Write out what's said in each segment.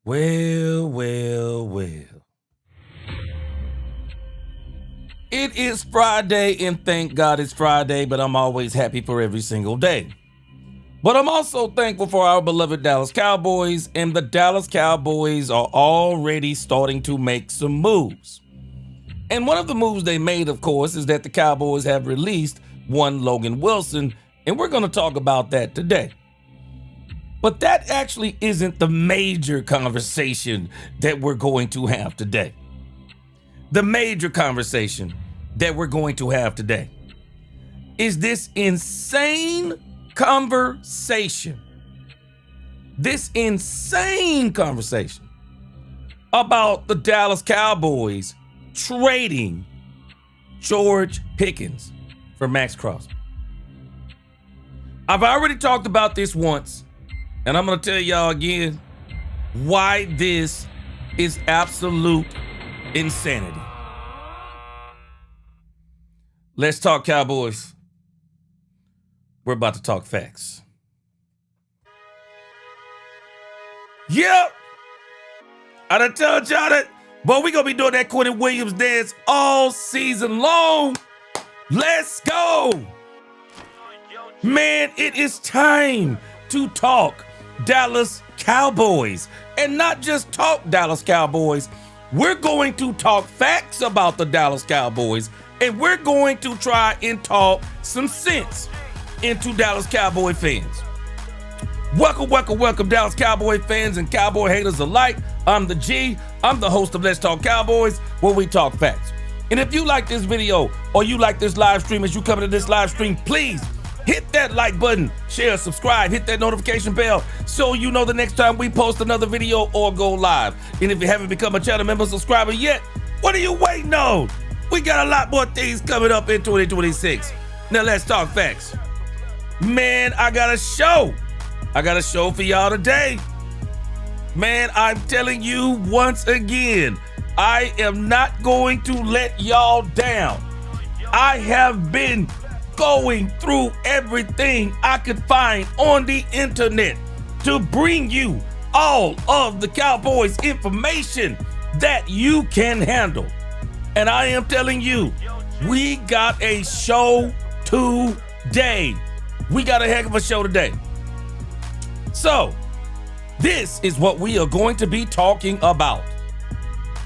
Well, well, well. It is Friday, and thank God it's Friday, but I'm always happy for every single day. But I'm also thankful for our beloved Dallas Cowboys, and the Dallas Cowboys are already starting to make some moves. And one of the moves they made, of course, is that the Cowboys have released one Logan Wilson, and we're going to talk about that today. But that actually isn't the major conversation that we're going to have today. The major conversation that we're going to have today is this insane conversation. This insane conversation about the Dallas Cowboys trading George Pickens for Maxx Crosby. I've already talked about this once, and I'm going to tell y'all again why this is absolute insanity. Let's talk Cowboys. We're about to talk facts. Yep. I done told y'all that, boy, we gonna be doing that Quentin Williams dance all season long. Let's go. Man, it is time to talk Dallas Cowboys. And not just talk Dallas Cowboys. We're going to talk facts about the Dallas Cowboys. And we're going to try and talk some sense into Dallas Cowboy fans. Welcome, Dallas Cowboy fans and Cowboy haters alike. I'm the G. I'm the host of Let's Talk Cowboys, where we talk facts. And if you like this video or you like this live stream, as you come to this live stream, please hit that like button, share, subscribe, hit that notification bell so you know the next time we post another video or go live. And if you haven't become a channel member subscriber yet, what are you waiting on? We got a lot more things coming up in 2026. Now let's talk facts. Man, I got a show for y'all today. Man, I'm telling you once again, I am not going to let y'all down. I have been going through everything I could find on the internet to bring you all of the Cowboys information that you can handle. And I am telling you, we got a show today. We got a heck of a show today. So, this is what we are going to be talking about.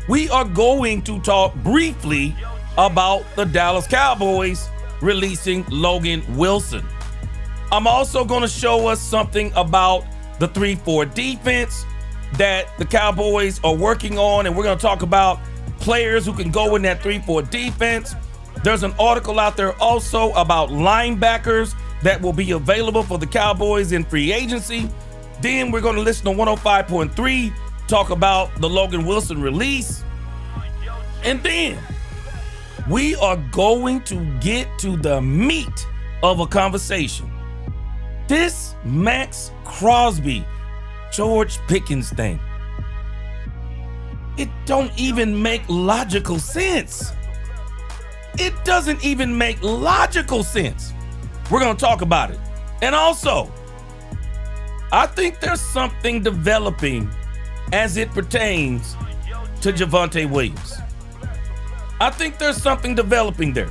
We are going to talk briefly about the Dallas Cowboys releasing Logan Wilson. I'm also going to show us something about the 3-4 defense that the Cowboys are working on, and we're going to talk about players who can go in that 3-4 defense. There's an article out there also about linebackers that will be available for the Cowboys in free agency. Then we're going to listen to 105.3, talk about the Logan Wilson release. And then we are going to get to the meat of a conversation. This Maxx Crosby, George Pickens thing. It don't even make logical sense. It doesn't even make logical sense. We're going to talk about it. And also, I think there's something developing as it pertains to Javonte Williams. I think there's something developing there.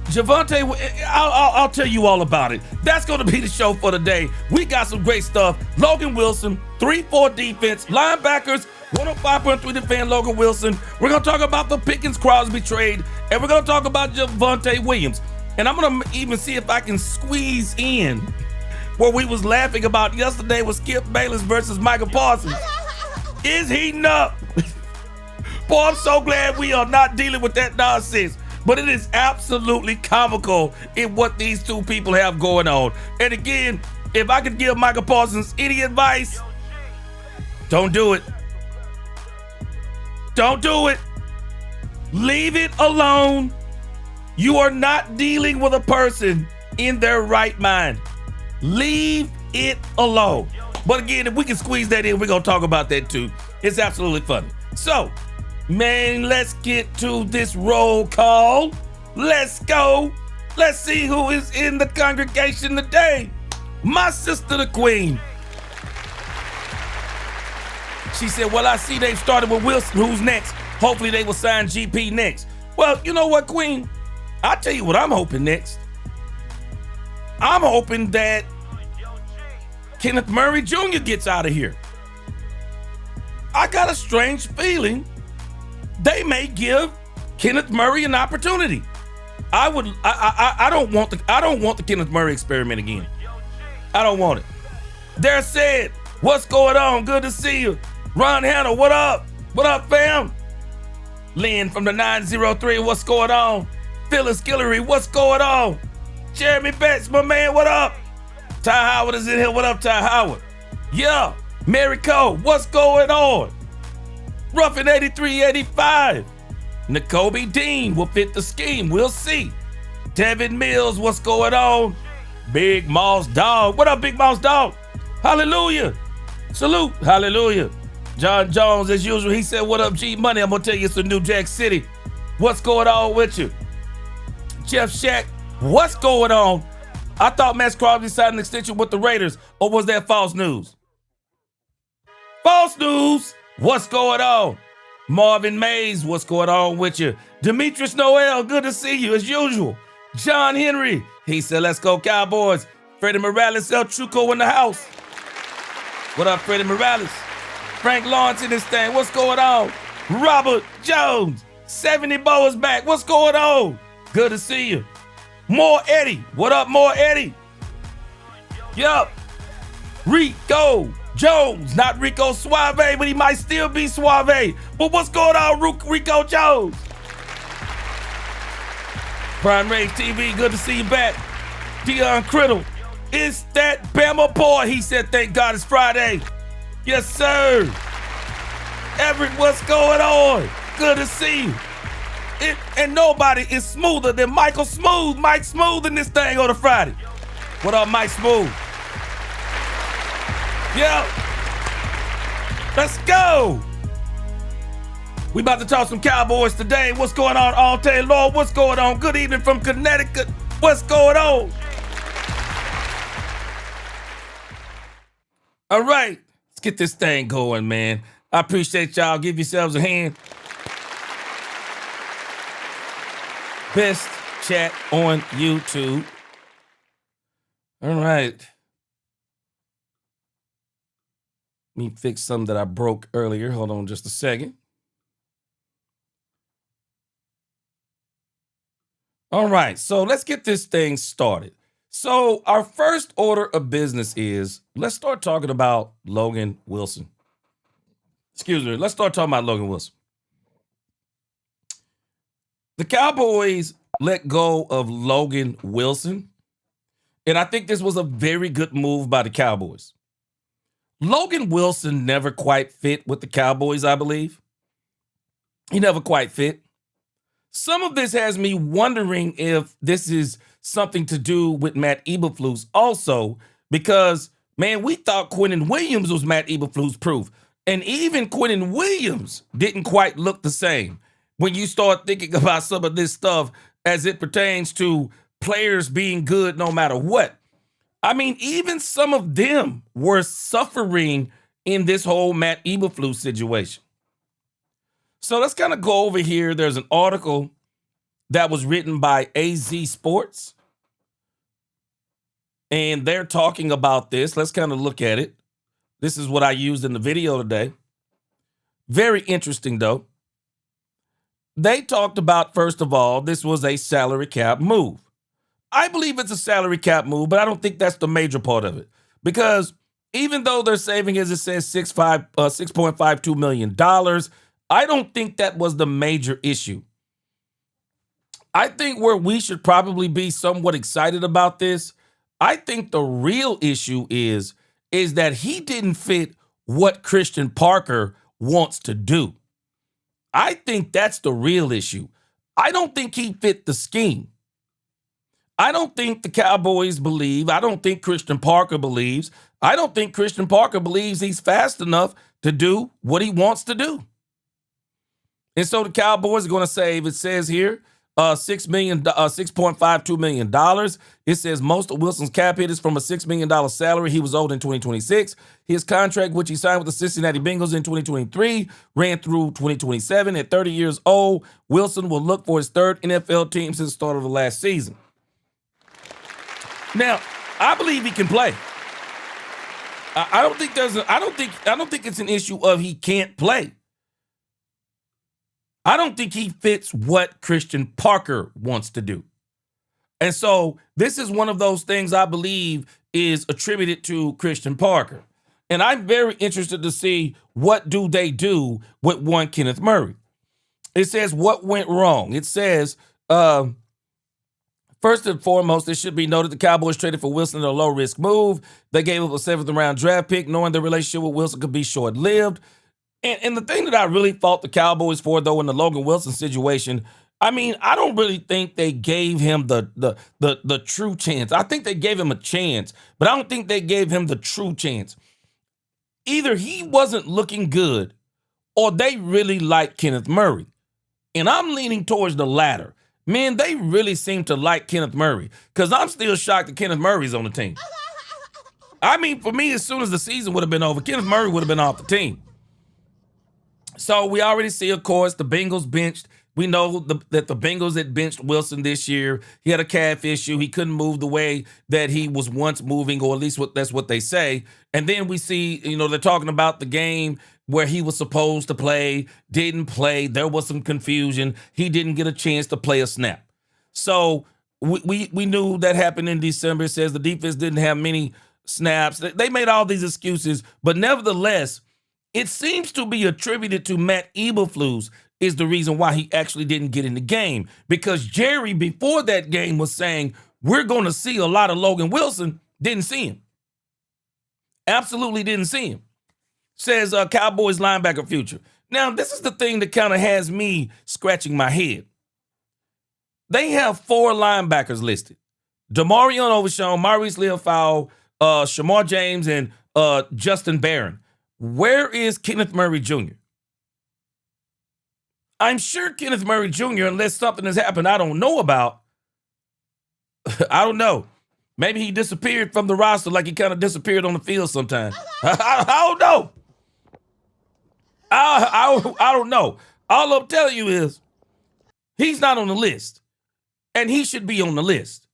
Javonte, I'll tell you all about it. That's going to be the show for today. We got some great stuff. Logan Wilson, 3-4 defense, linebackers, 105.3 defend Logan Wilson. We're going to talk about the Pickens Crosby trade, and we're going to talk about Javonte Williams. And I'm going to even see if I can squeeze in where we was laughing about yesterday with Skip Bayless versus Michael Parsons. Is heating up. Boy, I'm so glad we are not dealing with that nonsense. But it is absolutely comical in what these two people have going on. And again, if I could give Michael Parsons any advice, don't do it. Don't do it. Leave it alone. You are not dealing with a person in their right mind. Leave it alone. But again, if we can squeeze that in, we're going to talk about that too. It's absolutely funny. So, man, let's get to this roll call. Let's go. Let's see who is in the congregation today. My sister, the queen. She said, well, I see they've started with Wilson. Who's next? Hopefully they will sign GP next. Well, you know what, Queen? I'll tell you what I'm hoping next. I'm hoping that Kenneth Murray Jr. gets out of here. I got a strange feeling they may give Kenneth Murray an opportunity. I don't want the Kenneth Murray experiment again. I don't want it. There said, what's going on? Good to see you. Ron Hanna, what up? What up, fam? Lynn from the 903, what's going on? Phyllis Guillory, what's going on? Jeremy Betts, my man, what up? Ty Howard is in here. What up, Ty Howard? Yeah. Mary Cole, what's going on? Ruffin 8385. N'Kobe Dean will fit the scheme. We'll see. Devin Mills, what's going on? Big Moss Dog. What up, Big Moss Dog? Hallelujah. Salute. Hallelujah. John Jones, as usual, he said, what up, G Money? I'm going to tell you it's a New Jack City. What's going on with you? Jeff Shack, what's going on? I thought Maxx Crosby signed an extension with the Raiders, or was that false news? False news. What's going on? Marvin Mays, what's going on with you? Demetrius Noel, good to see you as usual. John Henry, he said, let's go Cowboys. Freddie Morales, El Truco in the house. What up, Freddie Morales? Frank Lawrence in this thing, what's going on? Robert Jones, 70 Boas back, what's going on? Good to see you. More Eddie, what up, More Eddie? Yup. Rico Jones, not Rico Suave, but he might still be Suave. But what's going on, Rico Jones? Prime Rage TV, good to see you back. Dion Criddle, it's that Bama boy. He said, thank God it's Friday. Yes, sir. Everett, what's going on? Good to see you. And nobody is smoother than Michael Smooth. Mike Smooth in this thing on a Friday. What up, Mike Smooth? Yeah. Let's go. We about to talk some Cowboys today. What's going on, Alte Lord? What's going on? Good evening from Connecticut. What's going on? All right. Let's get this thing going, man. I appreciate y'all. Give yourselves a hand. Best chat on YouTube. All right. Let me fix something that I broke earlier. Hold on just a second. All right, so let's get this thing started. So our first order of business is, let's start talking about Logan Wilson. Excuse me, let's start talking about Logan Wilson. The Cowboys let go of Logan Wilson, and I think this was a very good move by the Cowboys. Logan Wilson never quite fit with the Cowboys, I believe. He never quite fit. Some of this has me wondering if this is something to do with Matt Eberflus also, because, man, we thought Quinnen Williams was Matt Eberflus proof. And even Quinnen Williams didn't quite look the same when you start thinking about some of this stuff as it pertains to players being good no matter what. I mean, even some of them were suffering in this whole Matt Eberflus situation. So let's kind of go over here. There's an article that was written by AZ Sports, and they're talking about this. Let's kind of look at it. This is what I used in the video today. Very interesting, though. They talked about, first of all, this was a salary cap move. I believe it's a salary cap move, but I don't think that's the major part of it. Because even though they're saving, as it says, $6.52 million, I don't think that was the major issue. I think where we should probably be somewhat excited about this, I think the real issue is that he didn't fit what Christian Parker wants to do. I think that's the real issue. I don't think he fit the scheme. I don't think the Cowboys believe, I don't think Christian Parker believes, I don't think Christian Parker believes he's fast enough to do what he wants to do. And so the Cowboys are going to save, it says here, $6.52 million. It says most of Wilson's cap hit is from a $6 million salary he was owed in 2026. His contract, which he signed with the Cincinnati Bengals in 2023, ran through 2027. At 30 years old, Wilson will look for his third NFL team since the start of the last season. Now, I believe he can play. I don't think it's an issue of he can't play. I don't think he fits what Christian Parker wants to do. And so this is one of those things I believe is attributed to Christian Parker. And I'm very interested to see what do they do with one Kenneth Murray. It says what went wrong. It says, first and foremost, it should be noted the Cowboys traded for Wilson in a low-risk move. They gave up a 7th-round draft pick, knowing their relationship with Wilson could be short-lived. And the thing that I really fault the Cowboys for, though, in the Logan Wilson situation, I mean, I don't really think they gave him the true chance. I think they gave him a chance, but I don't think they gave him the true chance. Either he wasn't looking good or they really like Kenneth Murray. And I'm leaning towards the latter. Man, they really seem to like Kenneth Murray because I'm still shocked that Kenneth Murray's on the team. I mean, for me, as soon as the season would have been over, Kenneth Murray would have been off the team. So we already see, of course, the Bengals benched. We know that the Bengals had benched Wilson this year. He had a calf issue. He couldn't move the way that he was once moving, or at least that's what they say. And then we see, they're talking about the game where he was supposed to play, didn't play. There was some confusion. He didn't get a chance to play a snap. So we knew that happened in December. It says the defense didn't have many snaps. They made all these excuses, but nevertheless, it seems to be attributed to Matt Eberflus is the reason why he actually didn't get in the game. Because Jerry, before that game, was saying, we're going to see a lot of Logan Wilson. Didn't see him. Absolutely didn't see him. Says Cowboys linebacker future. Now, this is the thing that kind of has me scratching my head. They have 4 linebackers listed. Demarion Overshown, Maurice Leofau, Shamar James, and Justin Barron. Where is Kenneth Murray Jr.? I'm sure Kenneth Murray Jr., unless something has happened I don't know about, I don't know. Maybe he disappeared from the roster like he kind of disappeared on the field sometimes. I don't know. I don't know. All I'm telling you is he's not on the list, and he should be on the list.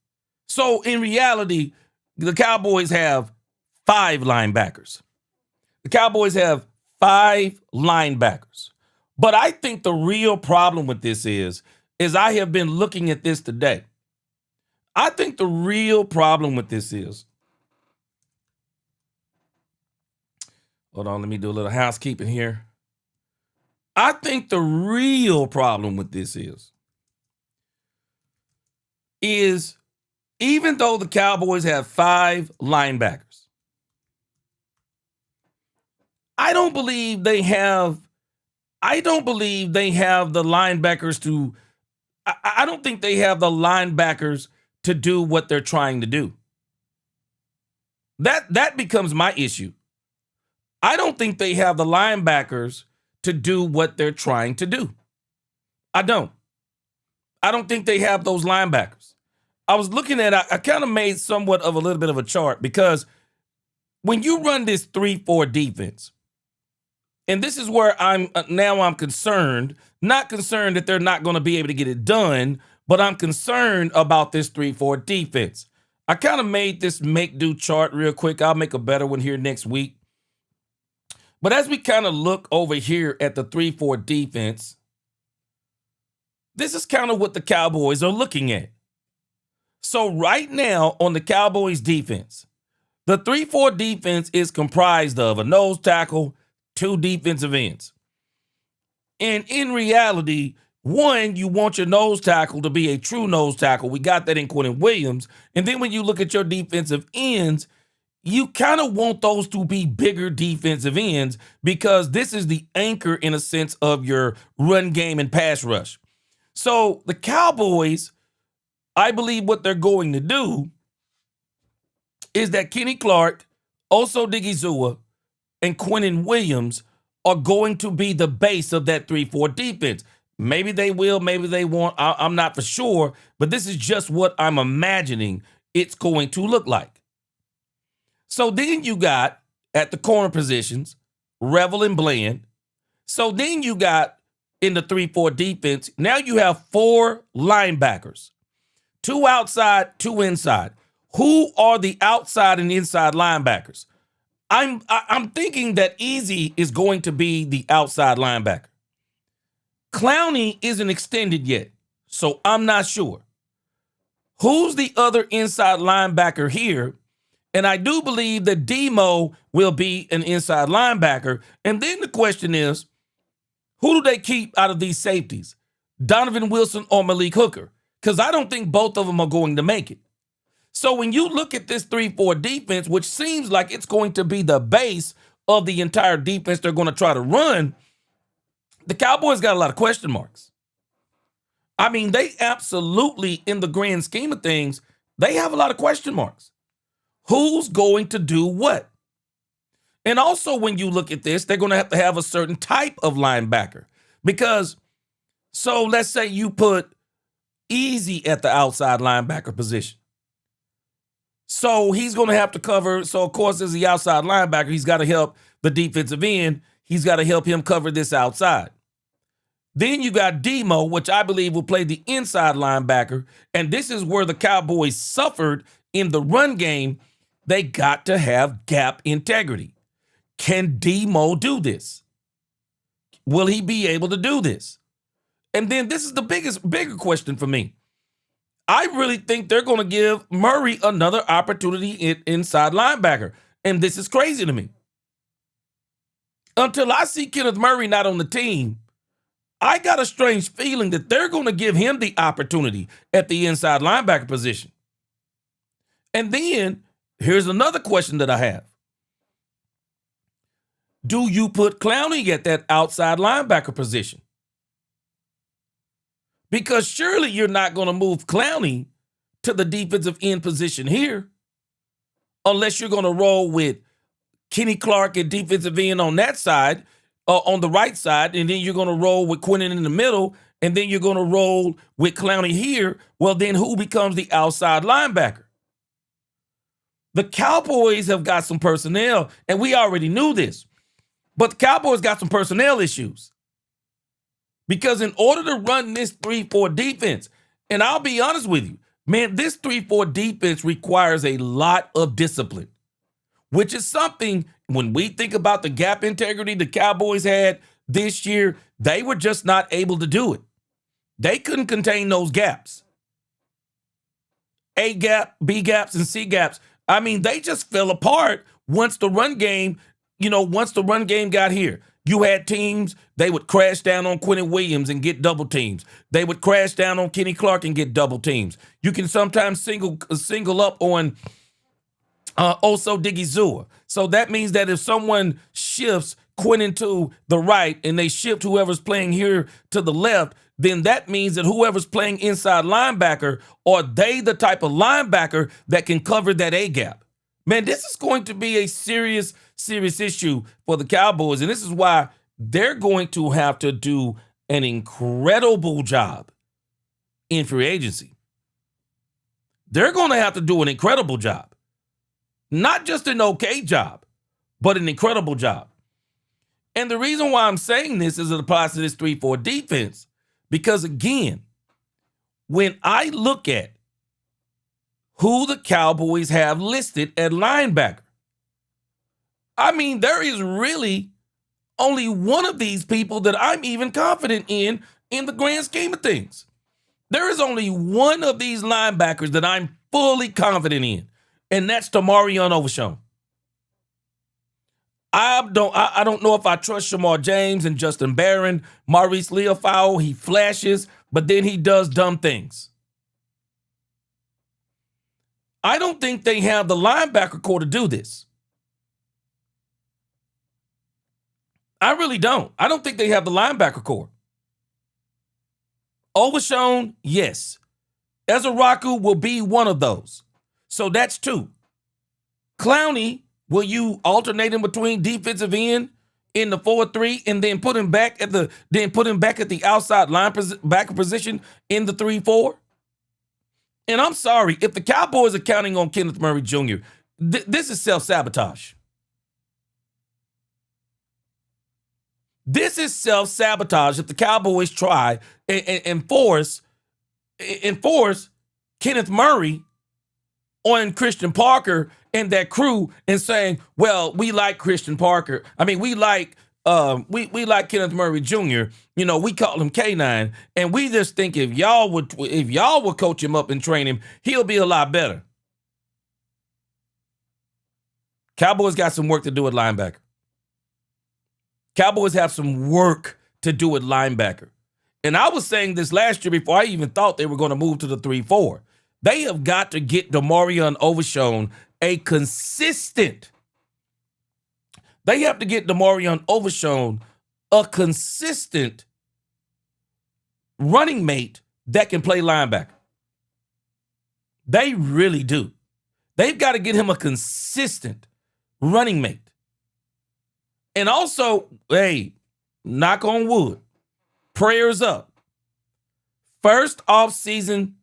So in reality, the Cowboys have 5 linebackers. The Cowboys have 5 linebackers. But I think the real problem with this is I have been looking at this today. I think the real problem with this is, hold on, let me do a little housekeeping here. I think the real problem with this is even though the Cowboys have 5 linebackers, I don't believe they have the linebackers to, I don't think they have the linebackers to do what they're trying to do. That becomes my issue. I don't think they have the linebackers to do what they're trying to do. I don't think they have those linebackers. I was looking at, I kind of made somewhat of a little bit of a chart because when you run this 3-4 defense, and this is where I'm concerned, not concerned that they're not going to be able to get it done, but I'm concerned about this 3-4 defense. I kind of made this make-do chart real quick. I'll make a better one here next week. But as we kind of look over here at the 3-4 defense, this is kind of what the Cowboys are looking at. So right now on the Cowboys defense, the 3-4 defense is comprised of a nose tackle, 2 defensive ends. And in reality, one, you want your nose tackle to be a true nose tackle. We got that in Quentin Williams. And then when you look at your defensive ends, you kind of want those to be bigger defensive ends because this is the anchor in a sense of your run game and pass rush. So the Cowboys, I believe what they're going to do is that Kenny Clark, Oso Digizua, and Quentin Williams are going to be the base of that 3-4 defense. Maybe they will, maybe they won't. I'm not for sure, but this is just what I'm imagining it's going to look like. So then you got at the corner positions, Revel and Bland. So then you got in the 3-4 defense, now you have 4 linebackers, 2 outside, 2 inside. Who are the outside and inside linebackers? I'm thinking that Easy is going to be the outside linebacker. Clowney isn't extended yet, so I'm not sure. Who's the other inside linebacker here? And I do believe that Demo will be an inside linebacker. And then the question is, who do they keep out of these safeties? Donovan Wilson or Malik Hooker? Because I don't think both of them are going to make it. So when you look at this 3-4 defense, which seems like it's going to be the base of the entire defense they're going to try to run, the Cowboys got a lot of question marks. I mean, they absolutely, in the grand scheme of things, they have a lot of question marks. Who's going to do what? And also, when you look at this, they're going to have a certain type of linebacker. Because, so let's say you put Easy at the outside linebacker position. So he's going to have to cover, so of course, as the outside linebacker, he's got to help the defensive end. He's got to help him cover this outside. Then you got Demo, which I believe will play the inside linebacker. And this is where the Cowboys suffered in the run game. They got to have gap integrity. Can Demo do this? Will he be able to do this? And then this is the bigger question for me. I really think they're going to give Murray another opportunity inside linebacker. And this is crazy to me. Until I see Kenneth Murray not on the team, I got a strange feeling that they're going to give him the opportunity at the inside linebacker position. And then here's another question that I have. Do you put Clowney at that outside linebacker position? Because surely you're not going to move Clowney to the defensive end position here unless you're going to roll with Kenny Clark at defensive end on that side, on the right side, and then you're going to roll with Quinnen in the middle, and then you're going to roll with Clowney here. Well, then who becomes the outside linebacker? The Cowboys have got some personnel, and we already knew this, but the Cowboys got some personnel issues. Because in order to run this 3-4 defense, and I'll be honest with you, man, this 3-4 defense requires a lot of discipline, which is something when we think about the gap integrity the Cowboys had this year, they were just not able to do it. They couldn't contain those gaps. A gap, B gaps, and C gaps. I mean, they just fell apart once the run game, once the run game got here. You had teams, they would crash down on Quinnen Williams and get double teams. They would crash down on Kenny Clark and get double teams. You can sometimes single up on Oso Digizua. So that means that if someone shifts Quinnen to the right and they shift whoever's playing here to the left, then that means that whoever's playing inside linebacker, are they the type of linebacker that can cover that A gap? Man, this is going to be a serious issue for the Cowboys. And this is why they're going to have to do an incredible job in free agency. They're going to have to do an incredible job. Not just an okay job, but an incredible job. And the reason why I'm saying this is it applies to this 3-4 defense. Because again, when I look at who the Cowboys have listed at linebacker, I mean, there is really only one of these people that I'm even confident in the grand scheme of things. There is only one of these linebackers that I'm fully confident in, and that's Tamarion Overshown. I don't know if I trust Shamar James and Justin Barron. Maurice Leofau, he flashes, but then he does dumb things. I don't think they have the linebacker core to do this. I really don't. I don't think they have the linebacker core. Overshown, yes. Ezaraku will be one of those. So that's 2. Clowney, will you alternate him between defensive end in the 4-3 and then put him back at the outside linebacker position in the 3-4? And I'm sorry, if the Cowboys are counting on Kenneth Murray Jr., this is self-sabotage. This is self-sabotage if the Cowboys try and force Kenneth Murray on Christian Parker and that crew and saying, well, we like Christian Parker. I mean, we like Kenneth Murray Jr. You know, we call him K9, and we just think if y'all would coach him up and train him, he'll be a lot better. Cowboys got some work to do at linebacker. Cowboys have some work to do at linebacker. And I was saying this last year before I even thought they were going to move to the 3-4. They have got to get Demarion Overshown a consistent. They have to get Demarion Overshown a consistent running mate that can play linebacker. They really do. They've got to get him a consistent running mate. And also, hey, knock on wood, prayers up. First offseason,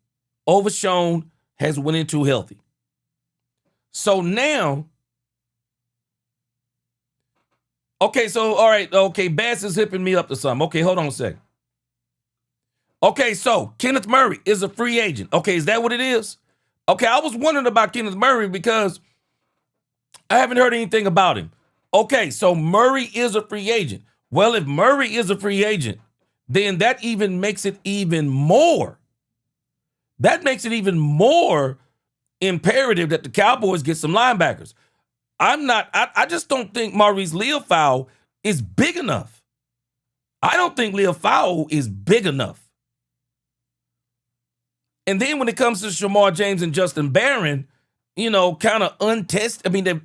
Overshown has went into healthy. So now, okay, so, all right, okay, Bass is hipping me up to something. Okay, hold on a second. Okay, so Kenneth Murray is a free agent. Okay, is that what it is? Okay, I was wondering about Kenneth Murray because I haven't heard anything about him. Okay, so Murray is a free agent. Well, if Murray is a free agent, then that even makes it even more. That makes it even more imperative that the Cowboys get some linebackers. I just don't think Maurice Leofau is big enough. I don't think Leofau is big enough. And then when it comes to Shamar James and Justin Barron, you know, kind of untested. I mean,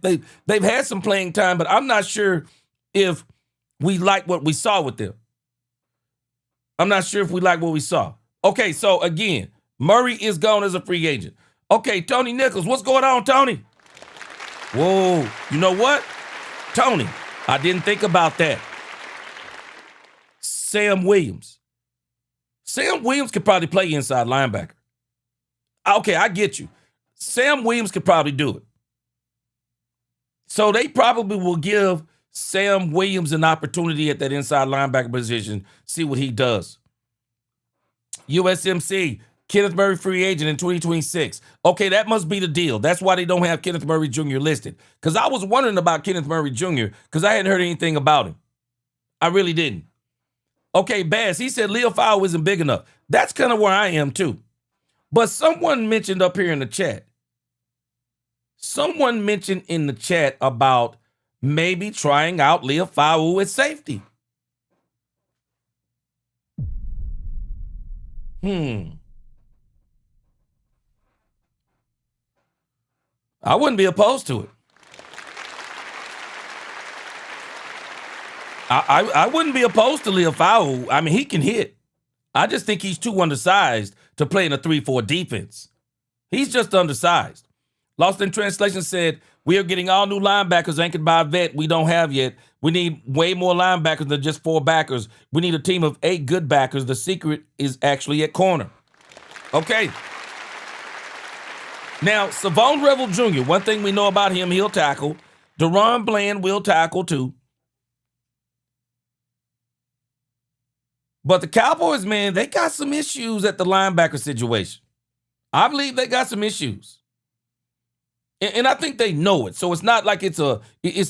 they've had some playing time, but I'm not sure if we like what we saw with them. I'm not sure if we like what we saw. Okay, so again, Murray is gone as a free agent. Okay, Tony Nichols, what's going on, Tony? Whoa, you know what? Tony, I didn't think about that. Sam Williams. Sam Williams could probably play inside linebacker. Okay, I get you. Sam Williams could probably do it. So they probably will give Sam Williams an opportunity at that inside linebacker position, see what he does. USMC, Kenneth Murray free agent in 2026. Okay, that must be the deal. That's why they don't have Kenneth Murray Jr. listed. Because I was wondering about Kenneth Murray Jr. because I hadn't heard anything about him. I really didn't. Okay, Bass, he said Leofau isn't big enough. That's kind of where I am too. But someone mentioned up here in the chat, about maybe trying out Leofau at safety. I wouldn't be opposed to it. I wouldn't be opposed to Leofau. I mean, he can hit. I just think he's too undersized to play in a 3-4 defense. He's just undersized. Lost in Translation said, we are getting all new linebackers anchored by a vet we don't have yet. We need way more linebackers than just 4 backers. We need a team of 8 good backers. The secret is actually at corner. Okay. Now, Savon Revel Jr., one thing we know about him, he'll tackle. Deron Bland will tackle too. But the Cowboys, man, they got some issues at the linebacker situation. I believe they got some issues. And I think they know it. So it's not like it's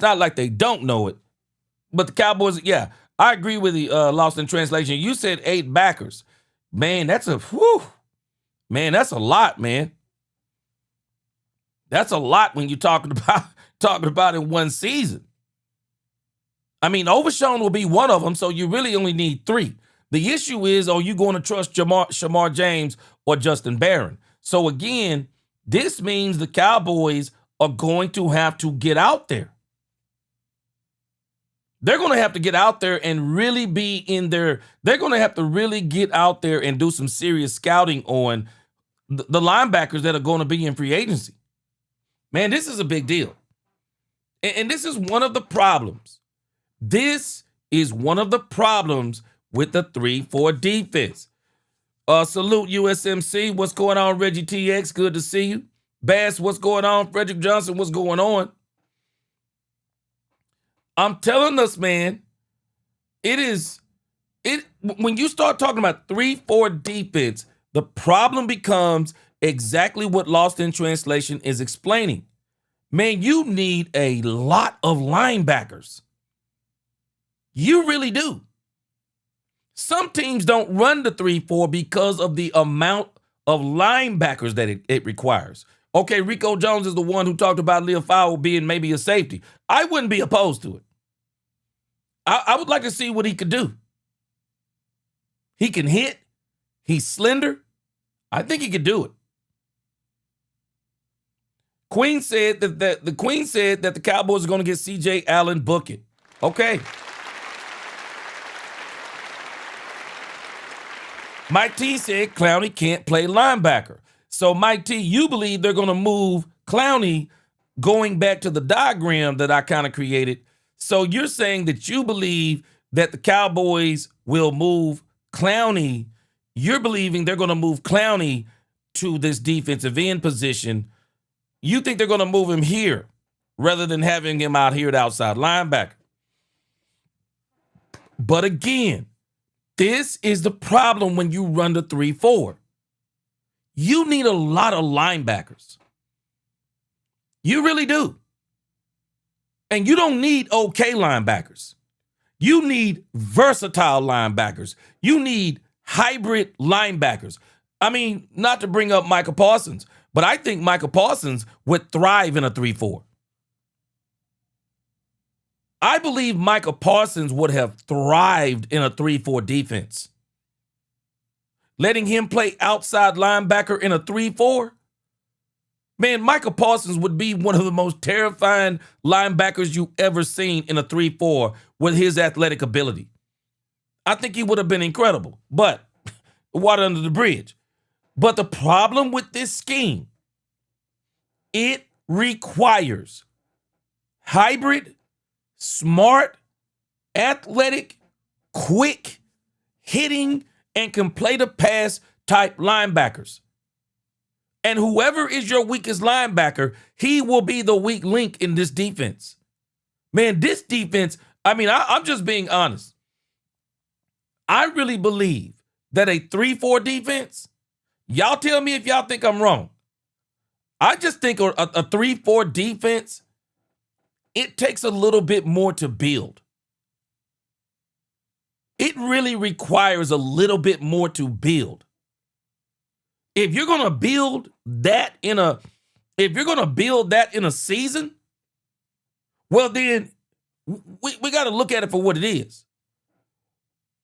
not like they don't know it. But the Cowboys, yeah, I agree with the Lost in Translation. You said 8 backers. Man, that's a lot, man. That's a lot when you're talking about in one season. I mean, Overshown will be one of them, so you really only need 3. The issue is, are you going to trust Shamar James or Justin Barron? So again, this means the Cowboys are going to have to get out there. They're going to have to get out there and really be in there. They're going to have to really get out there and do some serious scouting on the linebackers that are going to be in free agency. Man, this is a big deal. And this is one of the problems. This is one of the problems with the 3-4 defense. Salute USMC. What's going on, Reggie TX? Good to see you. Bass, what's going on? Frederick Johnson, what's going on? I'm telling us, man, when you start talking about 3-4 defense, the problem becomes exactly what Lost in Translation is explaining. Man, you need a lot of linebackers. You really do. Some teams don't run the 3-4 because of the amount of linebackers that it requires. Okay, Rico Jones is the one who talked about Leo Fowle being maybe a safety. I wouldn't be opposed to it. I would like to see what he could do. He can hit. He's slender. I think he could do it. Queen said that the Cowboys are going to get C.J. Allen. Book it. Okay. Mike T said Clowney can't play linebacker. So, Mike T, you believe they're going to move Clowney going back to the diagram that I kind of created. So you're saying that you believe that the Cowboys will move Clowney. You're believing they're going to move Clowney to this defensive end position. You think they're going to move him here rather than having him out here at outside linebacker. But again, this is the problem when you run the 3-4. You need a lot of linebackers. You really do. And you don't need okay linebackers. You need versatile linebackers. You need hybrid linebackers. I mean, not to bring up Micah Parsons, but I think Micah Parsons would thrive in a 3-4. I believe Micah Parsons would have thrived in a 3-4 defense. Letting him play outside linebacker in a 3-4, man, Micah Parsons would be one of the most terrifying linebackers you've ever seen in a 3-4 with his athletic ability. I think he would have been incredible, but water under the bridge. But the problem with this scheme, it requires hybrid, smart, athletic, quick, hitting, and can play the pass type linebackers. And whoever is your weakest linebacker, he will be the weak link in this defense. Man, this defense, I mean, I'm just being honest. I really believe that a 3-4 defense, y'all tell me if y'all think I'm wrong. I just think a 3-4 defense, it takes a little bit more to build. It really requires a little bit more to build. If you're going to build that in a season, well then we got to look at it for what it is.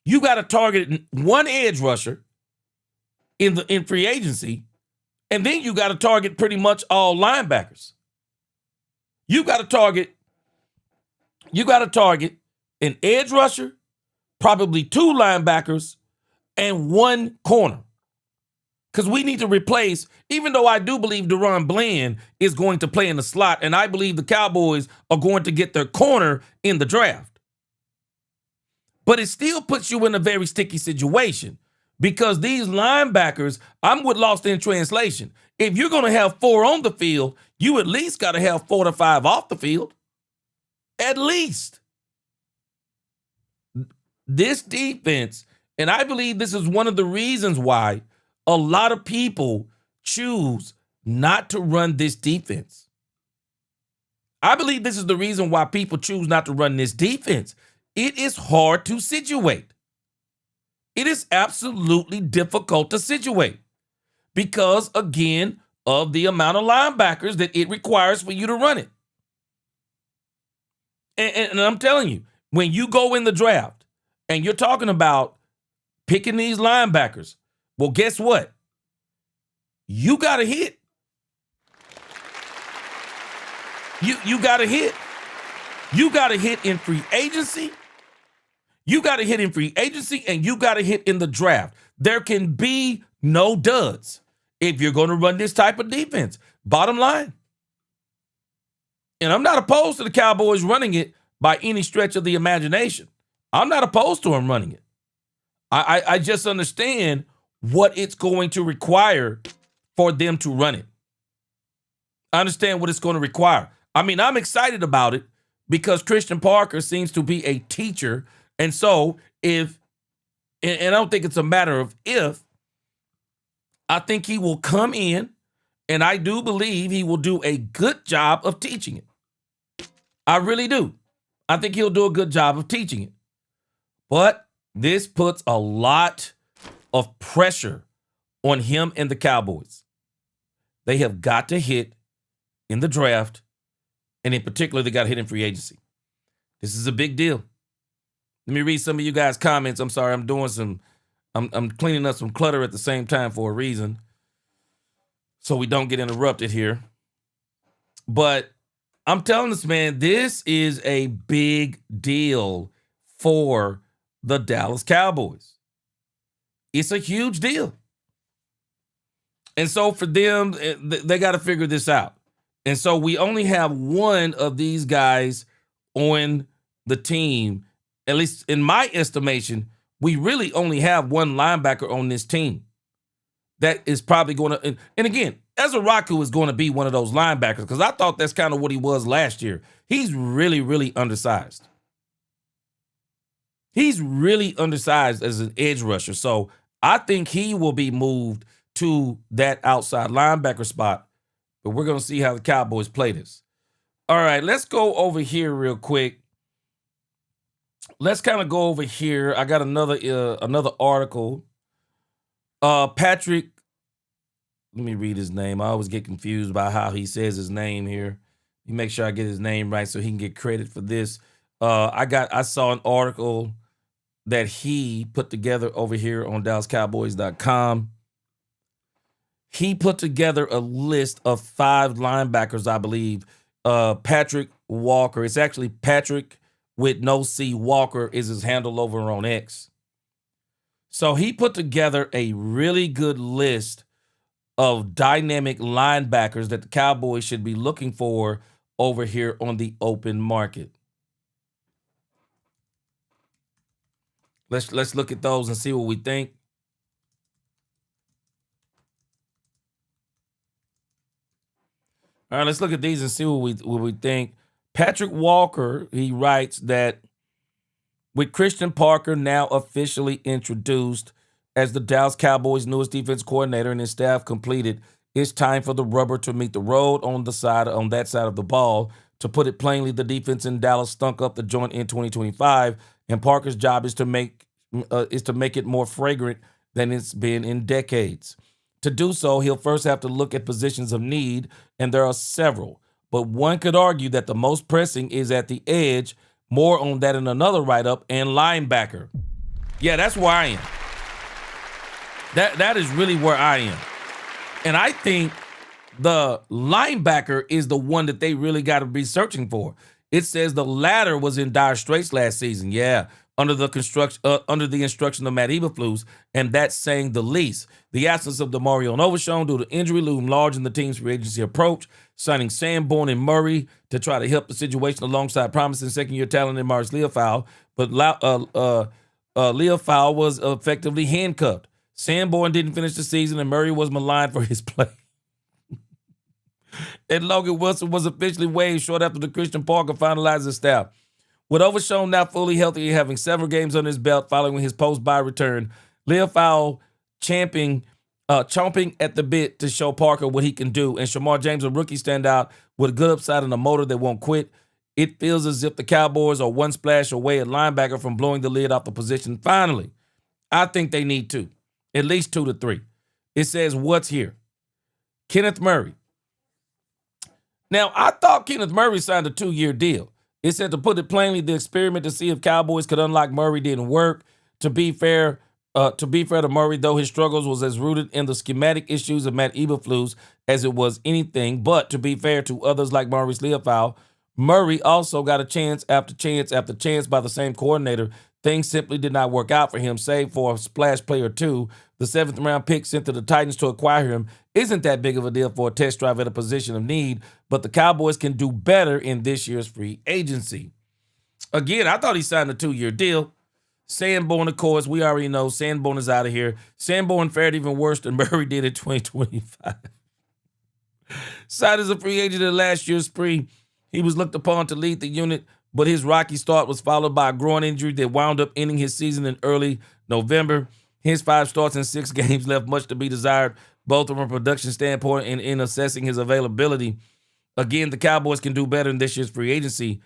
You got to target one edge rusher in free agency, and then you got to target pretty much all linebackers. You got to target an edge rusher, probably 2 linebackers, and 1 corner. Because we need to replace, even though I do believe Deron Bland is going to play in the slot, and I believe the Cowboys are going to get their corner in the draft. But it still puts you in a very sticky situation because these linebackers, I'm with Lost in Translation. If you're going to have 4 on the field, you at least got to have 4 to 5 off the field. At least. This defense, and I believe this is one of the reasons why a lot of people choose not to run this defense. I believe this is the reason why people choose not to run this defense. It is hard to situate. It is absolutely difficult to situate because, again, of the amount of linebackers that it requires for you to run it. And I'm telling you, when you go in the draft and you're talking about picking these linebackers, well, guess what? You got to hit. You got to hit. You got to hit in free agency. You got to hit in free agency, and you got to hit in the draft. There can be no duds if you're going to run this type of defense. Bottom line. And I'm not opposed to the Cowboys running it by any stretch of the imagination. I'm not opposed to him running it. I just understand what it's going to require for them to run it. I understand what it's going to require. I mean, I'm excited about it because Christian Parker seems to be a teacher. And so and I don't think it's a matter of if, I think he will come in, and I do believe he will do a good job of teaching it. I really do. I think he'll do a good job of teaching it. But this puts a lot of pressure on him and the Cowboys. They have got to hit in the draft, and in particular, they got to hit in free agency. This is a big deal. Let me read some of you guys' comments. I'm sorry, I'm cleaning up some clutter at the same time for a reason, so we don't get interrupted here. But I'm telling this, man, this is a big deal for the Dallas Cowboys. It's a huge deal. And so for them, they got to figure this out. And so we only have one of these guys on the team. At least in my estimation, we really only have one linebacker on this team that is probably going to, and again, Ezra Raku is going to be one of those linebackers because I thought that's kind of what he was last year. He's really, really undersized. He's really undersized as an edge rusher. So I think he will be moved to that outside linebacker spot. But we're going to see how the Cowboys play this. All right, let's go over here real quick. Let's kind of go over here. I got another article. Patrick, let me read his name. I always get confused by how he says his name here. You make sure I get his name right so he can get credit for this. I saw an article that he put together over here on DallasCowboys.com. He put together a list of 5 linebackers, I believe. Patrick Walker. It's actually Patrick with no C. Walker is his handle over on X. So he put together a really good list of dynamic linebackers that the Cowboys should be looking for over here on the open market. Let's look at those and see what we think. All right, let's look at these and see what we think. Patrick Walker, he writes that with Christian Parker now officially introduced as the Dallas Cowboys' newest defense coordinator and his staff completed, it's time for the rubber to meet the road on that side of the ball. To put it plainly, the defense in Dallas stunk up the joint in 2025, and Parker's job is to make it more fragrant than it's been in decades. To do so, he'll first have to look at positions of need, and there are several. But one could argue that the most pressing is at the edge. More on that in another write-up, and linebacker. Yeah, that's where I am. That is really where I am. And I think the linebacker is the one that they really got to be searching for. It says the latter was in dire straits last season. Yeah, under the instruction of Matt Eberflus, and that's saying the least. The absence of DeMario Overshown due to injury loomed large in the team's free agency approach, signing Sanborn and Murray to try to help the situation alongside promising second-year talent in Maurice Leofau, but Leofau was effectively handcuffed. Sanborn didn't finish the season, and Murray was maligned for his play. And Logan Wilson was officially waived short after the Christian Parker finalized his staff. With Overshown now fully healthy and having several games on his belt following his post-bye return, Leofau chomping at the bit to show Parker what he can do, and Shamar James, a rookie standout with a good upside and a motor that won't quit. It feels as if the Cowboys are one splash away at linebacker from blowing the lid off the position. Finally, I think they need 2, at least 2 to 3. It says what's here. Kenneth Murray. Now, I thought Kenneth Murray signed a 2-year deal. It said, to put it plainly, the experiment to see if Cowboys could unlock Murray didn't work. To be fair to Murray, though, his struggles was as rooted in the schematic issues of Matt Eberflus as it was anything. But to be fair to others like Maurice Leofau, Murray also got a chance after chance after chance by the same coordinator. Things simply did not work out for him, save for a splash play or two. The 7th-round pick sent to the Titans to acquire him isn't that big of a deal for a test drive at a position of need, but the Cowboys can do better in this year's free agency. Again, I thought he signed a 2-year deal. Sanborn, of course, we already know Sanborn is out of here. Sanborn fared even worse than Murray did in 2025. Signed as a free agent in last year's spring, he was looked upon to lead the unit, but his rocky start was followed by a groin injury that wound up ending his season in early November. His 5 starts in 6 games left much to be desired, both from a production standpoint and in assessing his availability. Again, the Cowboys can do better in this year's free agency,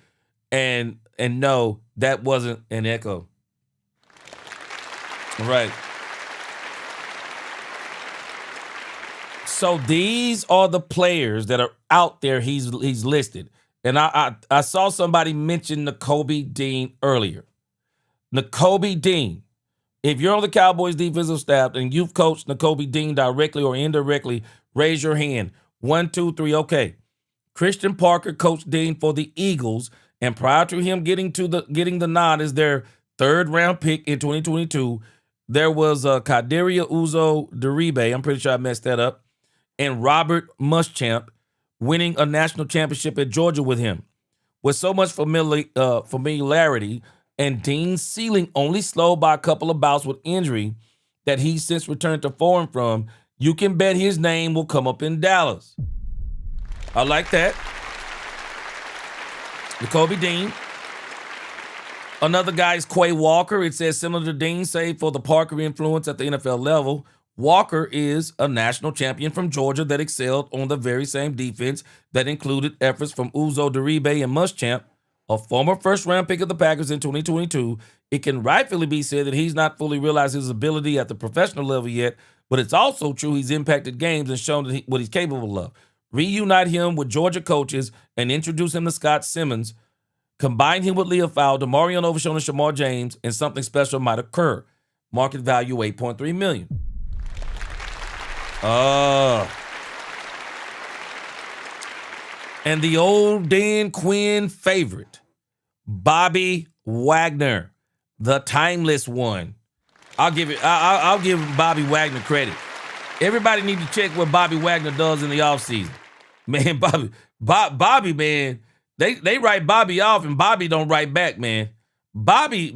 and no, that wasn't an echo. Right. So these are the players that are out there he's listed. And I saw somebody mention Nakobe Dean earlier. Nakobe Dean. If you're on the Cowboys defensive staff and you've coached Nakobe Dean directly or indirectly, raise your hand. 1, 2, 3, okay. Christian Parker coached Dean for the Eagles, and prior to him getting the nod as their 3rd round pick in 2022, there was Kadiria Uzo-Deribe, I'm pretty sure I messed that up, and Robert Muschamp winning a national championship at Georgia with him. With so much familiarity and Dean's ceiling only slowed by a couple of bouts with injury that he's since returned to form from, you can bet his name will come up in Dallas. I like that. Nakobe Dean. Another guy is Quay Walker. It says similar to Dean, save for the Parker influence at the NFL level. Walker is a national champion from Georgia that excelled on the very same defense that included efforts from Uzo-Deribe and Muschamp, a former first-round pick of the Packers in 2022. It can rightfully be said that he's not fully realized his ability at the professional level yet, but it's also true he's impacted games and shown what he's capable of. Reunite him with Georgia coaches and introduce him to Scott Simmons. Combine him with Leofau, Demarion Overshown, and Shamar James, and something special might occur. Market value $8.3 million. And the old Dan Quinn favorite, Bobby Wagner, the timeless one. I'll give Bobby Wagner credit. Everybody need to check what Bobby Wagner does in the offseason. Man, Bobby, man, they write Bobby off and Bobby don't write back, man. Bobby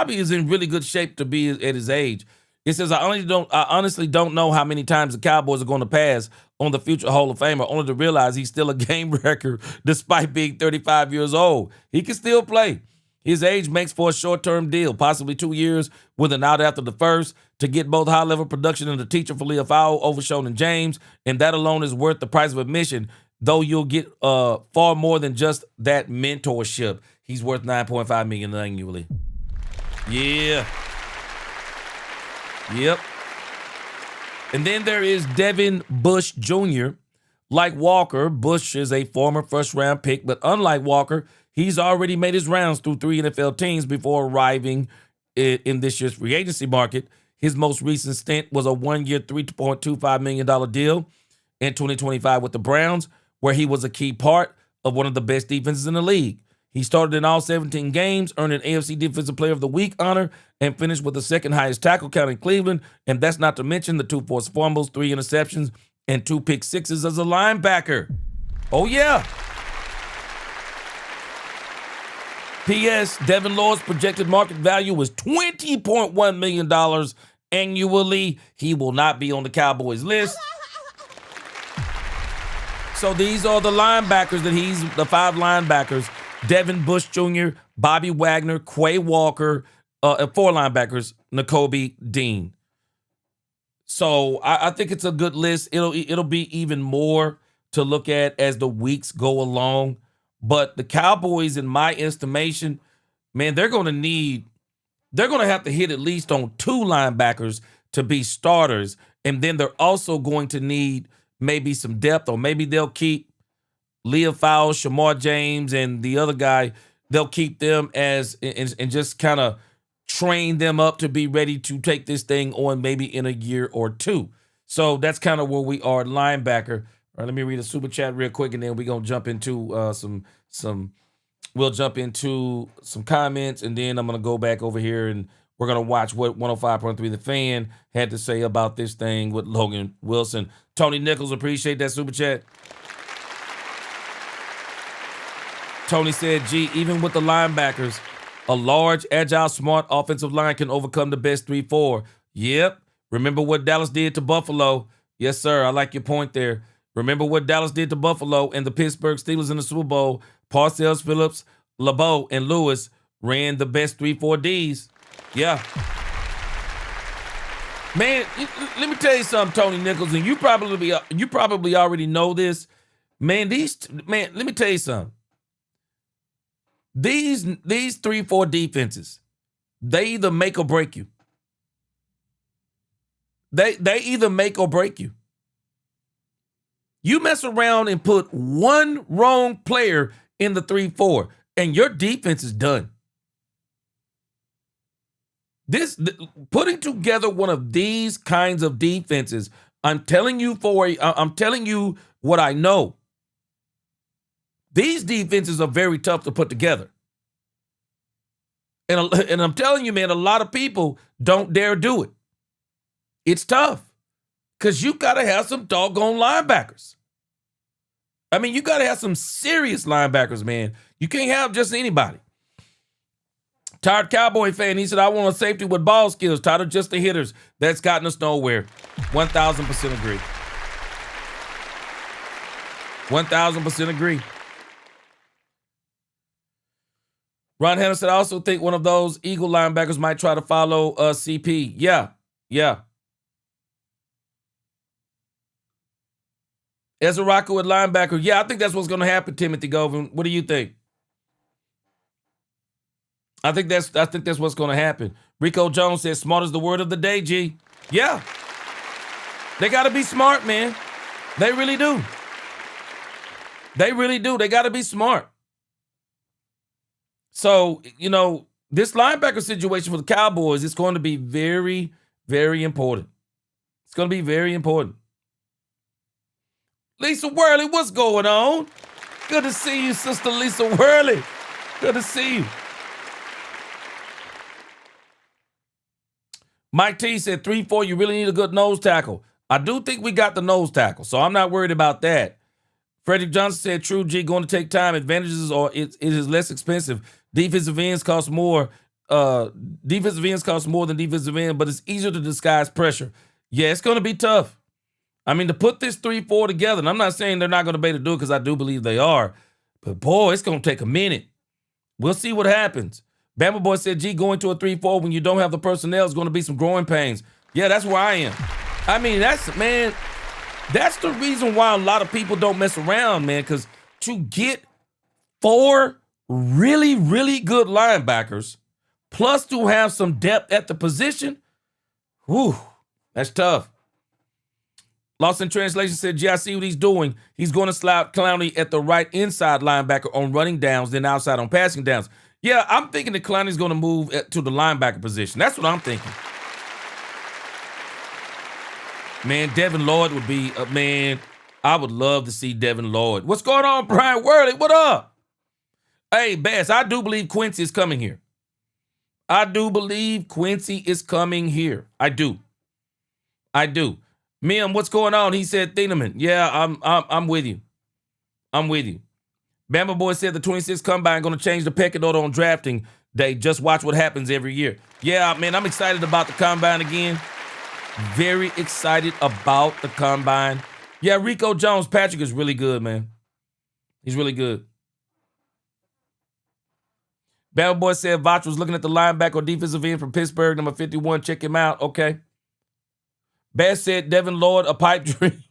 is in really good shape to be at his age. It says, I honestly don't know how many times the Cowboys are going to pass on the future Hall of Famer, only to realize he's still a game record despite being 35 years old. He can still play. His age makes for a short-term deal, possibly 2 years with an out after the first, to get both high-level production and the teacher for Leofau, Overshown, and James, and that alone is worth the price of admission, though you'll get far more than just that mentorship. He's worth $9.5 million annually. Yeah. Yep. And then there is Devin Bush Jr. Like Walker, Bush is a former first-round pick, but unlike Walker, he's already made his rounds through 3 NFL teams before arriving in this year's free agency market. His most recent stint was a 1-year, $3.25 million deal in 2025 with the Browns, where he was a key part of one of the best defenses in the league. He started in all 17 games, earned an AFC Defensive Player of the Week honor, and finished with the second highest tackle count in Cleveland. And that's not to mention the 2 forced fumbles, 3 interceptions, and 2 pick sixes as a linebacker. Oh, yeah. P.S. Devin Lloyd's projected market value was $20.1 million annually. He will not be on the Cowboys list. So these are the linebackers the 5 linebackers. Devin Bush Jr., Bobby Wagner, Quay Walker, 4 linebackers, Nakobe Dean. So I think it's a good list. It'll be even more to look at as the weeks go along. But the Cowboys, in my estimation, man, they're going to have to hit at least on 2 linebackers to be starters. And then they're also going to need maybe some depth, or maybe they'll keep Leofau, Shamar James, and the other guy, they'll keep them as and just kind of train them up to be ready to take this thing on maybe in a year or 2. So that's kind of where we are at linebacker. All right, let me read a super chat real quick, and then we're gonna jump into we'll jump into some comments, and then I'm gonna go back over here and we're gonna watch what 105.3 The Fan had to say about this thing with Logan Wilson. Tony Nichols, appreciate that super chat. Tony said, gee, even with the linebackers, A large, agile, smart offensive line can overcome the best 3-4. Yep. Remember what Dallas did to Buffalo. Yes, sir. I like your point there. Remember what Dallas did to Buffalo and the Pittsburgh Steelers in the Super Bowl. Parcells, Phillips, LeBeau, and Lewis ran the best 3-4 Ds. Yeah. Man, let me tell you something, Tony Nichols, and you probably already know this. Man, let me tell you something. These 3-4 defenses, they either make or break you. They either make or break you. You mess around and put one wrong player in the 3-4, and your defense is done. Putting together one of these kinds of defenses, I'm telling you what I know. These defenses are very tough to put together. And I'm telling you, man, a lot of people don't dare do it. It's tough because you got to have some doggone linebackers. I mean, you got to have some serious linebackers, man. You can't have just anybody. Tired Cowboy fan, he said, I want a safety with ball skills, tired of just the hitters. That's gotten us nowhere. 1,000% agree. 1,000% agree. Ron Hanna said, I also think one of those Eagle linebackers might try to follow CP. Yeah. Ezra Rocco at linebacker. Yeah, I think that's what's going to happen, Timothy Govan. What do you think? I think that's what's going to happen. Rico Jones says, smart is the word of the day, G. Yeah. They got to be smart, man. They really do. They really do. They got to be smart. So, this linebacker situation for the Cowboys is going to be very, very important. It's going to be very important. Lisa Worley, what's going on? Good to see you, Sister Lisa Worley. Good to see you. Mike T said 3-4, you really need a good nose tackle. I do think we got the nose tackle, so I'm not worried about that. Frederick Johnson said, true, G, going to take time. Advantages are it is less expensive. Defensive ends cost more. Defensive ends cost more than defensive end, but it's easier to disguise pressure. Yeah, it's going to be tough. I mean, to put this 3-4 together, and I'm not saying they're not going to be able to do it because I do believe they are, but boy, it's going to take a minute. We'll see what happens. Bama Boy said, G, going to a 3-4 when you don't have the personnel is going to be some growing pains. Yeah, that's where I am. I mean, that's the reason why a lot of people don't mess around, man, because to get 4 really, really good linebackers, plus to have some depth at the position, whew, that's tough. Lost in Translation said, G, I see what he's doing. He's going to slide Clowney at the right inside linebacker on running downs, then outside on passing downs. Yeah, I'm thinking that Clowney's going to move to the linebacker position. That's what I'm thinking. Man, Devin Lloyd would be, man, I would love to see Devin Lloyd. What's going on, Brian Worley? What up? Hey, Bass, I do believe Quincy is coming here. I do believe Quincy is coming here. I do. Mim, what's going on? He said Thieneman. Yeah, I'm with you. I'm with you. Bama Boy said the 26th Combine going to change the pecking order on drafting day. Just watch what happens every year. Yeah, man, I'm excited about the Combine again. Very excited about the Combine. Yeah, Rico Jones, Patrick is really good, man. He's really good. Bama Boy said Vach was looking at the linebacker or defensive end from Pittsburgh, number 51. Check him out. Okay. Bass said Devin Lloyd, a pipe dream.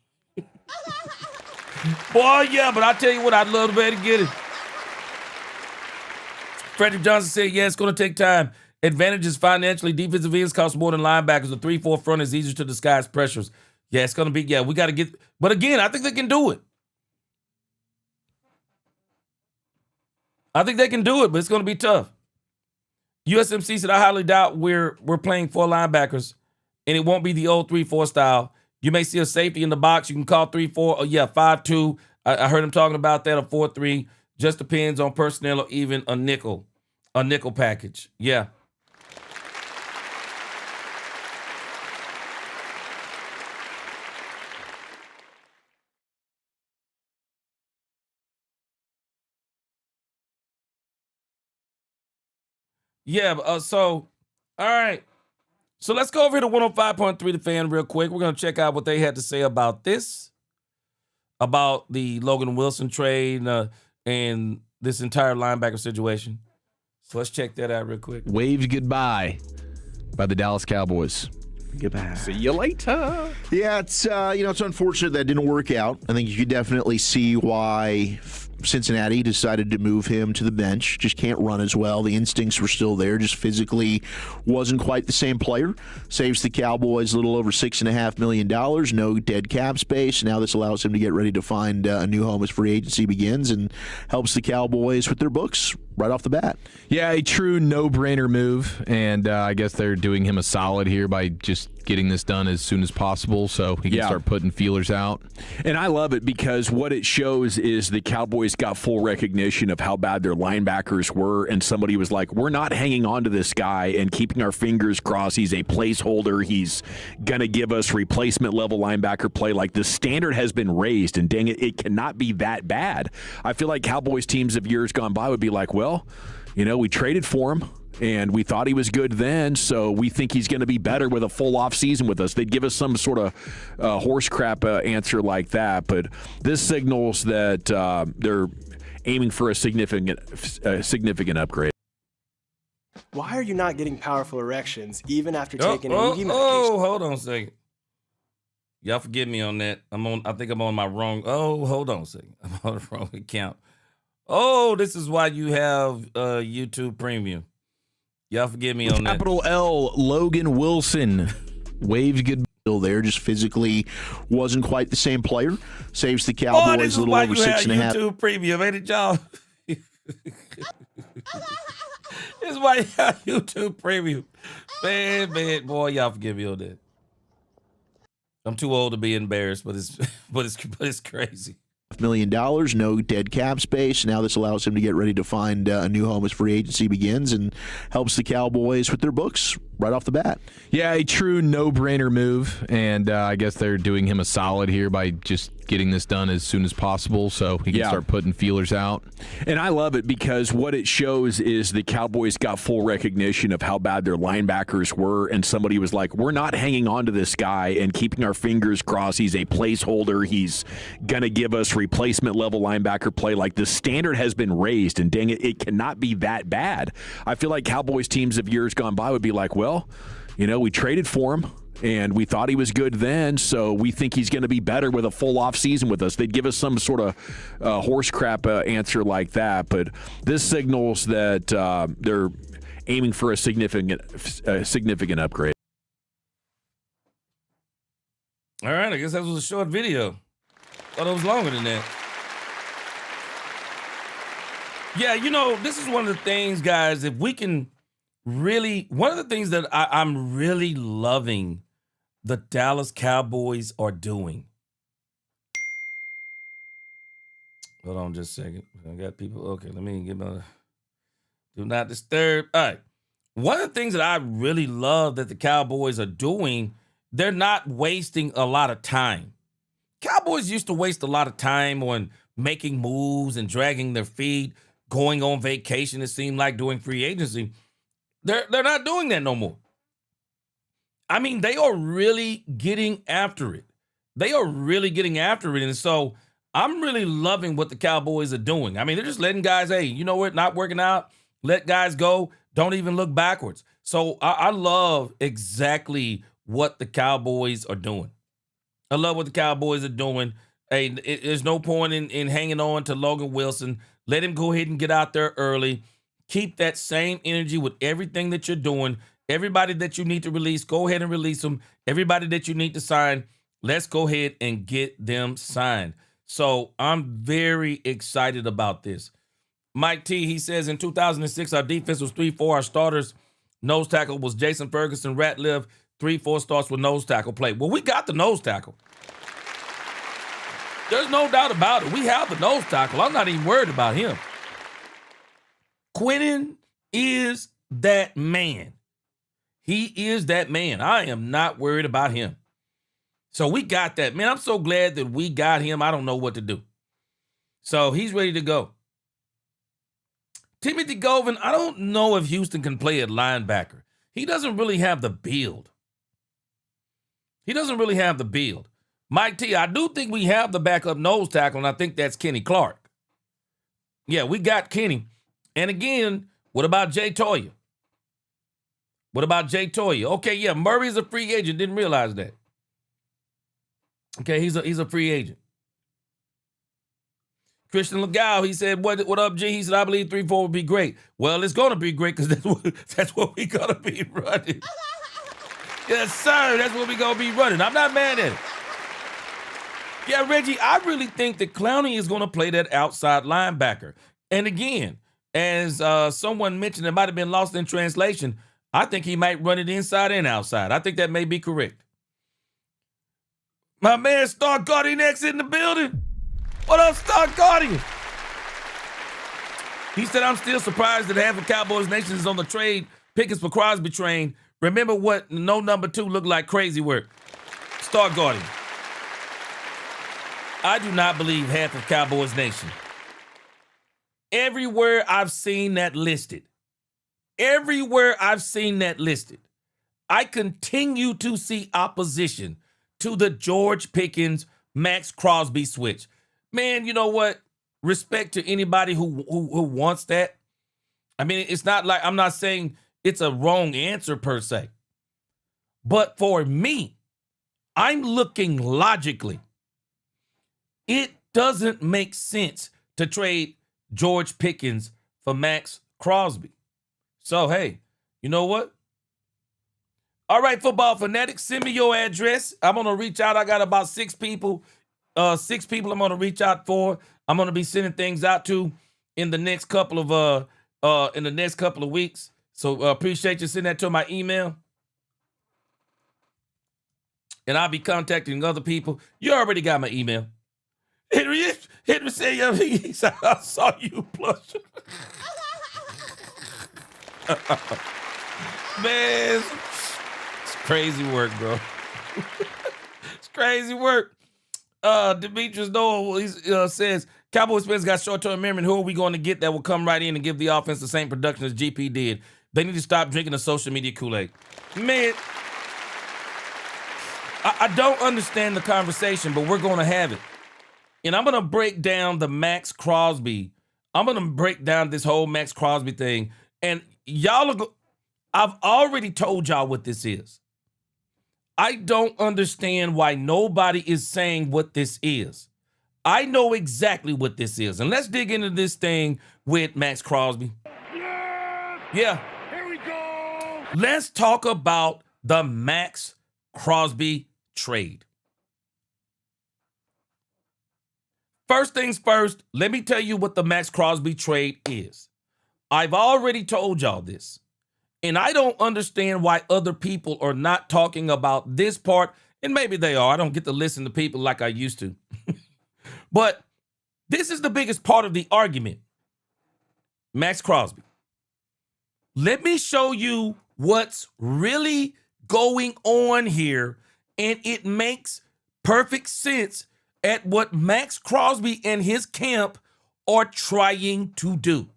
Boy, yeah, but I tell you what, I'd love to be able to get it. Frederick Johnson said, yeah, it's going to take time. Advantages financially. Defensive ends cost more than linebackers. The 3-4 front is easier to disguise pressures. Yeah, it's going to be, yeah, we got to get, but again, I think they can do it. I think they can do it, but it's going to be tough. USMC said, I highly doubt we're playing 4 linebackers, and it won't be the old 3-4 style. You may see a safety in the box. You can call 3-4. Oh, yeah, 5-2. I heard him talking about that, a 4-3. Just depends on personnel or even a nickel package. Yeah. Yeah. So, all right. So let's go over here to 105.3 The Fan real quick. We're going to check out what they had to say about this, about the Logan Wilson trade and this entire linebacker situation. So let's check that out real quick. Waved goodbye by the Dallas Cowboys. Goodbye. See you later. Yeah, it's it's unfortunate that didn't work out. I think you could definitely see why Cincinnati decided to move him to the bench. Just can't run as well. The instincts were still there, just physically wasn't quite the same player. Saves the Cowboys a little over $6.5 million. No dead cap space. Now this allows him to get ready to find a new home as free agency begins, and helps the Cowboys with their books right off the bat. Yeah, a true no-brainer move, and I guess they're doing him a solid here by just getting this done as soon as possible so he can start putting feelers out. And I love it because what it shows is the Cowboys got full recognition of how bad their linebackers were, and somebody was like, we're not hanging on to this guy and keeping our fingers crossed. He's a placeholder. He's going to give us replacement-level linebacker play. Like, the standard has been raised, and dang it, it cannot be that bad. I feel like Cowboys teams of years gone by would be like, well, we traded for him, and we thought he was good then, so we think he's going to be better with a full off season with us. They'd give us some sort of horse crap answer like that, but this signals that they're aiming for a significant upgrade. Why are you not getting powerful erections even after taking ED medication? Hold on a second. Y'all forgive me on that. I think I'm on my wrong. Hold on a second. I'm on the wrong account. This is why you have YouTube Premium. Y'all forgive me on that. Capital L, Logan Wilson. Waved goodbye. Still there, just physically wasn't quite the same player. Saves the Cowboys a little over $6.5. YouTube Premium, ain't it, y'all? This is why you have YouTube Premium. Man, boy, y'all forgive me on that. I'm too old to be embarrassed, but it's crazy. $1 million, no dead cap space. Now this allows him to get ready to find a new home as free agency begins, and helps the Cowboys with their books right off the bat. Yeah, a true no-brainer move, and I guess they're doing him a solid here by just getting this done as soon as possible so he can start putting feelers out. And I love it because what it shows is the Cowboys got full recognition of how bad their linebackers were, and somebody was like, we're not hanging on to this guy and keeping our fingers crossed. He's a placeholder. He's going to give us replacement-level linebacker play. Like, the standard has been raised, and dang it, it cannot be that bad. I feel like Cowboys teams of years gone by would be like, well, we traded for him, and we thought he was good then, so we think he's going to be better with a full off season with us. They'd give us some sort of horse crap answer like that, but this signals that they're aiming for a significant upgrade. All right, I guess that was a short video. Thought it was longer than that. Yeah, this is one of the things, guys, if we can really, one of the things that I'm really loving the Dallas Cowboys are doing. Hold on just a second. I got people. Okay, let me get my do not disturb. All right. One of the things that I really love that the Cowboys are doing, they're not wasting a lot of time. Cowboys used to waste a lot of time on making moves and dragging their feet, going on vacation, it seemed like, doing free agency. They're not doing that no more. I mean, they are really getting after it. And so I'm really loving what the Cowboys are doing. I mean, they're just letting guys, hey, you know what, not working out, let guys go, don't even look backwards. So I love exactly what the Cowboys are doing. I love what the Cowboys are doing. Hey, there's no point in hanging on to Logan Wilson. Let him go ahead and get out there early. Keep that same energy with everything that you're doing. Everybody that you need to release, go ahead and release them. Everybody that you need to sign, let's go ahead and get them signed. So I'm very excited about this. Mike T, he says, in 2006, our defense was 3-4. Our starters, nose tackle was Jason Ferguson, Ratliff. 3-4 starts with nose tackle play. Well, we got the nose tackle. There's no doubt about it. We have the nose tackle. I'm not even worried about him. Quinnen is that man. He is that man. I am not worried about him. So we got that. Man, I'm so glad that we got him. I don't know what to do. So he's ready to go. Timothy Govan, I don't know if Houston can play at linebacker. He doesn't really have the build. Mike T, I do think we have the backup nose tackle, and I think that's Kenny Clark. Yeah, we got Kenny. And again, what about Jay Toya? Okay, yeah, Murray's a free agent. Didn't realize that. Okay, he's a free agent. Christian Legal, he said, what up, G? He said, I believe 3-4 would be great. Well, it's going to be great because that's what we're going to be running. Yes, sir. That's what we're going to be running. I'm not mad at it. Yeah, Reggie, I really think that Clowney is going to play that outside linebacker. And again, as someone mentioned, it might have been lost in translation, I think he might run it inside and outside. I think that may be correct. My man, Star Guardian X in the building. What up, Star Guardian? He said, I'm still surprised that half of Cowboys Nation is on the trade Pickens for Crosby train. Remember what no number 2 looked like? Crazy work. Star Guardian. I do not believe half of Cowboys Nation. Everywhere I've seen that listed, I continue to see opposition to the George Pickens, Maxx Crosby switch. Man, you know what? Respect to anybody who wants that. I mean, it's not like, I'm not saying it's a wrong answer per se. But for me, I'm looking logically. It doesn't make sense to trade George Pickens for Maxx Crosby. So, hey, you know what? All right, football fanatics, send me your address. I'm going to reach out. I got about 6 people. 6 people I'm going to reach out for. I'm going to be sending things out to in the next couple of weeks. So appreciate you sending that to my email. And I'll be contacting other people. You already got my email. Henry said, he said, I saw you blush. Man, it's crazy work, bro. It's crazy work. Demetrius Noel says, Cowboys fans got short-term memory. Who are we going to get that will come right in and give the offense the same production as GP did? They need to stop drinking the social media Kool-Aid. Man, I don't understand the conversation, but we're going to have it. And I'm going to break down the Maxx Crosby. I'm going to break down this whole Maxx Crosby thing. And I've already told y'all what this is. I don't understand why nobody is saying what this is. I know exactly what this is. And let's dig into this thing with Maxx Crosby. Yeah. Here we go. Let's talk about the Maxx Crosby trade. First things first, let me tell you what the Maxx Crosby trade is. I've already told y'all this. And I don't understand why other people are not talking about this part. And maybe they are. I don't get to listen to people like I used to. But this is the biggest part of the argument. Maxx Crosby. Let me show you what's really going on here. And it makes perfect sense at what Maxx Crosby and his camp are trying to do.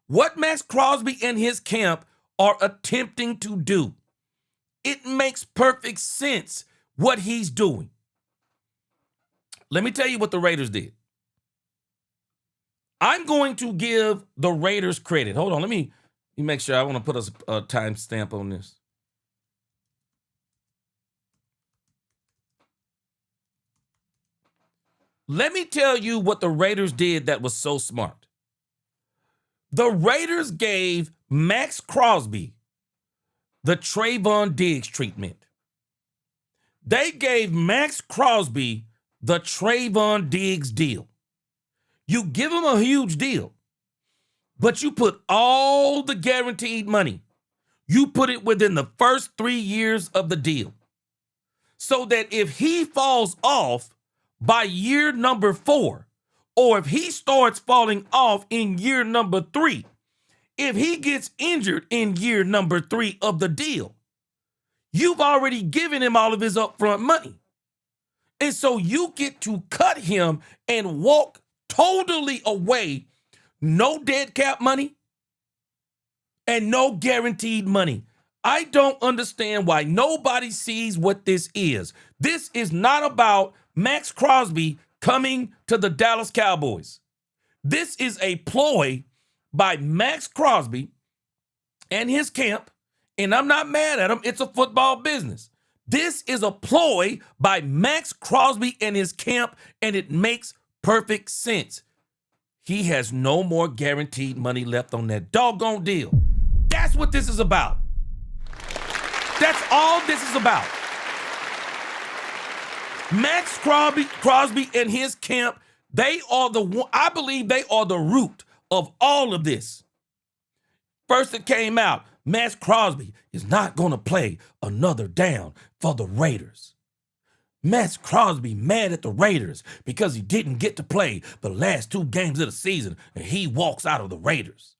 What Maxx Crosby and his camp are attempting to do. It makes perfect sense what he's doing. Let me tell you what the Raiders did. I'm going to give the Raiders credit. Hold on, let me make sure. I want to put a timestamp on this. Let me tell you what the Raiders did that was so smart. The Raiders gave Maxx Crosby the Trayvon Diggs treatment. They gave Maxx Crosby the Trayvon Diggs deal. You give him a huge deal, but you put all the guaranteed money. You put it within the first 3 years of the deal. So that if he falls off by year number 4, or if he starts falling off in year number 3, if he gets injured in year number 3 of the deal, you've already given him all of his upfront money. And so you get to cut him and walk totally away no dead cap money, and no guaranteed money. I don't understand why nobody sees what this is. This is not about Maxx Crosby coming to the Dallas Cowboys. This is a ploy by Maxx Crosby and his camp, and I'm not mad at him. It's a football business. This is a ploy by Maxx Crosby and his camp, and it makes perfect sense. He has no more guaranteed money left on that doggone deal. That's what this is about. That's all this is about. Maxx Crosby and his camp, they are I believe they are the root of all of this. First it came out, Maxx Crosby is not going to play another down for the Raiders. Maxx Crosby mad at the Raiders because he didn't get to play the last 2 games of the season and he walks out of the Raiders.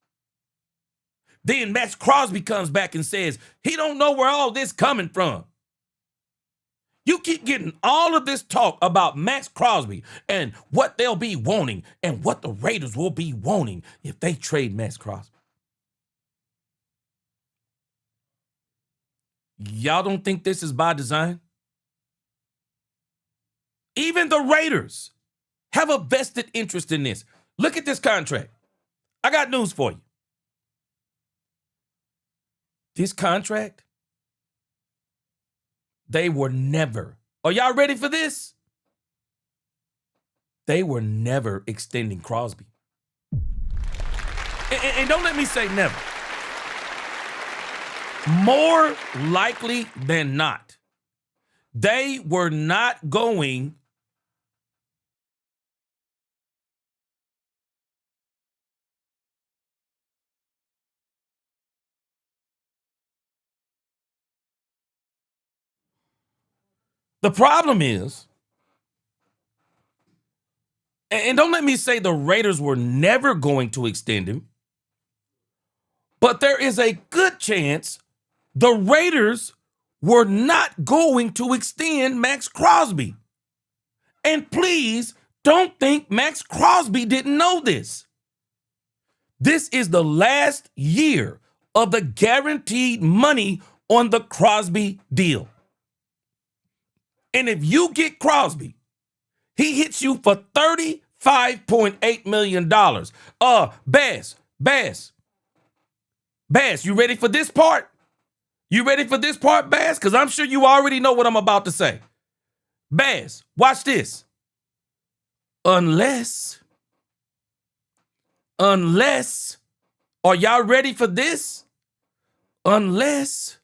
Then Maxx Crosby comes back and says he don't know where all this coming from. You keep getting all of this talk about Maxx Crosby and what they'll be wanting and what the Raiders will be wanting if they trade Maxx Crosby. Y'all don't think this is by design? Even the Raiders have a vested interest in this. Look at this contract. I got news for you. This contract, they were never, are y'all ready for this? They were never extending Crosby. And don't let me say never. More likely than not, they were not going The problem is, and don't let me say the Raiders were never going to extend him, but there is a good chance the Raiders were not going to extend Maxx Crosby. And please don't think Maxx Crosby didn't know this. This is the last year of the guaranteed money on the Crosby deal. And if you get Crosby, he hits you for $35.8 million. Bass, you ready for this part? You ready for this part, Bass? Because I'm sure you already know what I'm about to say. Bass, watch this. Unless, are y'all ready for this? Unless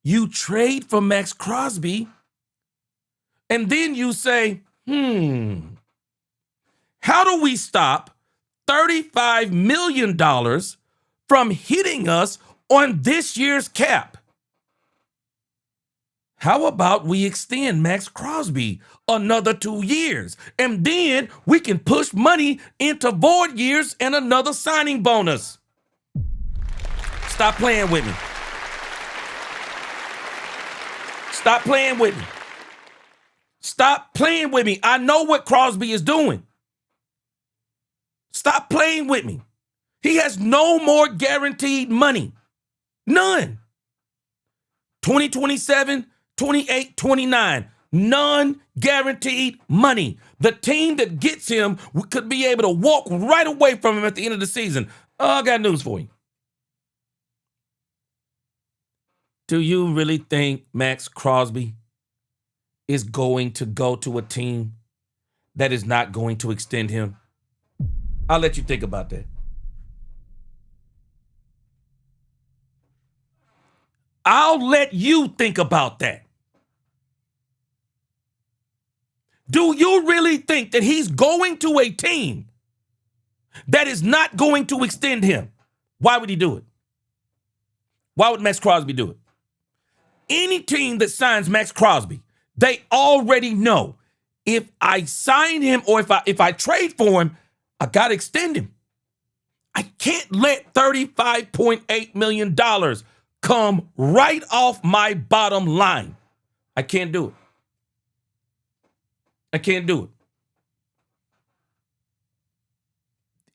you trade for Maxx Crosby, and then you say, how do we stop $35 million from hitting us on this year's cap? How about we extend Maxx Crosby another 2 years, and then we can push money into void years and another signing bonus? Stop playing with me. Stop playing with me. Stop playing with me. I know what Crosby is doing. Stop playing with me. He has no more guaranteed money. None. 2027, 28, 29. None guaranteed money. The team that gets him could be able to walk right away from him at the end of the season. I got news for you. Do you really think Maxx Crosby is going to go to a team that is not going to extend him? I'll let you think about that. I'll let you think about that. Do you really think that he's going to a team that is not going to extend him? Why would he do it? Why would Maxx Crosby do it? Any team that signs Maxx Crosby, they already know if I sign him or if I trade for him, I got to extend him. I can't let $35.8 million come right off my bottom line. I can't do it. I can't do it.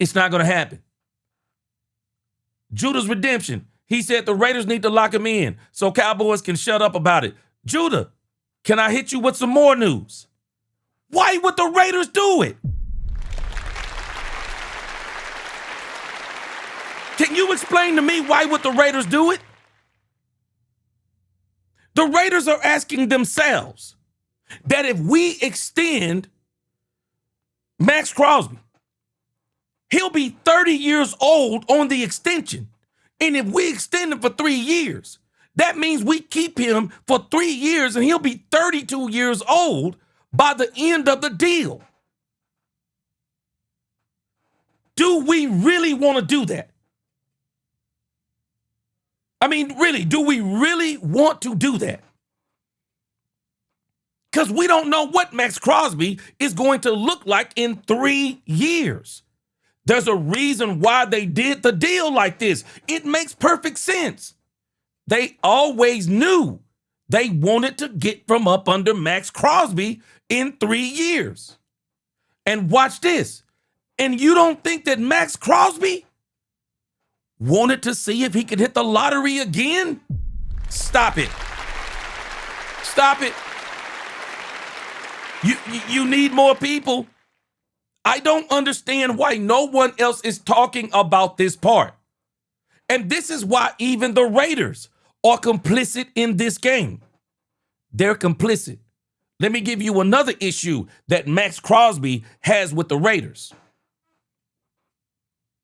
It's not going to happen. Judah's redemption. He said the Raiders need to lock him in so Cowboys can shut up about it. Judah, can I hit you with some more news? Why would the Raiders do it? Can you explain to me why would the Raiders do it? The Raiders are asking themselves that if we extend Maxx Crosby, he'll be 30 years old on the extension. And if we extend him for 3 years, that means we keep him for 3 years and he'll be 32 years old by the end of the deal. Do we really want to do that? I mean, really, do we really want to do that? Because we don't know what Maxx Crosby is going to look like in 3 years. There's a reason why they did the deal like this. It makes perfect sense. They always knew they wanted to get from up under Maxx Crosby in 3 years. And watch this. And you don't think that Maxx Crosby wanted to see if he could hit the lottery again? Stop it. Stop it. You need more people. I don't understand why no one else is talking about this part. And this is why even the Raiders are complicit in this game. They're complicit. Let me give you another issue that Maxx Crosby has with the Raiders.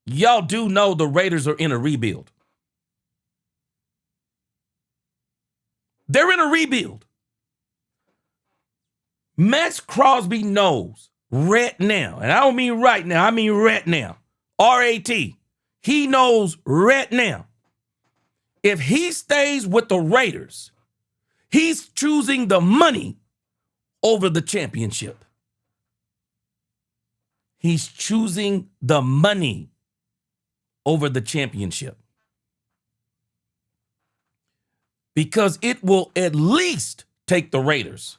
Y'all do know the Raiders are in a rebuild. They're in a rebuild. Maxx Crosby knows right now, and I don't mean right now, I mean right now, R-A-T. He knows right now, if he stays with the Raiders, he's choosing the money over the championship. He's choosing the money over the championship. Because it will at least take the Raiders.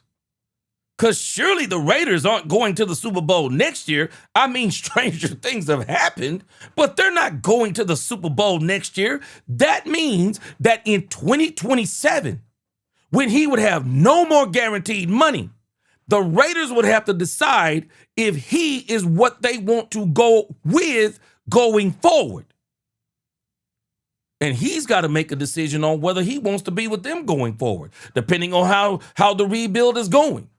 Because surely the Raiders aren't going to the Super Bowl next year. I mean, stranger things have happened, but they're not going to the Super Bowl next year. That means that in 2027, when he would have no more guaranteed money, the Raiders would have to decide if he is what they want to go with going forward. And he's got to make a decision on whether he wants to be with them going forward, depending on how the rebuild is going.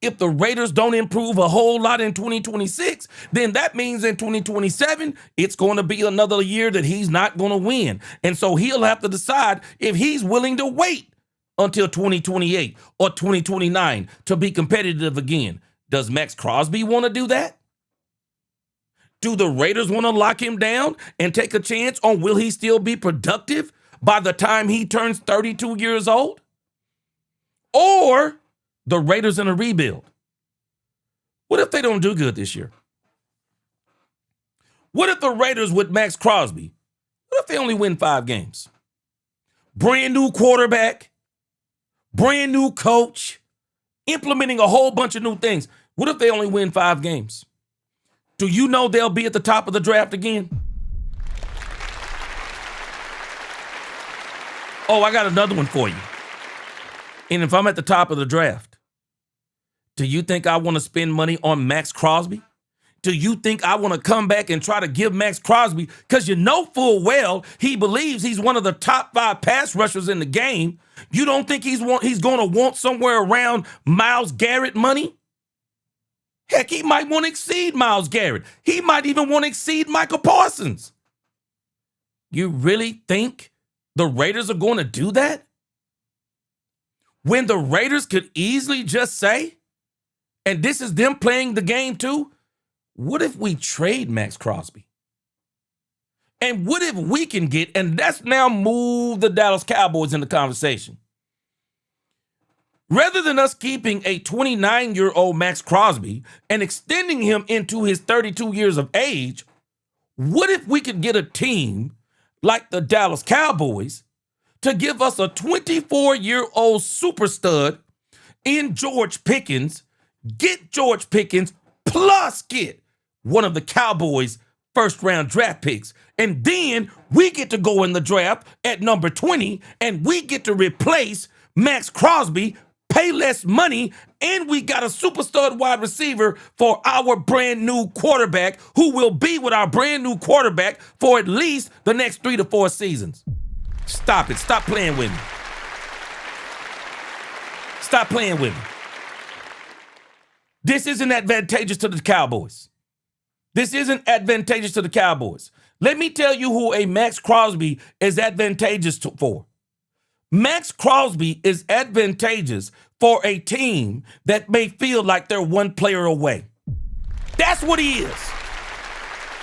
If the Raiders don't improve a whole lot in 2026, then that means in 2027, it's going to be another year that he's not going to win. And so he'll have to decide if he's willing to wait until 2028 or 2029 to be competitive again. Does Maxx Crosby want to do that? Do the Raiders want to lock him down and take a chance on will he still be productive by the time he turns 32 years old? Or the Raiders in a rebuild. What if they don't do good this year? What if the Raiders with Maxx Crosby, what if they only win 5 games? Brand new quarterback, brand new coach, implementing a whole bunch of new things. What if they only win 5 games? Do you know they'll be at the top of the draft again? Oh, I got another one for you. And if I'm at the top of the draft, do you think I want to spend money on Maxx Crosby? Do you think I want to come back and try to give Maxx Crosby, because you know full well he believes he's one of the top 5 pass rushers in the game. You don't think he's going to want somewhere around Myles Garrett money? Heck, he might want to exceed Myles Garrett. He might even want to exceed Michael Parsons. You really think the Raiders are going to do that? When the Raiders could easily just say, and this is them playing the game too, what if we trade Maxx Crosby? And what if we can get, and that's now move the Dallas Cowboys in the conversation. Rather than us keeping a 29-year-old Maxx Crosby and extending him into his 32 years of age, what if we could get a team like the Dallas Cowboys to give us a 24-year-old super stud in George Pickens, get George Pickens, plus get one of the Cowboys' first-round draft picks. And then we get to go in the draft at number 20, and we get to replace Maxx Crosby, pay less money, and we got a superstar wide receiver for our brand new quarterback who will be with our brand new quarterback for at least the next 3 to 4 seasons. Stop it. Stop playing with me. Stop playing with me. This isn't advantageous to the Cowboys. This isn't advantageous to the Cowboys. Let me tell you who a Maxx Crosby is advantageous for. Maxx Crosby is advantageous for a team that may feel like they're one player away. That's what he is.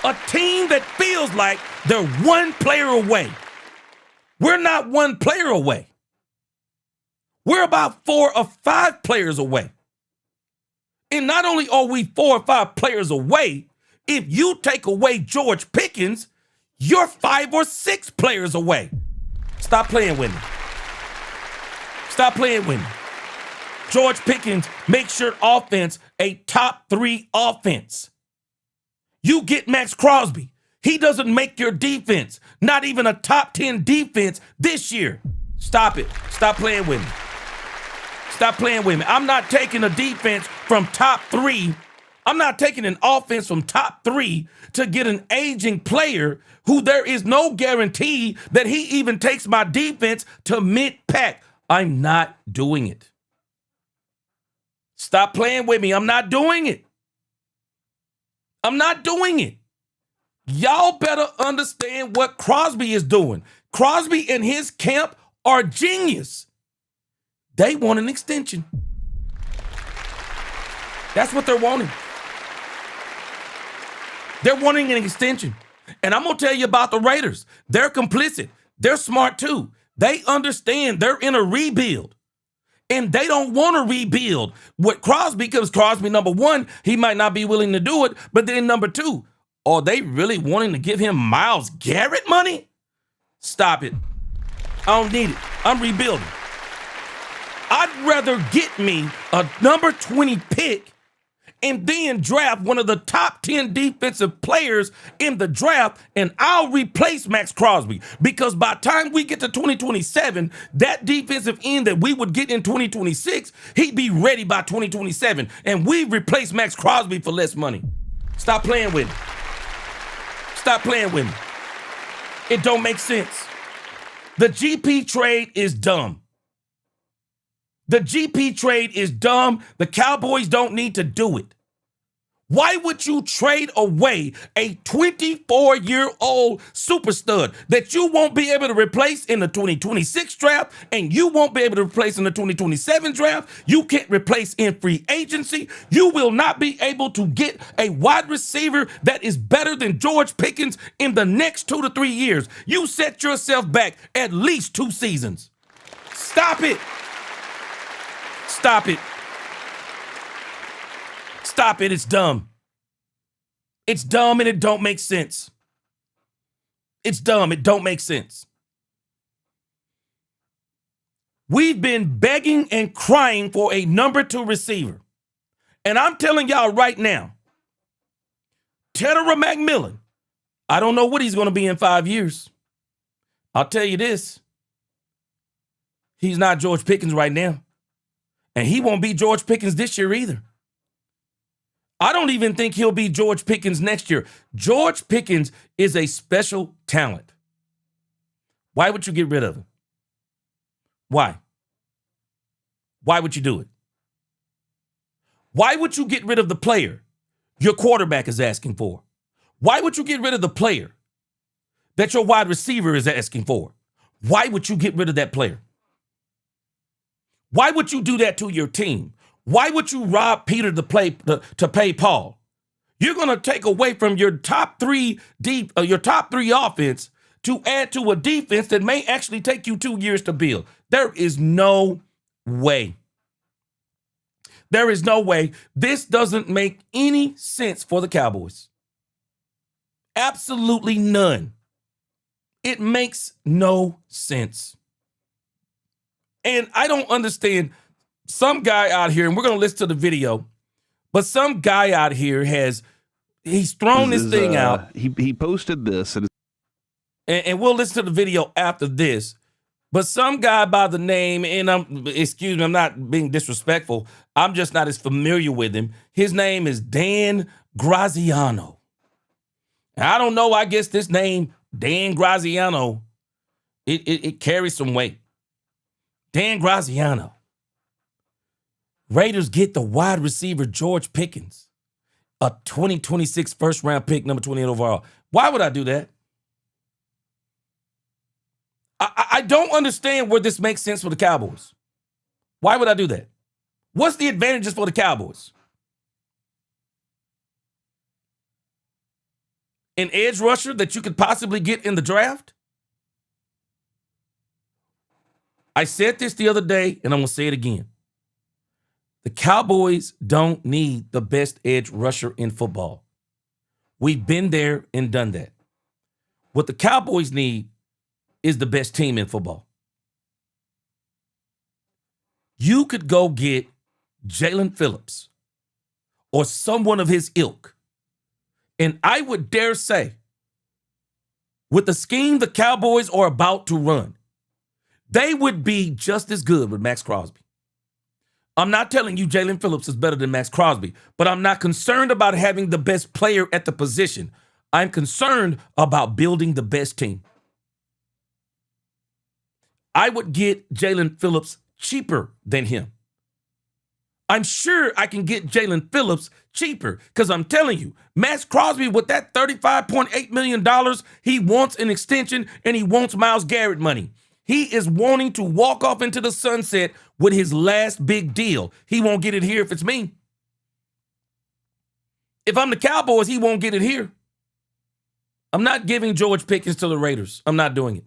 A team that feels like they're one player away. We're not one player away. We're about 4 or 5 players away. And not only are we 4 or 5 players away, if you take away George Pickens, you're 5 or 6 players away. Stop playing with me. Stop playing with me. George Pickens makes your offense a top 3 offense. You get Maxx Crosby. He doesn't make your defense, not even a top 10 defense this year. Stop it. Stop playing with me. Stop playing with me. I'm not taking a defense from top 3. I'm not taking an offense from top 3 to get an aging player who there is no guarantee that he even takes my defense to mid-pack. I'm not doing it. Stop playing with me. I'm not doing it. I'm not doing it. Y'all better understand what Crosby is doing. Crosby and his camp are genius. They want an extension. That's what they're wanting. They're wanting an extension. And I'm going to tell you about the Raiders. They're complicit. They're smart too. They understand they're in a rebuild. And they don't want to rebuild with Crosby because Crosby, number 1, he might not be willing to do it. But then number 2, are they really wanting to give him Myles Garrett money? Stop it. I don't need it. I'm rebuilding. I'd rather get me a number 20 pick and then draft one of the top 10 defensive players in the draft, and I'll replace Maxx Crosby. Because by the time we get to 2027, that defensive end that we would get in 2026, he'd be ready by 2027, and we replace Maxx Crosby for less money. Stop playing with me. Stop playing with me. It don't make sense. The GP trade is dumb. The GP trade is dumb. The Cowboys don't need to do it. Why would you trade away a 24-year-old super stud that you won't be able to replace in the 2026 draft and you won't be able to replace in the 2027 draft? You can't replace in free agency. You will not be able to get a wide receiver that is better than George Pickens in the next 2 to 3 years. You set yourself back at least 2 seasons. Stop it. Stop it. Stop it. It's dumb. It's dumb and it don't make sense. It's dumb. It don't make sense. We've been begging and crying for a number 2 receiver. And I'm telling y'all right now, Tedder McMillan, I don't know what he's going to be in 5 years. I'll tell you this. He's not George Pickens right now. And he won't be George Pickens this year either. I don't even think he'll be George Pickens next year. George Pickens is a special talent. Why would you get rid of him? Why? Why would you do it? Why would you get rid of the player your quarterback is asking for? Why would you get rid of the player that your wide receiver is asking for? Why would you get rid of that player? Why would you do that to your team? Why would you rob Peter to pay Paul? You're going to take away from your top 3 offense to add to a defense that may actually take you 2 years to build. There is no way. There is no way. This doesn't make any sense for the Cowboys. Absolutely none. It makes no sense. And I don't understand some guy out here, and we're going to listen to the video, but some guy out here He's thrown this thing out. He posted this. And we'll listen to the video after this. But some guy by the name, and excuse me, I'm not being disrespectful. I'm just not as familiar with him. His name is Dan Graziano. I don't know. I guess this name, Dan Graziano, it carries some weight. Dan Graziano. Raiders get the wide receiver George Pickens, a 2026 first-round pick, number 28 overall. Why would I do that? I don't understand where this makes sense for the Cowboys. Why would I do that? What's the advantages for the Cowboys? An edge rusher that you could possibly get in the draft? I said this the other day, and I'm going to say it again. The Cowboys don't need the best edge rusher in football. We've been there and done that. What the Cowboys need is the best team in football. You could go get Jalen Phillips or someone of his ilk. And I would dare say, with the scheme the Cowboys are about to run, they would be just as good with Maxx Crosby. I'm not telling you Jalen Phillips is better than Maxx Crosby, but I'm not concerned about having the best player at the position. I'm concerned about building the best team. I would get Jalen Phillips cheaper than him. I'm sure I can get Jalen Phillips cheaper because I'm telling you, Maxx Crosby with that $35.8 million, he wants an extension and he wants Myles Garrett money. He is wanting to walk off into the sunset with his last big deal. He won't get it here if it's me. If I'm the Cowboys, he won't get it here. I'm not giving George Pickens to the Raiders. I'm not doing it.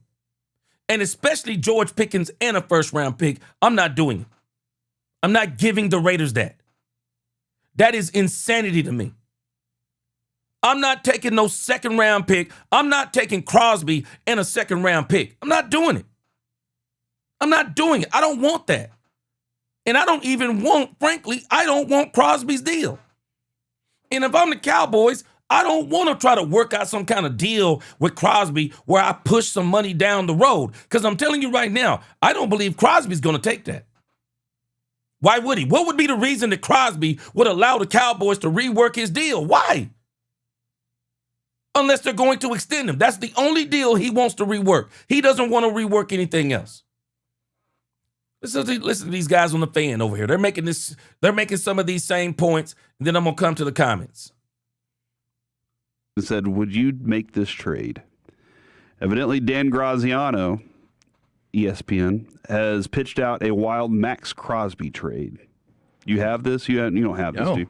And especially George Pickens and a first-round pick, I'm not doing it. I'm not giving the Raiders that. That is insanity to me. I'm not taking no second-round pick. I'm not taking Crosby and a second-round pick. I'm not doing it. I'm not doing it. I don't want that. And I don't even want, frankly, I don't want Crosby's deal. And if I'm the Cowboys, I don't want to try to work out some kind of deal with Crosby where I push some money down the road. Because I'm telling you right now, I don't believe Crosby's going to take that. Why would he? What would be the reason that Crosby would allow the Cowboys to rework his deal? Why? Unless they're going to extend him. That's the only deal he wants to rework. He doesn't want to rework anything else. Listen to these guys on the fan over here. They're making some of these same points, and then I'm going to come to the comments. Said, would you make this trade? Evidently, Dan Graziano, ESPN, has pitched out a wild Maxx Crosby trade. You have this? You don't have this, do you?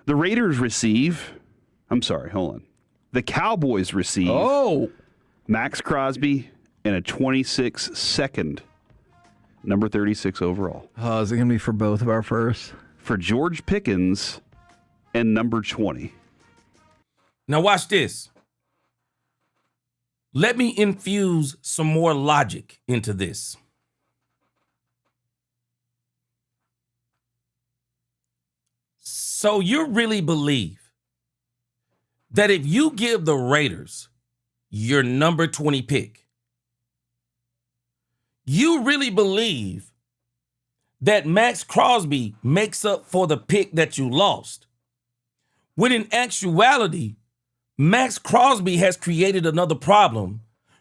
The Raiders receive, the Cowboys receive Maxx Crosby and a 26 second, number 36 overall. Oh, is it going to be for both of our firsts? For George Pickens and number 20. Now watch this. Let me infuse some more logic into this. So you really believe that if you give the Raiders your number 20 pick, you really believe that Maxx Crosby makes up for the pick that you lost, when in actuality, Maxx Crosby has created another problem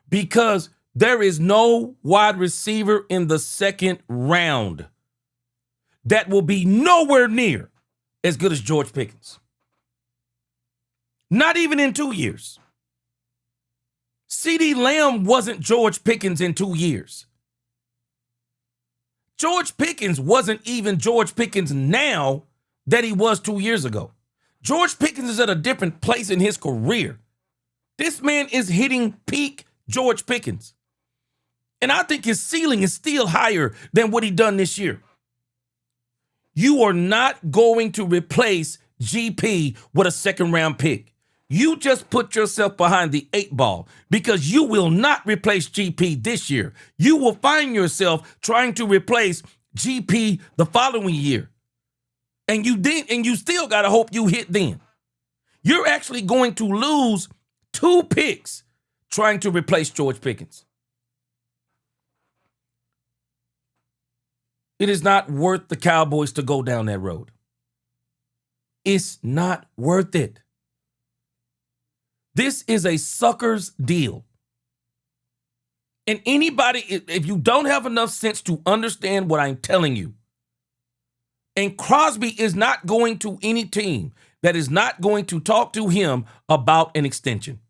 because there is no wide receiver in the second round that will be nowhere near as good as George Pickens. Not even in 2 years. CeeDee Lamb wasn't George Pickens in 2 years. George Pickens wasn't even George Pickens now that he was 2 years ago. George Pickens is at a different place in his career. This man is hitting peak George Pickens. And I think his ceiling is still higher than what he done this year. You are not going to replace GP with a second-round pick. You just put yourself behind the 8 ball because you will not replace GP this year. You will find yourself trying to replace GP the following year. And you still got to hope you hit then. You're actually going to lose 2 picks trying to replace George Pickens. It is not worth the Cowboys to go down that road. It's not worth it. This is a sucker's deal. And anybody, if you don't have enough sense to understand what I'm telling you, and Crosby is not going to any team that is not going to talk to him about an extension.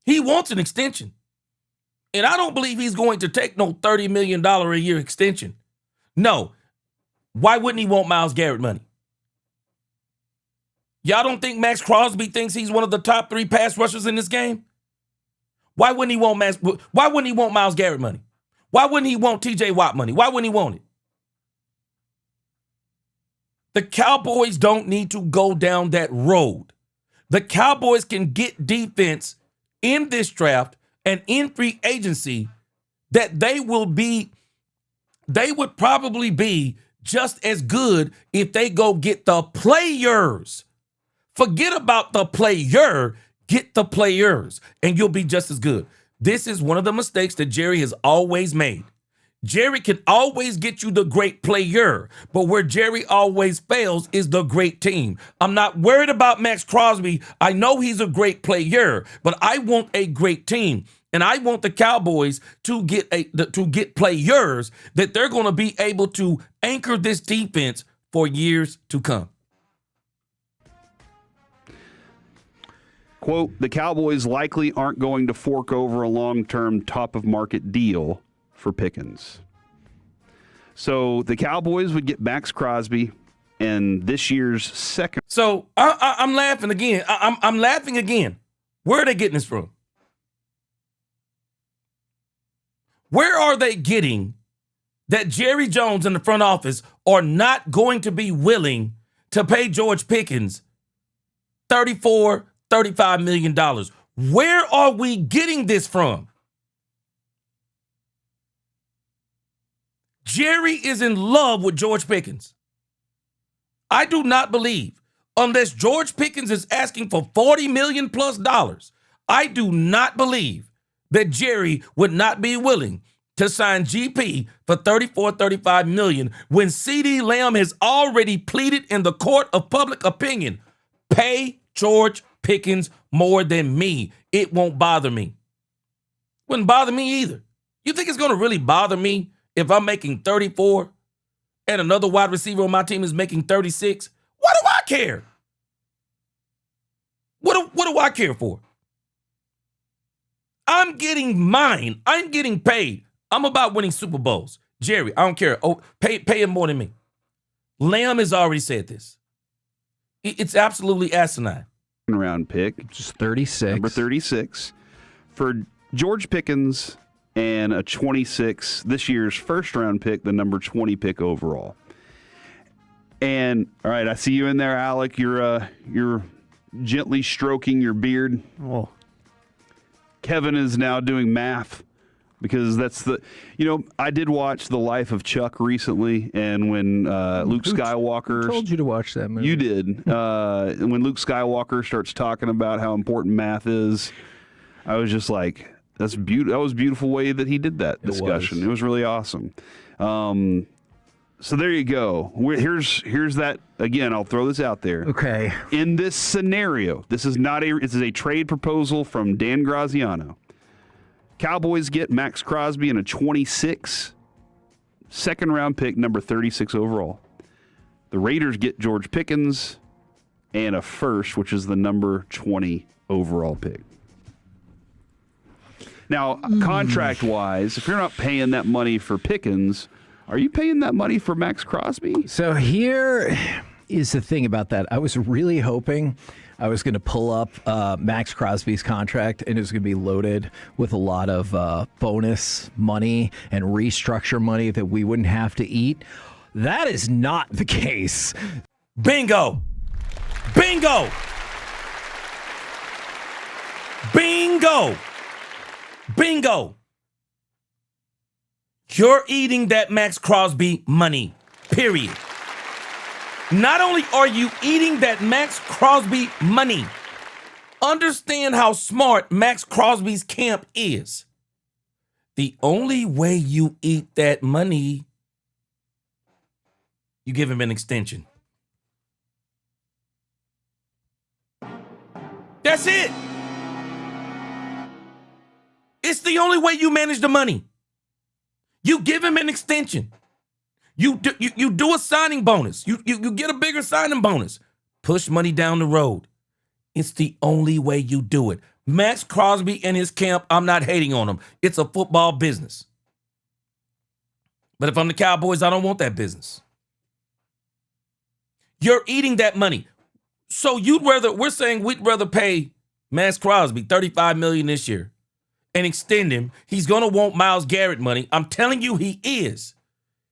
He wants an extension. And I don't believe he's going to take no $30 million a year extension. No. Why wouldn't he want Myles Garrett money? Y'all don't think Maxx Crosby thinks he's one of the top 3 pass rushers in this game? Why wouldn't he want Myles Garrett money? Why wouldn't he want TJ Watt money? Why wouldn't he want it? The Cowboys don't need to go down that road. The Cowboys can get defense in this draft and in free agency that they would probably be just as good if they go get the players. Forget about the player, get the players, and you'll be just as good. This is one of the mistakes that Jerry has always made. Jerry can always get you the great player, but where Jerry always fails is the great team. I'm not worried about Maxx Crosby. I know he's a great player, but I want a great team. And I want the Cowboys to get players that they're going to be able to anchor this defense for years to come. Quote, the Cowboys likely aren't going to fork over a long-term top-of-market deal for Pickens. So the Cowboys would get Maxx Crosby and this year's second. So I'm laughing again. I'm laughing again. Where are they getting this from? Where are they getting that Jerry Jones and the front office are not going to be willing to pay George Pickens $35 million? Where are we getting this from? Jerry is in love with George Pickens. I do not believe, unless George Pickens is asking for $40 million plus, I do not believe that Jerry would not be willing to sign GP for $35 million when CeeDee Lamb has already pleaded in the court of public opinion. Pay George Pickens more than me. It won't bother me. Wouldn't bother me either. You think it's going to really bother me if I'm making 34 and another wide receiver on my team is making 36? What do I care? What do I care for? I'm getting mine. I'm getting paid. I'm about winning Super Bowls. Jerry, I don't care. Oh, pay him more than me. Lamb has already said this. It's absolutely asinine. Round pick. Just 36. Number 36. For George Pickens and a 26, this year's first round pick, the number 20 pick overall. And all right, I see you in there, Alec. You're gently stroking your beard. Oh. Kevin is now doing math because that's I did watch The Life of Chuck recently, and when Luke Skywalker... Who told you to watch that movie? You did. And when Luke Skywalker starts talking about how important math is, I was just like, that was a beautiful way that he did that discussion. It was really awesome. So there you go. Here's that, again, I'll throw this out there. Okay. In this scenario, this is a trade proposal from Dan Graziano. Cowboys get Maxx Crosby and a 26, second-round pick, number 36 overall. The Raiders get George Pickens and a first, which is the number 20 overall pick. Now, contract-wise, if you're not paying that money for Pickens, are you paying that money for Maxx Crosby? So here is the thing about that. I was really hoping I was going to pull up Maxx Crosby's contract, and it was going to be loaded with a lot of bonus money and restructure money that we wouldn't have to eat. That is not the case. Bingo. Bingo. Bingo. Bingo. You're eating that Maxx Crosby money, period. Not only are you eating that Maxx Crosby money, understand how smart Maxx Crosby's camp is. The only way you eat that money, you give him an extension. That's it. It's the only way you manage the money. You give him an extension. You do a signing bonus. You get a bigger signing bonus. Push money down the road. It's the only way you do it. Maxx Crosby and his camp, I'm not hating on him. It's a football business. But if I'm the Cowboys, I don't want that business. You're eating that money. So we're saying we'd rather pay Maxx Crosby $35 million this year and extend him. He's going to want Myles Garrett money. I'm telling you, he is.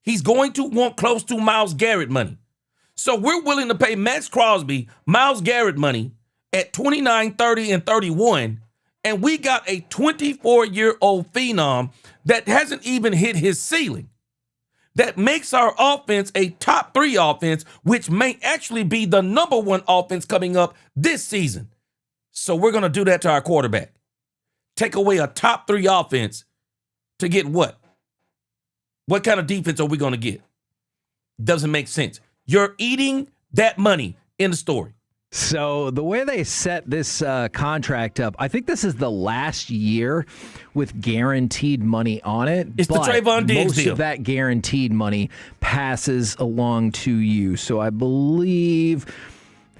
He's going to want close to Myles Garrett money. So we're willing to pay Maxx Crosby Myles Garrett money at 29, 30, and 31, and we got a 24-year-old phenom that hasn't even hit his ceiling. That makes our offense a top 3 offense, which may actually be the number 1 offense coming up this season. So we're going to do that to our quarterback. Take away a top 3 offense to get what? What kind of defense are we going to get? Doesn't make sense. You're eating that money in the story. So the way they set this contract up, I think this is the last year with guaranteed money on it. It's the Trayvon Diggs most deal. of that guaranteed money passes along to you. So I believe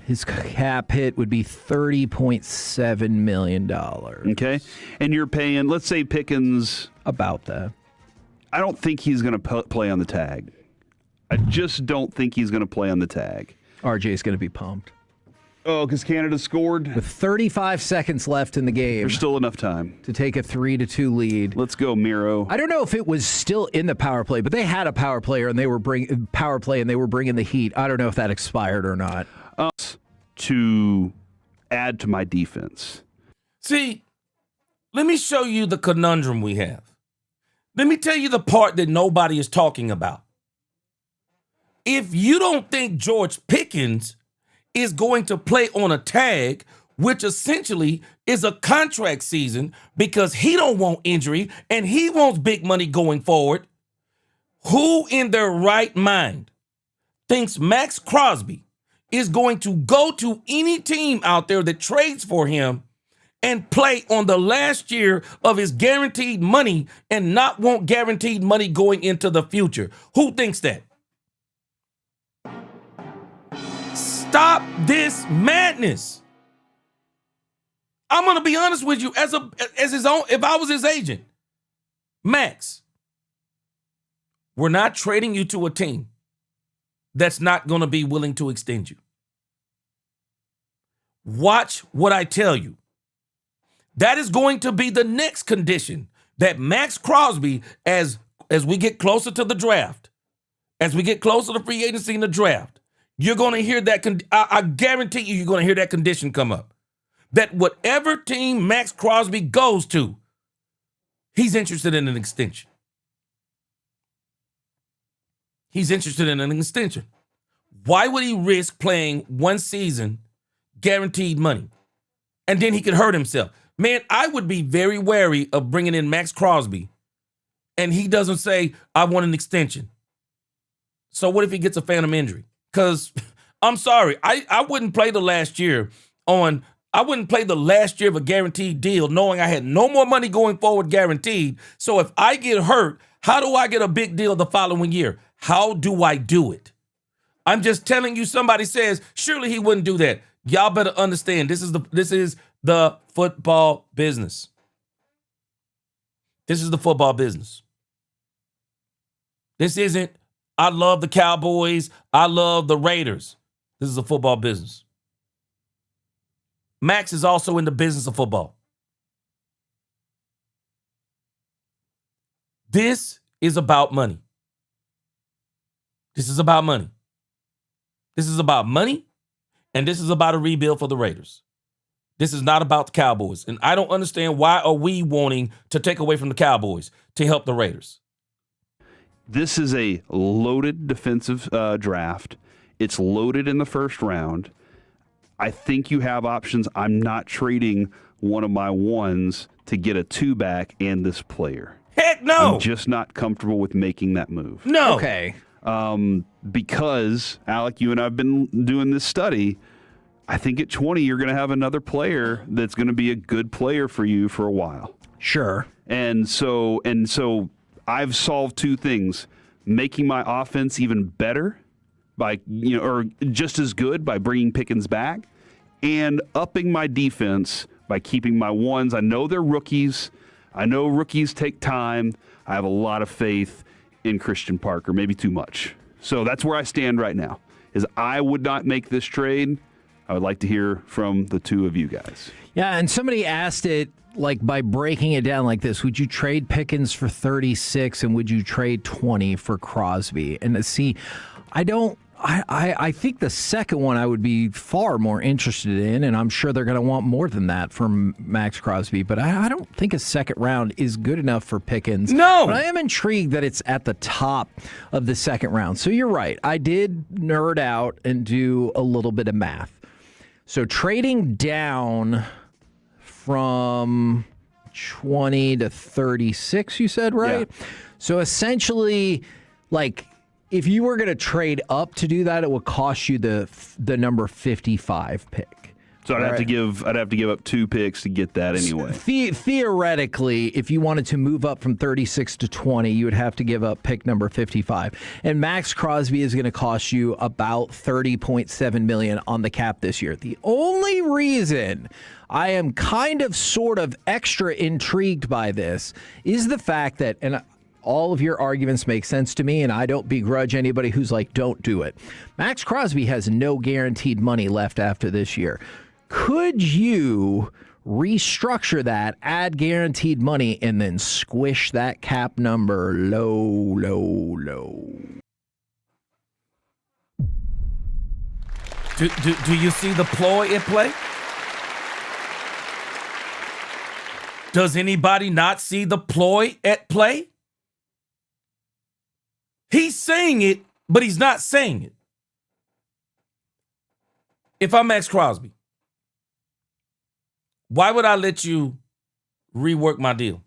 his cap hit would be $30.7 million. Okay. And you're paying, let's say Pickens. About that. I don't think he's going to play on the tag. I just don't think he's going to play on the tag. RJ's going to be pumped. Oh, because Canada scored? With 35 seconds left in the game. There's still enough time to take a 3-2 lead. Let's go, Miro. I don't know if it was still in the power play, but they had a power play and they were bringing the heat. I don't know if that expired or not. To add to my defense. See, let me show you the conundrum we have. Let me tell you the part that nobody is talking about. If you don't think George Pickens is going to play on a tag, which essentially is a contract season because he don't want injury and he wants big money going forward, who in their right mind thinks Maxx Crosby is going to go to any team out there that trades for him and play on the last year of his guaranteed money and not want guaranteed money going into the future? Who thinks that? Stop this madness. I'm going to be honest with you as his own, if I was his agent. Max, we're not trading you to a team that's not going to be willing to extend you. Watch what I tell you. That is going to be the next condition that Maxx Crosby, as we get closer to the draft, as we get closer to free agency in the draft, you're going to hear that. I guarantee you're going to hear that condition come up. That whatever team Maxx Crosby goes to, he's interested in an extension. He's interested in an extension. Why would he risk playing one season, guaranteed money, and then he could hurt himself? Man, I would be very wary of bringing in Maxx Crosby, and he doesn't say, I want an extension. So what if he gets a phantom injury? Because I'm sorry, I wouldn't play the last year of a guaranteed deal knowing I had no more money going forward guaranteed. So if I get hurt, how do I get a big deal the following year? How do I do it? I'm just telling you, somebody says, surely he wouldn't do that. Y'all better understand, this is the football business. This is the football business. This isn't, I love the Cowboys, I love the Raiders. This is a football business. Max is also in the business of football. This is about money. This is about money. This is about money, and this is about a rebuild for the Raiders. This is not about the Cowboys. And I don't understand, why are we wanting to take away from the Cowboys to help the Raiders? This is a loaded defensive draft. It's loaded in the first round. I think you have options. I'm not trading one of my ones to get a 2-back and this player. Heck no. I'm just not comfortable with making that move. No. Okay. Because, Alec, you and I have been doing this study. I think at 20, you're going to have another player that's going to be a good player for you for a while. Sure. And so I've solved two things: making my offense even better by, or just as good by bringing Pickens back, and upping my defense by keeping my ones. I know they're rookies. I know rookies take time. I have a lot of faith in Christian Parker, maybe too much. So that's where I stand right now, is I would not make this trade. I would like to hear from the two of you guys. Yeah, and somebody asked it like by breaking it down like this: would you trade Pickens for 36 and would you trade 20 for Crosby? And see, I think the second one I would be far more interested in, and I'm sure they're going to want more than that from Maxx Crosby, but I don't think a second round is good enough for Pickens. No. But I am intrigued that it's at the top of the second round. So you're right. I did nerd out and do a little bit of math. So trading down from 20 to 36, you said, right? Yeah. So essentially, like, if you were going to trade up to do that, it would cost you the number 55 pick. So I'd have to give up 2 picks to get that anyway. Theoretically, if you wanted to move up from 36 to 20, you would have to give up pick number 55. And Maxx Crosby is going to cost you about $30.7 million on the cap this year. The only reason I am kind of sort of extra intrigued by this is the fact that, and all of your arguments make sense to me, and I don't begrudge anybody who's like, don't do it. Maxx Crosby has no guaranteed money left after this year. Could you restructure that, add guaranteed money, and then squish that cap number low? Do you see the ploy at play? Does anybody not see the ploy at play? He's saying it, but he's not saying it. If I'm Maxx Crosby, why would I let you rework my deal?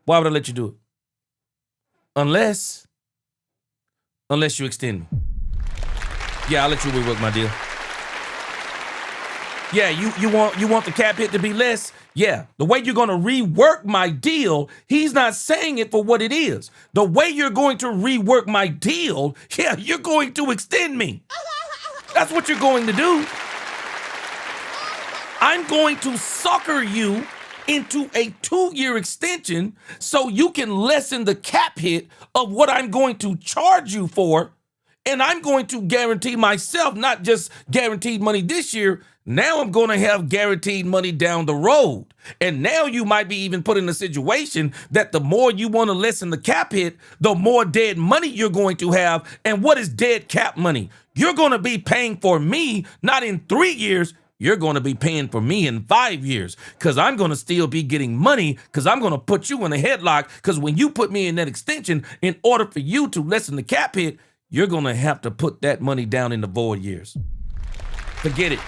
Why would I let you do it? Unless you extend me. Yeah, I'll let you rework my deal. Yeah, you want the cap hit to be less? Yeah, the way you're going to rework my deal, he's not saying it for what it is. The way you're going to rework my deal, yeah, you're going to extend me. That's what you're going to do. I'm going to sucker you into a 2-year extension so you can lessen the cap hit of what I'm going to charge you for. And I'm going to guarantee myself not just guaranteed money this year. Now I'm going to have guaranteed money down the road. And now you might be even put in a situation that the more you want to lessen the cap hit, the more dead money you're going to have. And what is dead cap money? You're going to be paying for me, not in 3 years. You're going to be paying for me in 5 years, because I'm going to still be getting money, because I'm going to put you in a headlock, because when you put me in that extension, in order for you to lessen the cap hit, you're going to have to put that money down in the void years. Forget it.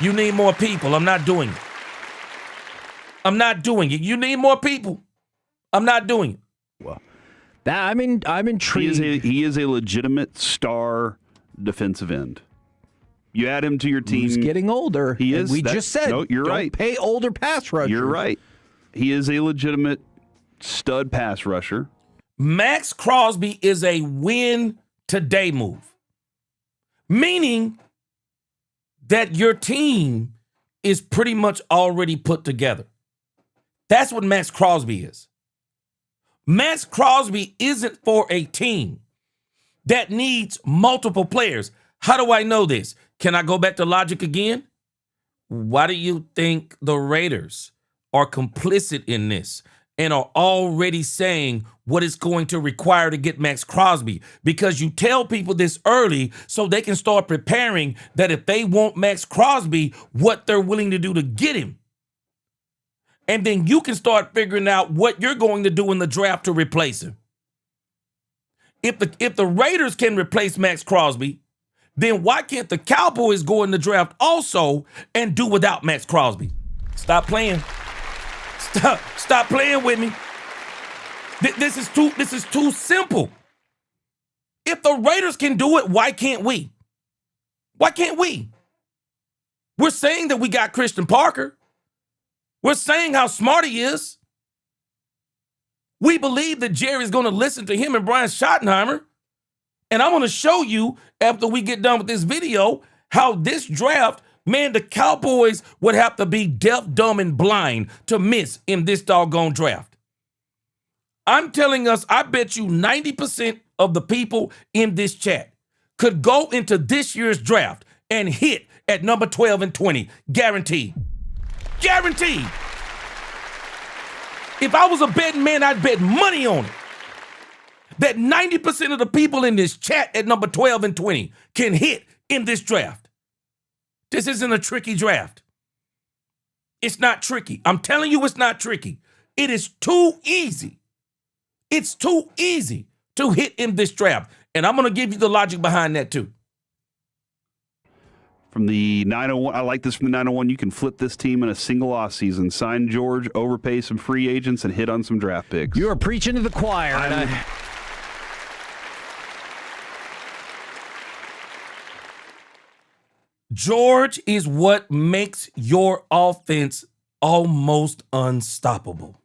You need more people. I'm not doing it. I'm not doing it. You need more people. I'm not doing it. Well, I'm intrigued. He is a legitimate star defensive end. You add him to your team. He's getting older. He is. We just said, no, you're don't right. pay older pass rushers. You're right. He is a legitimate stud pass rusher. Maxx Crosby is a win today move, meaning that your team is pretty much already put together. That's what Maxx Crosby is. Maxx Crosby isn't for a team that needs multiple players. How do I know this? Can I go back to logic again? Why do you think the Raiders are complicit in this and are already saying what it's going to require to get Maxx Crosby? Because you tell people this early so they can start preparing that if they want Maxx Crosby, what they're willing to do to get him. And then you can start figuring out what you're going to do in the draft to replace him. If the Raiders can replace Maxx Crosby, then why can't the Cowboys go in the draft also and do without Maxx Crosby? Stop playing. Stop playing with me. This is too simple. If the Raiders can do it, why can't we? Why can't we? We're saying that we got Christian Parker. We're saying how smart he is. We believe that Jerry's going to listen to him and Brian Schottenheimer. And I'm going to show you, after we get done with this video, how this draft, man, the Cowboys would have to be deaf, dumb, and blind to miss in this doggone draft. I'm telling us, I bet you 90% of the people in this chat could go into this year's draft and hit at number 12 and 20. Guaranteed. Guaranteed. If I was a betting man, I'd bet money on it. That 90% of the people in this chat at number 12 and 20 can hit in this draft. This isn't a tricky draft. It's not tricky. I'm telling you it's not tricky. It is too easy. It's too easy to hit in this draft. And I'm going to give you the logic behind that too. From the 901, I like this from the 901. You can flip this team in a single off season. Sign George, overpay some free agents, and hit on some draft picks. You are preaching to the choir. George is what makes your offense almost unstoppable.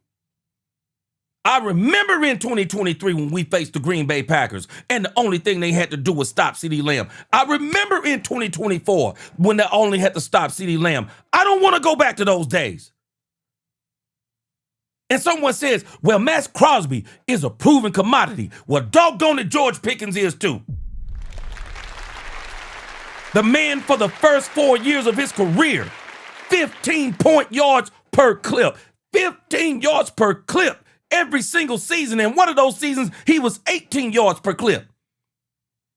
I remember in 2023 when we faced the Green Bay Packers and the only thing they had to do was stop CeeDee Lamb. I remember in 2024 when they only had to stop CeeDee Lamb. I don't want to go back to those days. And someone says, well, Maxx Crosby is a proven commodity. Well, doggone it, George Pickens is too. The man, for the first 4 years of his career, 15 yards per clip. 15 yards per clip every single season. And one of those seasons, he was 18 yards per clip.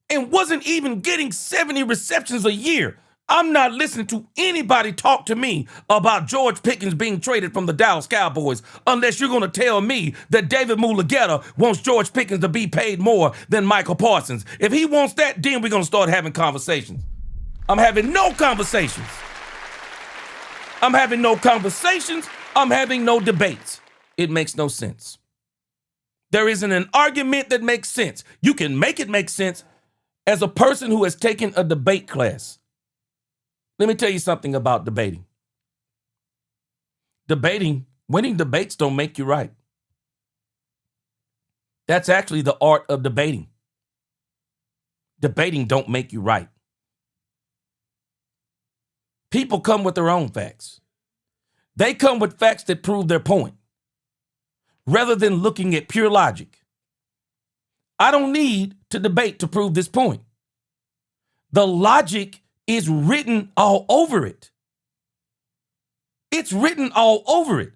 And wasn't even getting 70 receptions a year. I'm not listening to anybody talk to me about George Pickens being traded from the Dallas Cowboys unless you're going to tell me that David Mulugeta wants George Pickens to be paid more than Michael Parsons. If he wants that, then we're going to start having conversations. I'm having no conversations. I'm having no conversations. I'm having no debates. It makes no sense. There isn't an argument that makes sense. You can make it make sense as a person who has taken a debate class. Let me tell you something about debating. Winning debates don't make you right. That's actually the art of debating. Debating don't make you right. People come with their own facts. They come with facts that prove their point, rather than looking at pure logic. I don't need to debate to prove this point. The logic is written all over it. It's written all over it.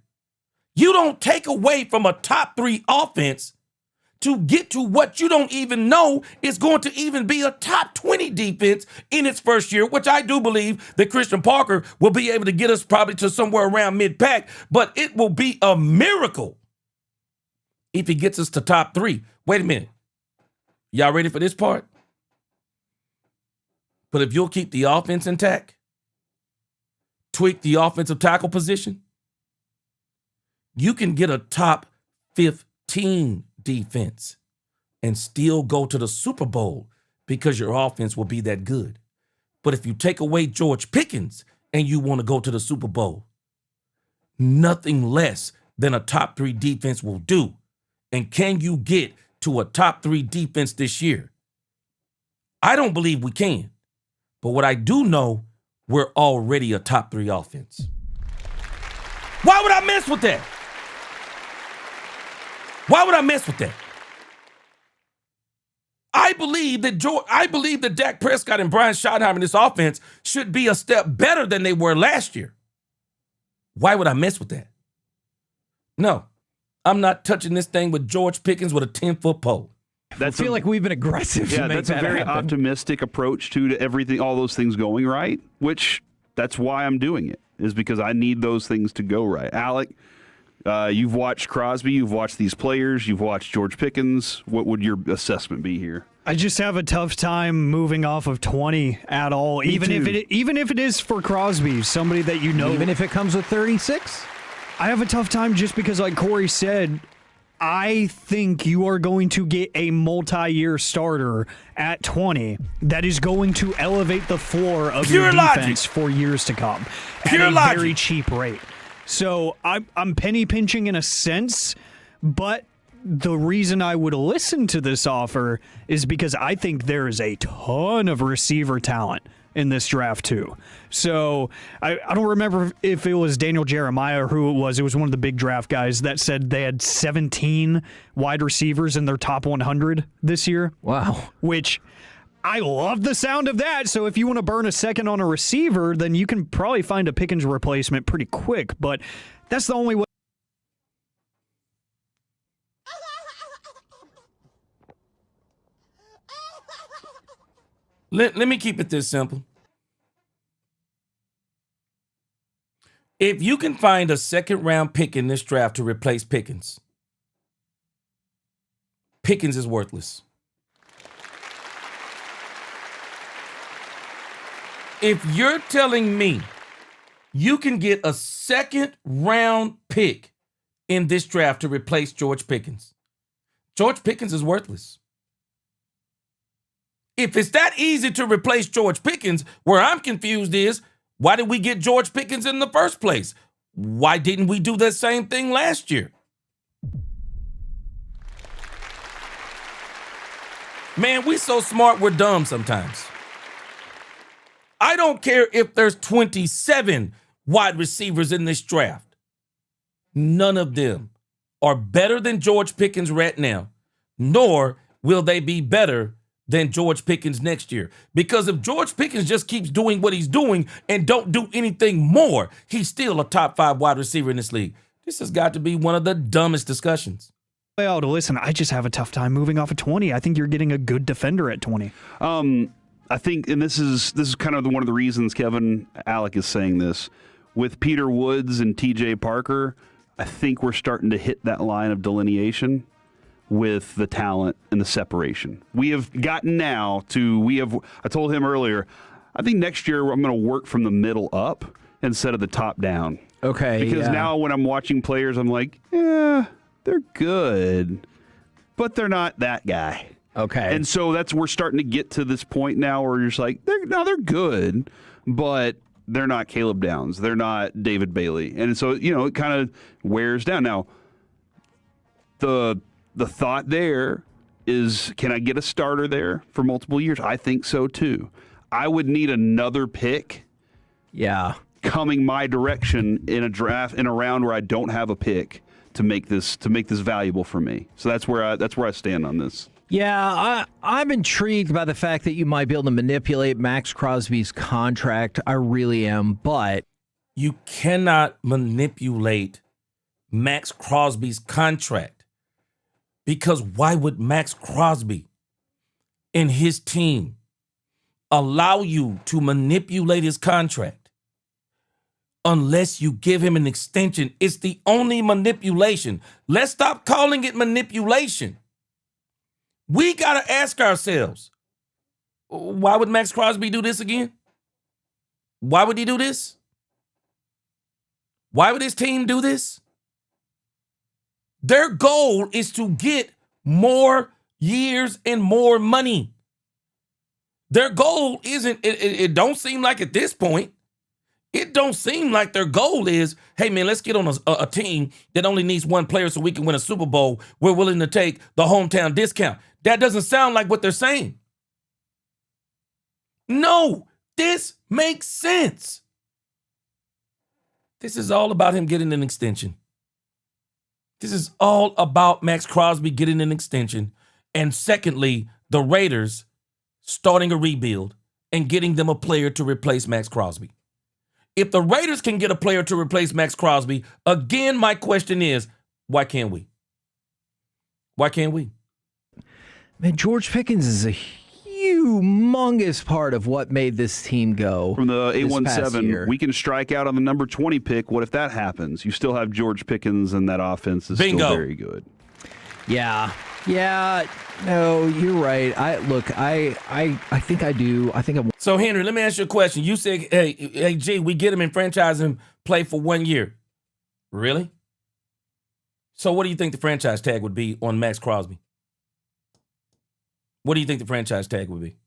You don't take away from a top 3 offense to get to what you don't even know is going to even be a top 20 defense in its first year, which I do believe that Christian Parker will be able to get us probably to somewhere around mid-pack, but it will be a miracle if he gets us to top 3. Wait a minute. Y'all ready for this part? But if you'll keep the offense intact, tweak the offensive tackle position, you can get a top 15 defense and still go to the Super Bowl because your offense will be that good. But if you take away George Pickens and you want to go to the Super Bowl, nothing less than a top 3 defense will do. And can you get to a top 3 defense this year? I don't believe we can. But what I do know, we're already a top 3 offense. Why would I mess with that? Why would I mess with that? I believe that Dak Prescott and Brian Schottenheimer in this offense should be a step better than they were last year. Why would I mess with that? No, I'm not touching this thing with George Pickens with a 10-foot pole. I feel like we've been aggressive. Yeah, to make that's a that very happen. optimistic approach to everything, all those things going right, which that's why I'm doing it, is because I need those things to go right. Alec, You've watched Crosby, you've watched these players, you've watched George Pickens. What would your assessment be here? I just have a tough time moving off of 20 at all, even if it is for Crosby, somebody that you know. Even if it comes with 36? I have a tough time just because, like Corey said, I think you are going to get a multi-year starter at 20 that is going to elevate the floor of your defense for years to come at a very cheap rate. So I'm penny pinching in a sense, but the reason I would listen to this offer is because I think there is a ton of receiver talent in this draft too. So I don't remember if it was Daniel Jeremiah or who it was. It was one of the big draft guys that said they had 17 wide receivers in their top 100 this year. Wow. Which I love the sound of that. So if you want to burn a second on a receiver, then you can probably find a Pickens replacement pretty quick. But that's the only way. Let me keep it this simple. If you can find a second-round pick in this draft to replace Pickens, Pickens is worthless. If you're telling me you can get a second-round pick in this draft to replace George Pickens is worthless. If it's that easy to replace George Pickens, where I'm confused is, why did we get George Pickens in the first place? Why didn't we do that same thing last year? Man, we so smart, we're dumb sometimes. I don't care if there's 27 wide receivers in this draft. None of them are better than George Pickens right now, nor will they be better than George Pickens next year. Because if George Pickens just keeps doing what he's doing and don't do anything more, he's still a top 5 wide receiver in this league. This has got to be one of the dumbest discussions. Well, listen, I just have a tough time moving off of 20. I think you're getting a good defender at 20. I think, and this is kind of one of the reasons Kevin Alec is saying this. With Peter Woods and TJ Parker, I think we're starting to hit that line of delineation with the talent and the separation. We have gotten now to, I told him earlier, I think next year I'm going to work from the middle up instead of the top down. Okay. Because now when I'm watching players, I'm like, yeah, they're good, but they're not that guy. Okay. And so we're starting to get to this point now where you're just like, they're good, but they're not Caleb Downs. They're not David Bailey. And so, it kind of wears down. Now, the thought there is, can I get a starter there for multiple years? I think so too. I would need another pick. Yeah. Coming my direction in a draft in a round where I don't have a pick to make this valuable for me. So that's where I stand on this. Yeah, I'm intrigued by the fact that you might be able to manipulate Maxx Crosby's contract. I really am, but you cannot manipulate Maxx Crosby's contract. Because why would Maxx Crosby and his team allow you to manipulate his contract unless you give him an extension? It's the only manipulation. Let's stop calling it manipulation. We got to ask ourselves, why would Maxx Crosby do this again? Why would he do this? Why would his team do this? Their goal is to get more years and more money. Their goal isn't, it don't seem like at this point, it don't seem like their goal is, hey man, let's get on a team that only needs one player so we can win a Super Bowl. We're willing to take the hometown discount. That doesn't sound like what they're saying. No, this makes sense. This is all about him getting an extension. This is all about Maxx Crosby getting an extension. And secondly, the Raiders starting a rebuild and getting them a player to replace Maxx Crosby. If the Raiders can get a player to replace Maxx Crosby, again, my question is, why can't we? Why can't we? Man, George Pickens is a huge humongous part of what made this team go. From the this past 817, year. we can strike out on the number 20 pick. What if that happens? You still have George Pickens, and that offense is Bingo. still very good. Yeah. No, you're right. I think I do. I think I'm. So, Henry, let me ask you a question. You said, hey, G, we get him and franchise him, play for 1 year. Really? So what do you think the franchise tag would be on Maxx Crosby? What do you think the franchise tag would be?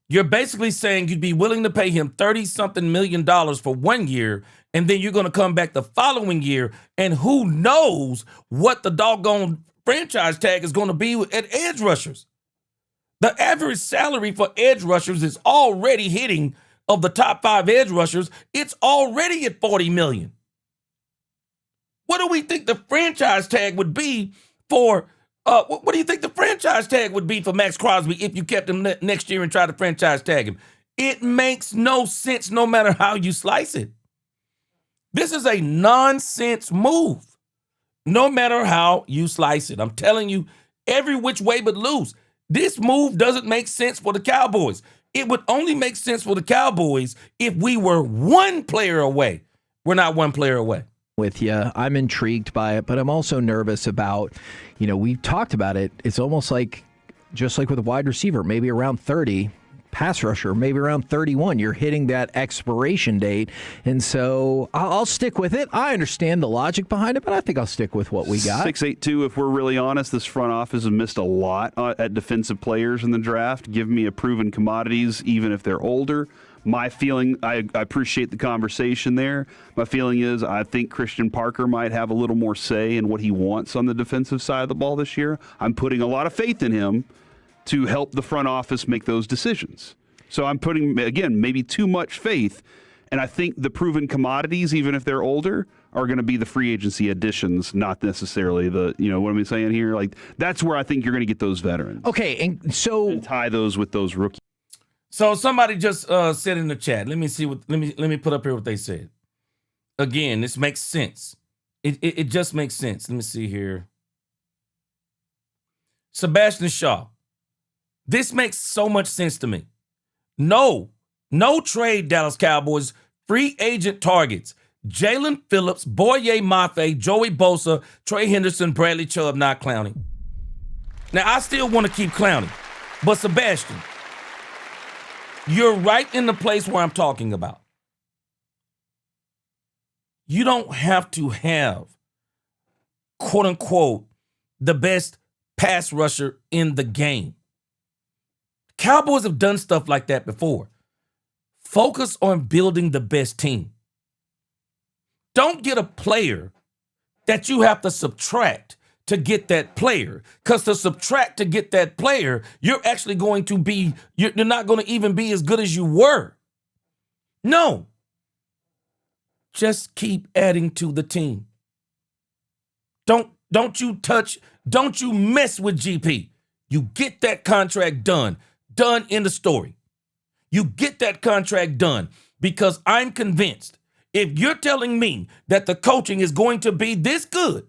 You're basically saying you'd be willing to pay him $30-something million for 1 year, and then you're going to come back the following year, and who knows what the doggone franchise tag is going to be at edge rushers. The average salary for edge rushers is already hitting, of the top 5 edge rushers, it's already at $40 million. What do we think the franchise tag would be for what do you think the franchise tag would be for Maxx Crosby if you kept him next year and tried to franchise tag him? It makes no sense no matter how you slice it. This is a nonsense move no matter how you slice it. I'm telling you, every which way but loose. This move doesn't make sense for the Cowboys. It would only make sense for the Cowboys if we were 1 player away. We're not 1 player away. With you. I'm intrigued by it, but I'm also nervous about, we've talked about it. It's almost like, just like with a wide receiver, maybe around 30, pass rusher, maybe around 31. You're hitting that expiration date. And so I'll stick with it. I understand the logic behind it, but I think I'll stick with what we got. 682, if we're really honest, this front office has missed a lot at defensive players in the draft. Give me a proven commodities, even if they're older. My feeling, I appreciate the conversation there. My feeling is I think Christian Parker might have a little more say in what he wants on the defensive side of the ball this year. I'm putting a lot of faith in him to help the front office make those decisions. So I'm putting, again, maybe too much faith. And I think the proven commodities, even if they're older, are going to be the free agency additions, not necessarily the, what am I saying here? Like, that's where I think you're going to get those veterans. Okay, and tie those with those rookies. So somebody just said in the chat. Let me see what. Let me put up here what they said. Again, this makes sense. It just makes sense. Let me see here. Sebastian Shaw. This makes so much sense to me. No trade, Dallas Cowboys. Free agent targets: Jalen Phillips, Boye Mafe, Joey Bosa, Trey Henderson, Bradley Chubb, not Clowney. Now I still want to keep Clowney, but Sebastian, you're right in the place where I'm talking about. You don't have to have, quote unquote, the best pass rusher in the game. Cowboys have done stuff like that before. Focus on building the best team. Don't get a player that you have to subtract to get that player, because to subtract to get that player, you're actually going to be, you're not going to even be as good as you were. No. Just keep adding to the team. Don't you mess with GP. You get that contract done in the story. You get that contract done, because I'm convinced if you're telling me that the coaching is going to be this good,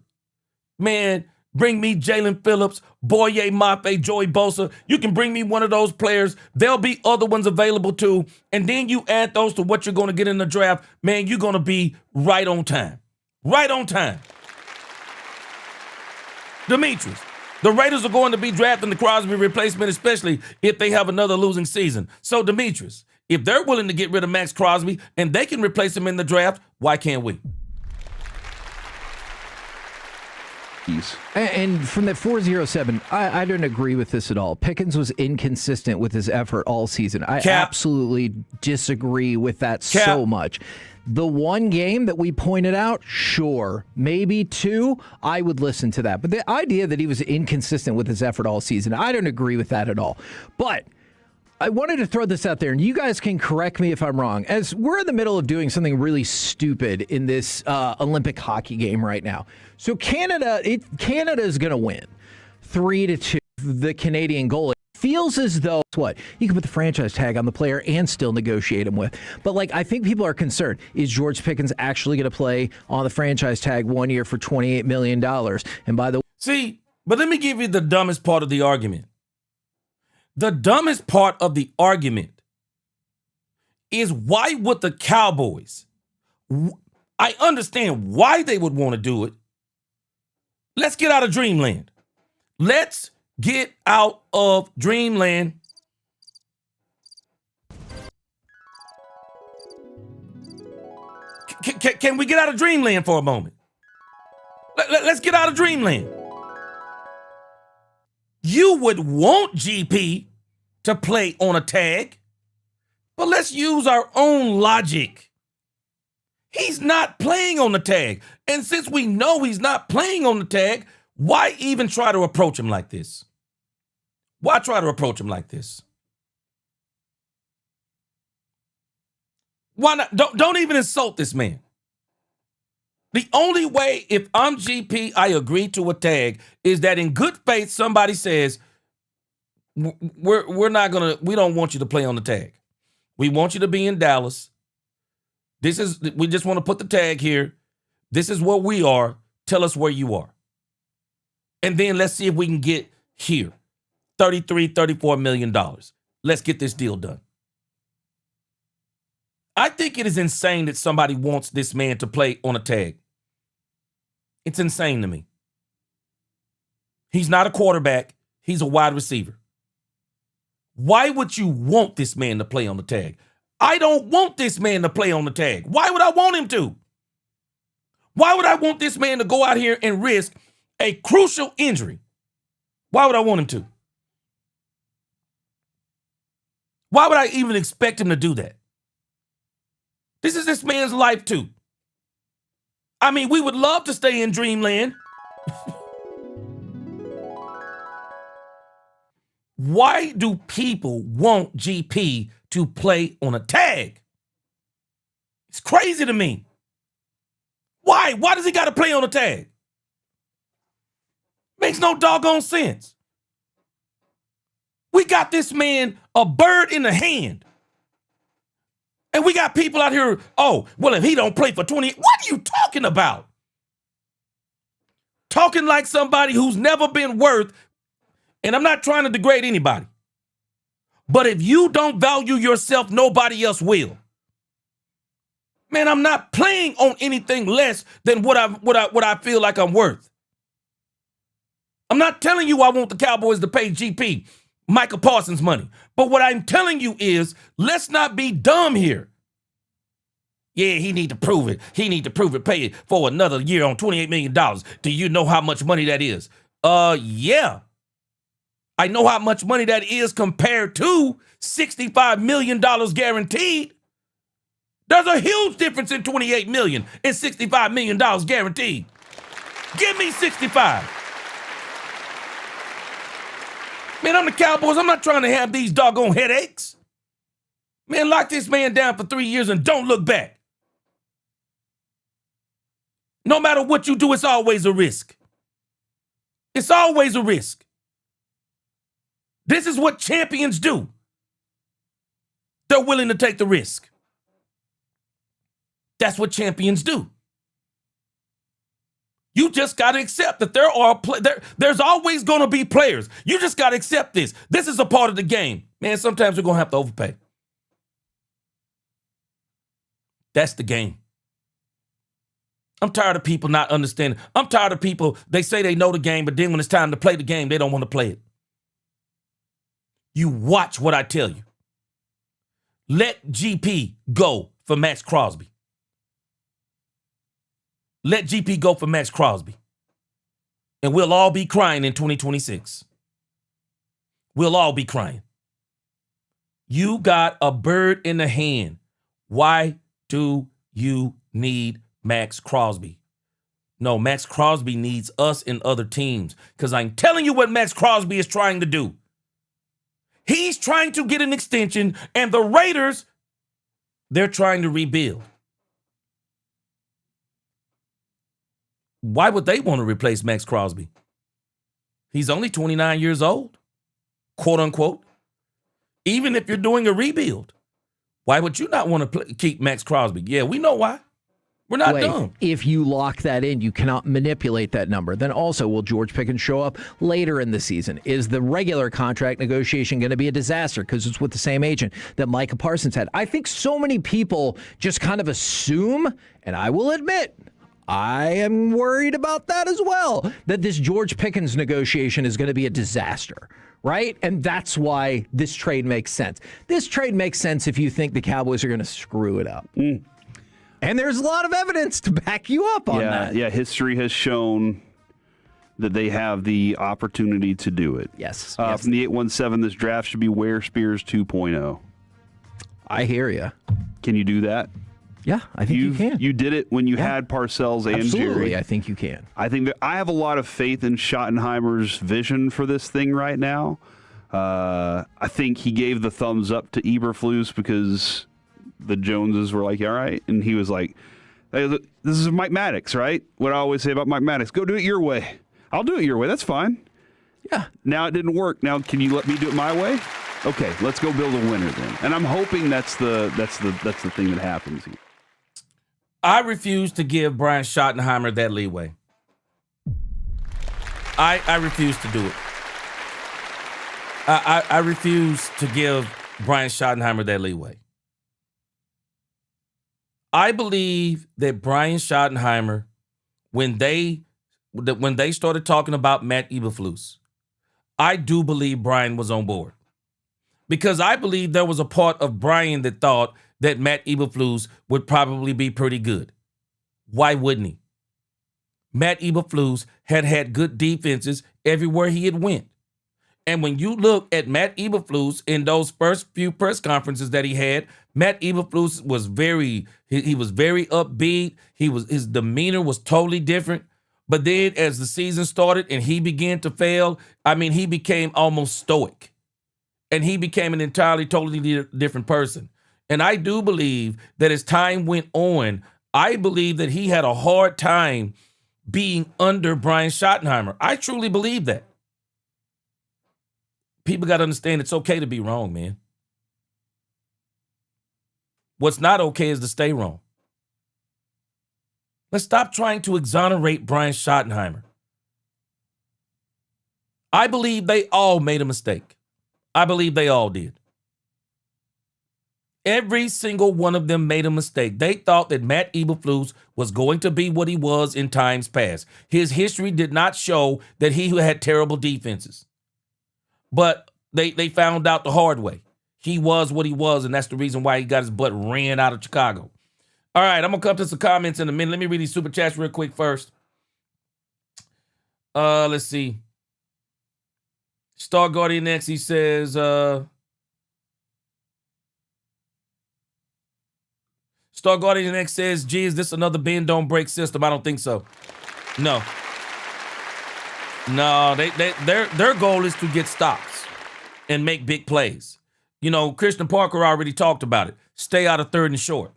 man, bring me Jalen Phillips, Boye Mafe, Joey Bosa. You can bring me one of those players. There'll be other ones available too. And then you add those to what you're going to get in the draft. Man, you're going to be right on time. Right on time. Demetrius, the Raiders are going to be drafting the Crosby replacement, especially if they have another losing season. So, Demetrius, if they're willing to get rid of Maxx Crosby and they can replace him in the draft, why can't we? And from that 407, I don't agree with this at all. Pickens was inconsistent with his effort all season. I absolutely disagree with that so much. The one game that we pointed out, sure, maybe 2, I would listen to that. But the idea that he was inconsistent with his effort all season, I don't agree with that at all. But I wanted to throw this out there, and you guys can correct me if I'm wrong. As we're in the middle of doing something really stupid in this Olympic hockey game right now. So Canada is going to win 3-2. The Canadian goalie feels as though you can put the franchise tag on the player and still negotiate him with. But I think people are concerned. Is George Pickens actually going to play on the franchise tag 1 year for $28 million? And by the way, but let me give you the dumbest part of the argument. The dumbest part of the argument is why would the Cowboys, I understand why they would want to do it. Let's get out of dreamland. Let's get out of dreamland. Can we get out of dreamland for a moment? Let's get out of dreamland. You would want GP to play on a tag, but let's use our own logic. He's not playing on the tag. And since we know he's not playing on the tag, why even try to approach him like this? Why try to approach him like this? Why not? Don't even insult this man. The only way, if I'm GP, I agree to a tag, is that in good faith somebody says, we don't want you to play on the tag. We want you to be in Dallas. We just want to put the tag here. This is where we are. Tell us where you are. And then let's see if we can get here. $34 million. Let's get this deal done. I think it is insane that somebody wants this man to play on a tag. It's insane to me. He's not a quarterback. He's a wide receiver. Why would you want this man to play on the tag? I don't want this man to play on the tag. Why would I want him to? Why would I want this man to go out here and risk a crucial injury? Why would I want him to? Why would I even expect him to do that? This is this man's life too. I mean, we would love to stay in dreamland. Why do people want GP to play on a tag? It's crazy to me. Why? Why does he got to play on a tag? Makes no doggone sense. We got this man a bird in the hand. And we got people out here, oh, well, if he don't play for 20, what are you talking about? Talking like somebody who's never been worth, and I'm not trying to degrade anybody, but if you don't value yourself, nobody else will. Man, I'm not playing on anything less than what I feel like I'm worth. I'm not telling you I want the Cowboys to pay GP Michael Parsons money. But what I'm telling you is, let's not be dumb here. Yeah, he need to prove it. He need to prove it. Pay it for another year on $28 million. Do you know how much money that is? Yeah. I know how much money that is compared to $65 million guaranteed. There's a huge difference in $28 million and $65 million guaranteed. Give me 65. Man, I'm the Cowboys. I'm not trying to have these doggone headaches. Man, lock this man down for 3 years and don't look back. No matter what you do, it's always a risk. It's always a risk. This is what champions do. They're willing to take the risk. That's what champions do. You just got to accept that there's always going to be players. You just got to accept this. This is a part of the game. Man, sometimes you're going to have to overpay. That's the game. I'm tired of people not understanding. I'm tired of people, they say they know the game, but then when it's time to play the game, they don't want to play it. You watch what I tell you. Let GP go for Maxx Crosby. Let GP go for Maxx Crosby. And we'll all be crying in 2026. We'll all be crying. You got a bird in the hand. Why do you need Maxx Crosby? No, Maxx Crosby needs us and other teams. Because I'm telling you what Maxx Crosby is trying to do. He's trying to get an extension, and the Raiders, they're trying to rebuild. Why would they want to replace Maxx Crosby? He's only 29 years old, quote unquote. Even if you're doing a rebuild, why would you not want to keep Maxx Crosby? Yeah, we know why. We're not dumb. If you lock that in, you cannot manipulate that number. Then also, will George Pickens show up later in the season? Is the regular contract negotiation going to be a disaster because it's with the same agent that Micah Parsons had? I think so many people just kind of assume, and I will admit, I am worried about that as well, that this George Pickens negotiation is going to be a disaster, right? And that's why this trade makes sense. This trade makes sense if you think the Cowboys are going to screw it up. And there's a lot of evidence to back you up on that. Yeah, history has shown that they have the opportunity to do it. Yes. From the 817, this draft should be Ware Spears 2.0. I hear you. Can you do that? Yeah, I think you can. You did it when you had Parcells and Absolutely, Jerry. I think you can. I think that I have a lot of faith in Schottenheimer's vision for this thing right now. I think he gave the thumbs up to Eberflus because the Joneses were like, all right. And he was like, hey, look, this is Mike Maddox, right? What I always say about Mike Maddox, go do it your way. I'll do it your way. That's fine. Yeah. Now it didn't work. Now can you let me do it my way? Okay, let's go build a winner then. And I'm hoping that's the thing that happens here. I refuse to give Brian Schottenheimer that leeway. I refuse to do it. I refuse to give Brian Schottenheimer that leeway. I believe that Brian Schottenheimer, when they started talking about Matt Eberflus, I do believe Brian was on board. Because I believe there was a part of Brian that thought that Matt Eberflus would probably be pretty good. Why wouldn't he? Matt Eberflus had good defenses everywhere he had went. And when you look at Matt Eberflus in those first few press conferences that he had, Matt Eberflus was very upbeat. His demeanor was totally different. But then as the season started and he began to fail, he became almost stoic. And he became an entirely, totally different person. And I do believe that as time went on, I believe that he had a hard time being under Brian Schottenheimer. I truly believe that. People got to understand it's okay to be wrong, man. What's not okay is to stay wrong. Let's stop trying to exonerate Brian Schottenheimer. I believe they all made a mistake. I believe they all did. Every single one of them made a mistake. They thought that Matt Eberflus was going to be what he was in times past. His history did not show that he had terrible defenses. But they found out the hard way. He was what he was, and that's the reason why he got his butt ran out of Chicago. All right, I'm going to come to some comments in a minute. Let me read these super chats real quick first. Let's see. Star Guardian X, he says, Star Guardian X says, gee, is this another bend don't break system? I don't think so. No, their goal is to get stops and make big plays. You know, Christian Parker already talked about it. Stay out of third and short.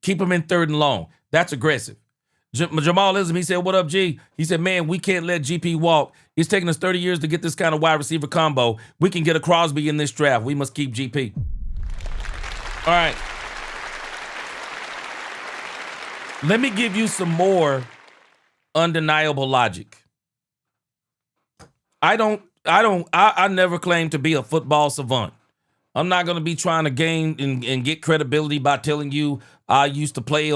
Keep them in third and long. That's aggressive. Jamal Ism, he said, what up, G? He said, man, we can't let GP walk. It's taking us 30 years to get this kind of wide receiver combo. We can get a Crosby in this draft. We must keep GP. All right. Let me give you some more undeniable logic. I never claimed to be a football savant. I'm not going to be trying to gain and get credibility by telling you I used to play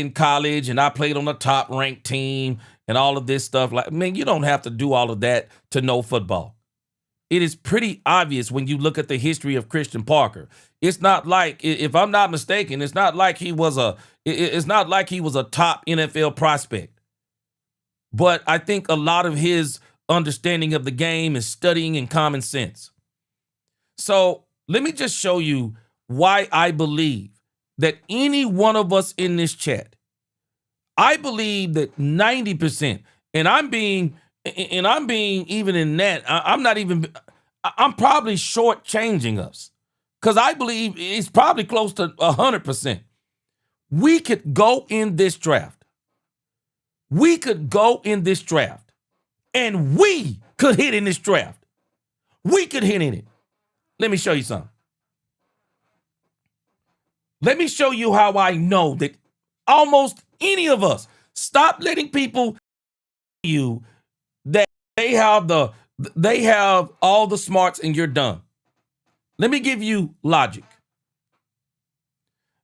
in college and I played on a top ranked team and all of this stuff. Like, man, you don't have to do all of that to know football. It is pretty obvious when you look at the history of Christian Parker. It's not like, if I'm not mistaken, it's not like he was a top NFL prospect. But I think a lot of his understanding of the game is studying and common sense. So let me just show you why I believe that any one of us in this chat, I believe that 90%, and I'm being even in that, I'm probably shortchanging us because I believe it's probably close to 100%. We could go in this draft. We could go in this draft and we could hit in this draft. We could hit in it. Let me show you something. Let me show you how I know that almost any of us, stop letting people tell you that they have all the smarts and you're dumb. Let me give you logic.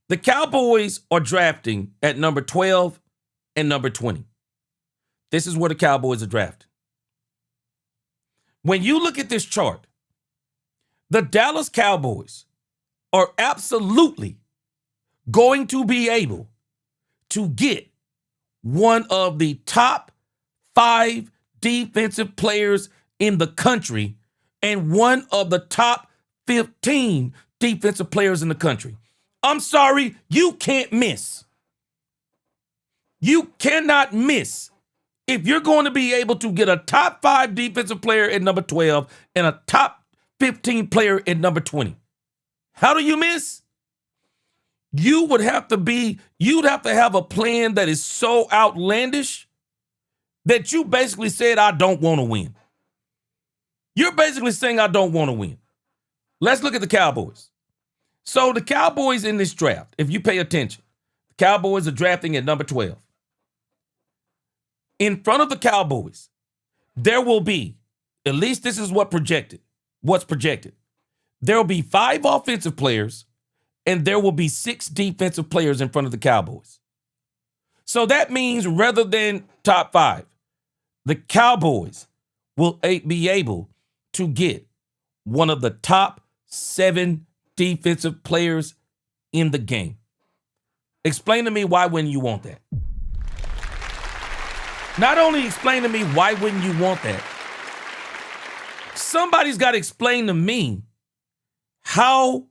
The Cowboys are drafting at number 12 and number 20. This is where the Cowboys are drafting. When you look at this chart, the Dallas Cowboys are absolutely going to be able to get one of the top 5 defensive players in the country and one of the top 15 defensive players in the country. I'm sorry, you can't miss. You cannot miss if you're going to be able to get a top 5 defensive player at number 12 and a top 15 player at number 20. How do you miss? You'd have to have a plan that is so outlandish that you basically said, I don't want to win. You're basically saying, I don't want to win. Let's look at the Cowboys. So the Cowboys in this draft, if you pay attention, the Cowboys are drafting at number 12. In front of the Cowboys, there will be, at least this is what's projected. There will be 5 offensive players and there will be 6 defensive players in front of the Cowboys. So that means rather than top 5, the Cowboys will be able to get one of the top 7 defensive players in the game. Explain to me why wouldn't you want that? Not only explain to me why wouldn't you want that, somebody's got to explain to me, how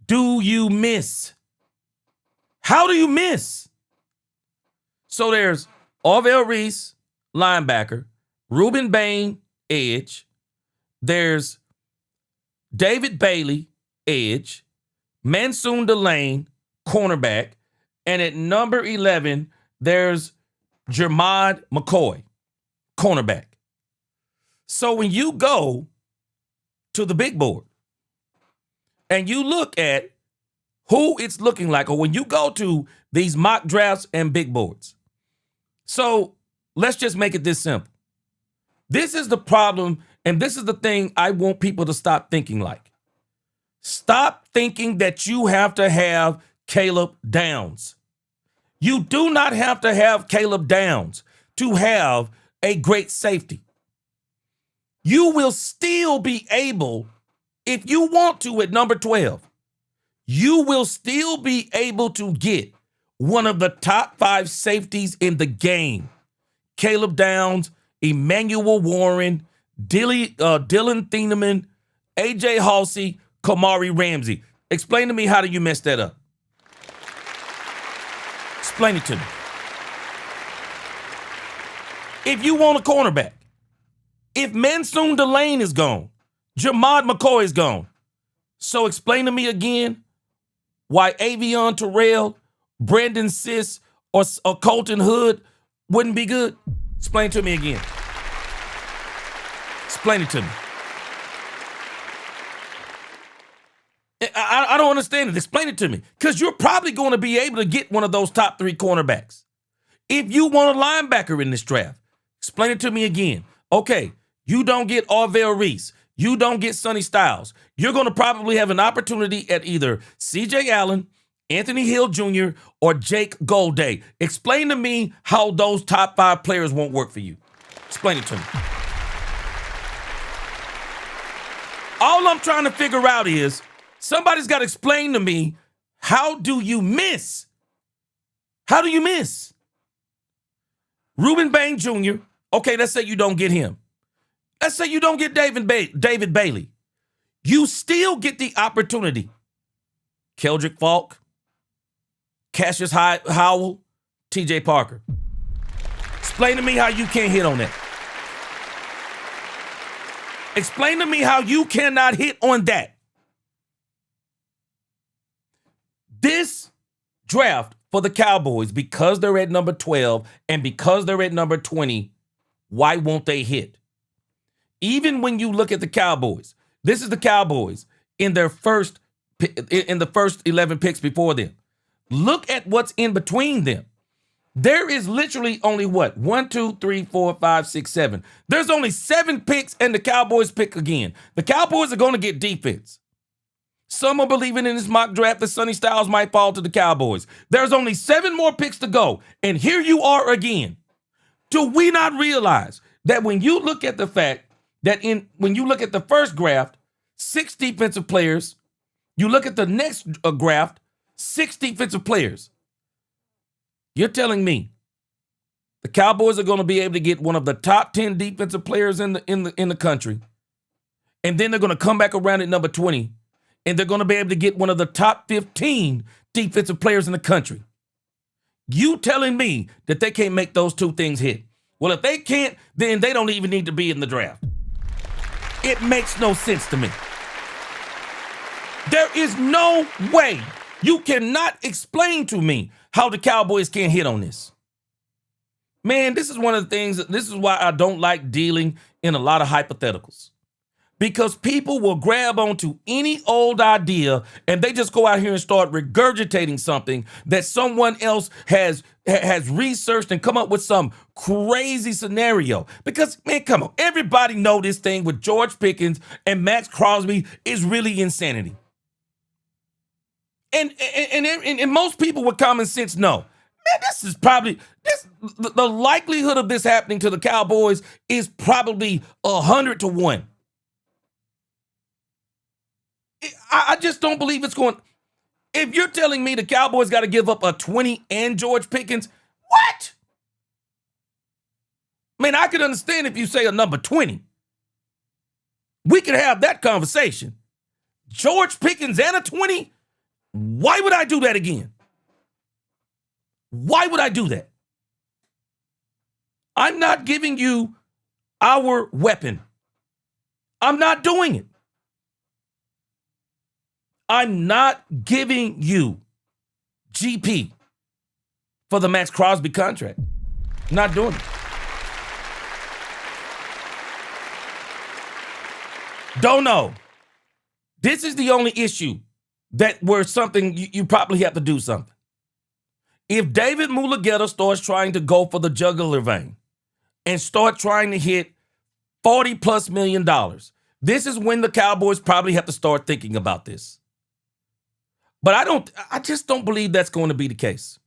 do you miss? How do you miss? So there's Orville Reese, linebacker, Ruben Bain, edge. There's David Bailey, edge, Mansoon Delane, cornerback, and at number 11, there's Jermod McCoy, cornerback. So when you go to the big board and you look at who it's looking like, or when you go to these mock drafts and big boards, so let's just make it this simple. This is the problem, and this is the thing I want people to stop thinking like. Stop thinking that you have to have Caleb Downs. You do not have to have Caleb Downs to have a great safety. You will still be able, if you want to at number 12, you will still be able to get one of the top 5 safeties in the game. Caleb Downs, Emmanuel Warren, Dylan Thieneman, AJ Halsey, Kamari Ramsey. Explain to me, how do you mess that up? Explain it to me. If you want a cornerback, if Mansoon Delane is gone, Jermod McCoy is gone. So explain to me again why Avion Terrell, Brandon Siss, or Colton Hood wouldn't be good. Explain to me again. Explain it to me. I don't understand it. Explain it to me. Because you're probably going to be able to get one of those top 3 cornerbacks. If you want a linebacker in this draft, explain it to me again. Okay, you don't get Orville Reese. You don't get Sonny Styles. You're going to probably have an opportunity at either C.J. Allen, Anthony Hill Jr., or Jake Golday. Explain to me how those top 5 players won't work for you. Explain it to me. All I'm trying to figure out is, somebody's got to explain to me, how do you miss? How do you miss? Ruben Bain Jr., okay, let's say you don't get him. Let's say you don't get David Bailey. You still get the opportunity. Keldrick Falk, Cassius Howell, T.J. Parker. Explain to me how you can't hit on that. Explain to me how you cannot hit on that. This draft for the Cowboys, because they're at number 12 and because they're at number 20, why won't they hit? Even when you look at the Cowboys, this is the Cowboys in the first 11 picks before them. Look at what's in between them. There is literally only what? 1, 2, 3, 4, 5, 6, 7. There's only 7 picks, and the Cowboys pick again. The Cowboys are going to get defense. Some are believing in this mock draft that Sonny Styles might fall to the Cowboys. There's only 7 more picks to go, and here you are again. Do we not realize that when you look at the fact that when you look at the first draft, 6 defensive players, you look at the next draft, 6 defensive players. You're telling me the Cowboys are going to be able to get one of the top 10 defensive players in the country, and then they're going to come back around at number 20, and they're going to be able to get one of the top 15 defensive players in the country. You telling me that they can't make those 2 things hit? Well, if they can't, then they don't even need to be in the draft. It makes no sense to me. There is no way. You cannot explain to me how the Cowboys can't hit on this. Man, this is one of the things, this is why I don't like dealing in a lot of hypotheticals. Because people will grab onto any old idea and they just go out here and start regurgitating something that someone else has researched and come up with some crazy scenario. Because, man, come on. Everybody know this thing with George Pickens and Maxx Crosby is really insanity. And most people with common sense know, man, this is probably, the likelihood of this happening to the Cowboys is probably 100 to 1. I just don't believe it's going. If you're telling me the Cowboys got to give up a 20 and George Pickens, what? Man, I could understand if you say a number 20. We could have that conversation. George Pickens and a 20? Why would I do that again? Why would I do that? I'm not giving you our weapon. I'm not doing it. I'm not giving you GP for the Maxx Crosby contract. Not doing it. Don't know. This is the only issue where something you probably have to do something. If David Mulugeta starts trying to go for the jugular vein and start trying to hit $40+ million, this is when the Cowboys probably have to start thinking about this. But I just don't believe that's going to be the case.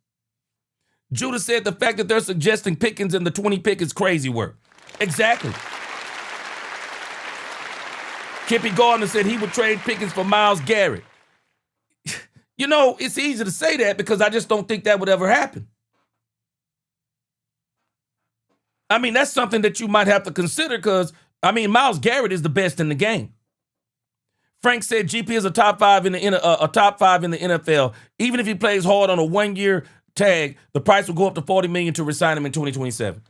Judah said the fact that they're suggesting Pickens in the 20 pick is crazy work. Exactly. Kippy Gardner said he would trade Pickens for Myles Garrett. You know, it's easy to say that because I just don't think that would ever happen. I mean, that's something that you might have to consider because, I mean, Myles Garrett is the best in the game. Frank said GP is a top 5 in the NFL. Even if he plays hard on a 1-year tag, the price will go up to $40 million to resign him in 2027.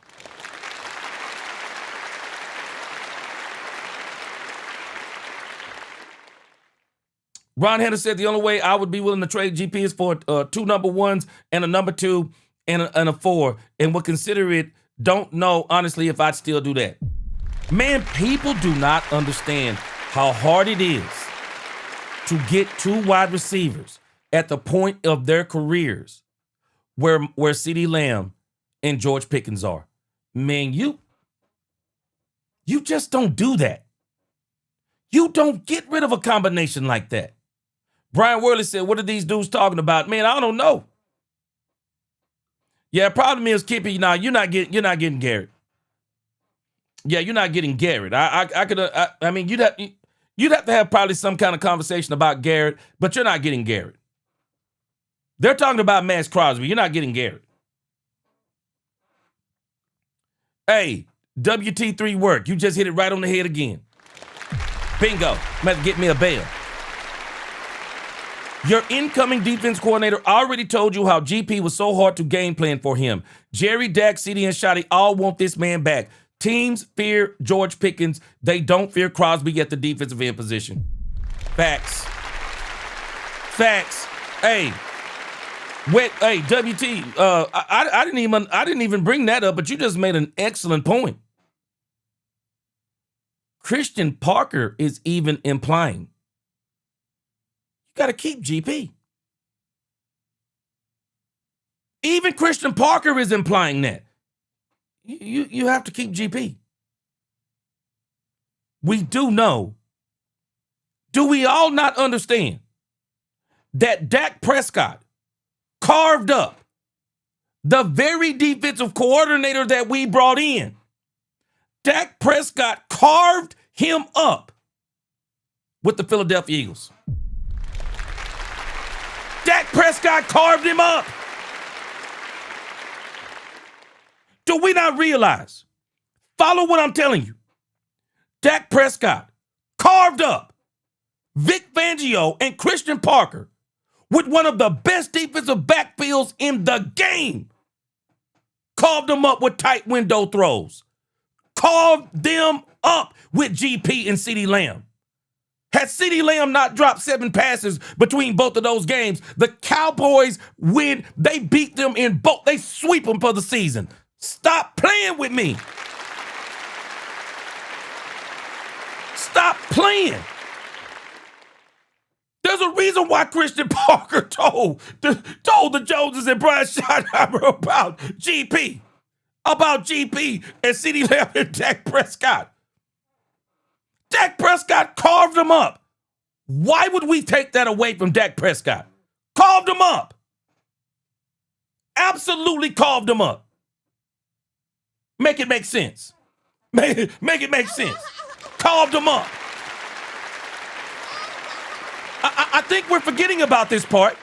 Ron Hender said the only way I would be willing to trade GP is for 2 number 1s and a number 2 and a 4, and would consider it. Don't know, honestly, if I'd still do that. Man, people do not understand how hard it is to get 2 wide receivers at the point of their careers where CeeDee Lamb and George Pickens are. Man, you just don't do that. You don't get rid of a combination like that. Brian Worley said, what are these dudes talking about? Man, I don't know. Yeah, problem is, Kippy, now you're not getting Garrett. Yeah, you're not getting Garrett. I mean, you'd have to have probably some kind of conversation about Garrett, but you're not getting Garrett. They're talking about Maxx Crosby. You're not getting Garrett. Hey, WT3 work. You just hit it right on the head again. Bingo. I'm about to get me a bail. Your incoming defense coordinator already told you how GP was so hard to game plan for him. Jerry, Dak, CD, and Shotty all want this man back. Teams fear George Pickens. They don't fear Crosby at the defensive end position. Facts. Hey, WT, I didn't even bring that up, but you just made an excellent point. Christian Parker is even implying you got to keep GP. Even Christian Parker is implying that. You have to keep GP. We do know. Do we all not understand that Dak Prescott carved up the very defensive coordinator that we brought in? Dak Prescott carved him up with the Philadelphia Eagles. Dak Prescott carved him up. Do we not realize? Follow what I'm telling you. Dak Prescott carved up Vic Fangio and Christian Parker with one of the best defensive backfields in the game. Carved them up with tight window throws. Carved them up with GP and CeeDee Lamb. Had CeeDee Lamb not dropped 7 passes between both of those games, the Cowboys win. They beat them in both. They sweep them for the season. Stop playing with me. Stop playing. There's a reason why Christian Parker told the Joneses and Brian Schottenheimer about GP and CeeDee Lamb and Dak Prescott. Dak Prescott carved them up. Why would we take that away from Dak Prescott? Carved them up. Absolutely carved them up. Make it make sense. Make it make sense. Carved them up. I think we're forgetting about this part.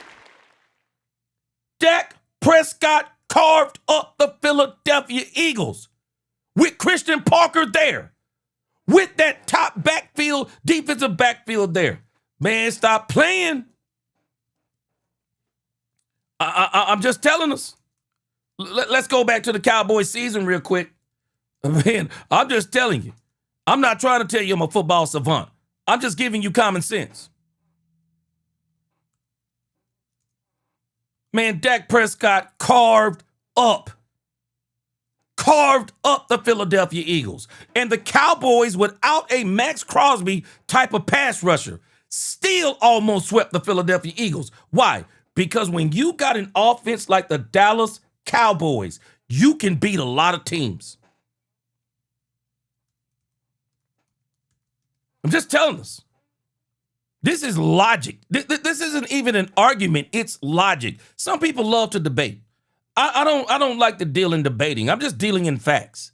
Dak Prescott carved up the Philadelphia Eagles with Christian Parker there, with that top backfield, defensive backfield there. Man, stop playing. I'm just telling us. Let's go back to the Cowboys season real quick. Man, I'm just telling you. I'm not trying to tell you I'm a football savant. I'm just giving you common sense. Man, Dak Prescott carved up the Philadelphia Eagles. And the Cowboys, without a Maxx Crosby type of pass rusher, still almost swept the Philadelphia Eagles. Why? Because when you got an offense like the Dallas Cowboys, you can beat a lot of teams. I'm just telling us. This is logic. This isn't even an argument. It's logic. Some people love to debate. I don't like to deal in debating. I'm just dealing in facts.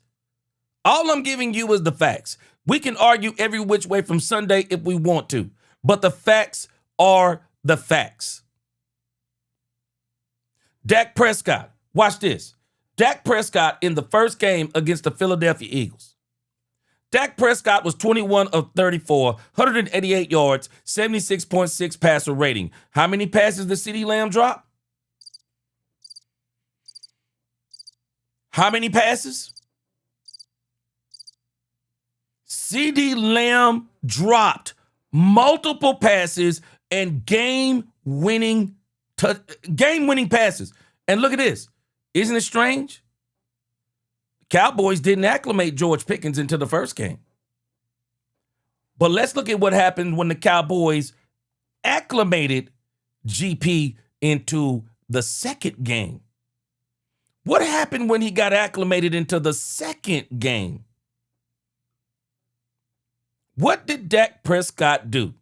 All I'm giving you is the facts. We can argue every which way from Sunday if we want to, but the facts are the facts. Dak Prescott, watch this. Dak Prescott in the first game against the Philadelphia Eagles. Dak Prescott was 21 of 34, 188 yards, 76.6 passer rating. How many passes did CeeDee Lamb drop? How many passes? CeeDee Lamb dropped multiple passes and game-winning passes. And look at this. Isn't it strange? Cowboys didn't acclimate George Pickens into the first game. But let's look at what happened when the Cowboys acclimated GP into the second game. What happened when he got acclimated into the second game? What did Dak Prescott do?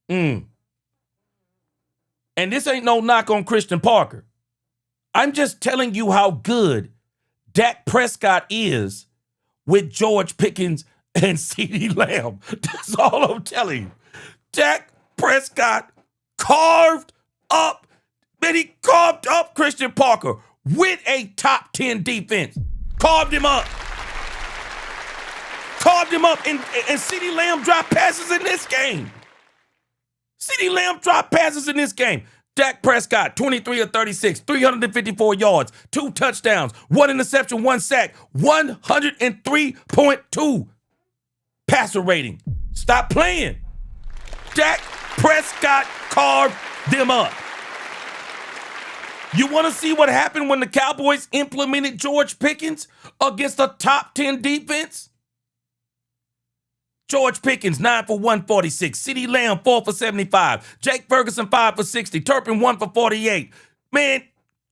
And this ain't no knock on Christian Parker. I'm just telling you how good Dak Prescott is with George Pickens and CeeDee Lamb. That's all I'm telling you. Dak Prescott carved up Christian Parker with a top 10 defense. Carved him up. And CeeDee Lamb dropped passes in this game. Dak Prescott, 23 of 36, 354 yards, 2 touchdowns, 1 interception, 1 sack, 103.2 passer rating. Stop playing. Dak Prescott carved them up. You want to see what happened when the Cowboys implemented George Pickens against a top 10 defense? George Pickens, 9 for 146. CeeDee Lamb, 4 for 75. Jake Ferguson, 5 for 60. Turpin, 1 for 48. Man,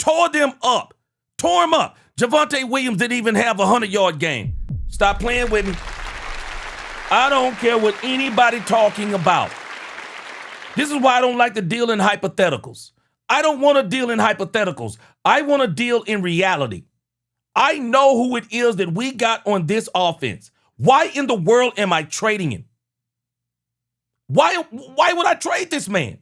tore them up. Tore them up. Javonte Williams didn't even have a 100-yard game. Stop playing with me. I don't care what anybody talking about. This is why I don't like to deal in hypotheticals. I don't want to deal in hypotheticals. I want to deal in reality. I know who it is that we got on this offense. Why in the world am I trading him? Why would I trade this man?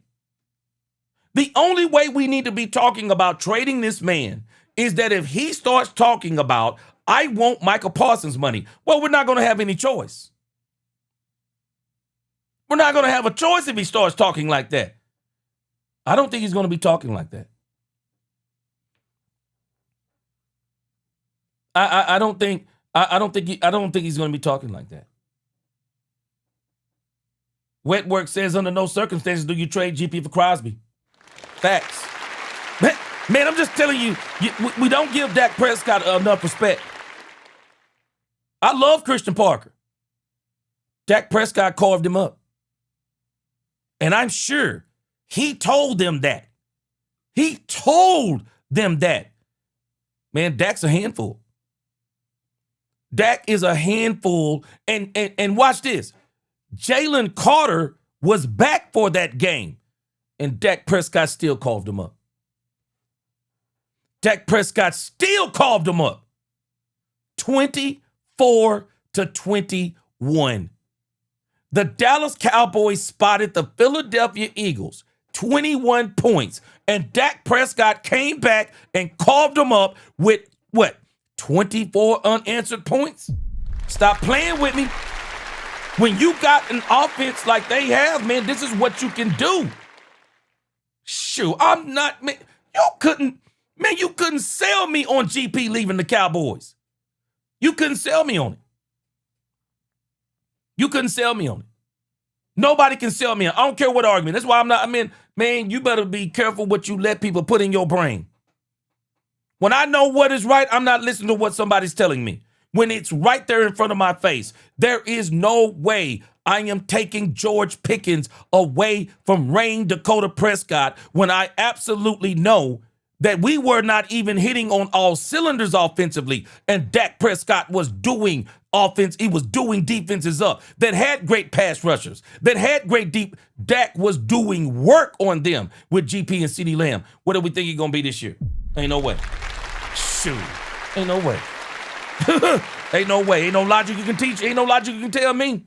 The only way we need to be talking about trading this man is that if he starts talking about, I want Michael Parsons money, well, we're not going to have any choice. We're not going to have a choice if he starts talking like that. I don't think he's going to be talking like that. I don't think he's going to be talking like that. Wetwork says, under no circumstances do you trade GP for Crosby. Facts. Man, I'm just telling you, we don't give Dak Prescott enough respect. I love Christian Parker. Dak Prescott carved him up. And I'm sure he told them that. He told them that. Man, Dak's a handful. Dak is a handful. And watch this. Jalen Carter was back for that game. And Dak Prescott still carved him up. Dak Prescott still carved him up. 24-21. The Dallas Cowboys spotted the Philadelphia Eagles, 21 points. And Dak Prescott came back and carved them up with, 24 unanswered points? Stop playing with me. When you got an offense like they have, man, this is what you can do. Shoot, I'm not, man, you couldn't sell me on GP leaving the Cowboys. You couldn't sell me on it. You couldn't sell me on it. Nobody can sell me on it. I don't care what argument. That's why man, you better be careful what you let people put in your brain. When I know what is right, I'm not listening to what somebody's telling me. When it's right there in front of my face, there is no way I am taking George Pickens away from Rain Dakota Prescott when I absolutely know that we were not even hitting on all cylinders offensively, and Dak Prescott was doing offense. He was doing defenses up that had great pass rushers, that had great deep. Dak was doing work on them with GP and CeeDee Lamb. What do we think he's going to be this year? Ain't no way. Shoot. Ain't no way. Ain't no way. Ain't no logic you can teach. Ain't no logic you can tell me.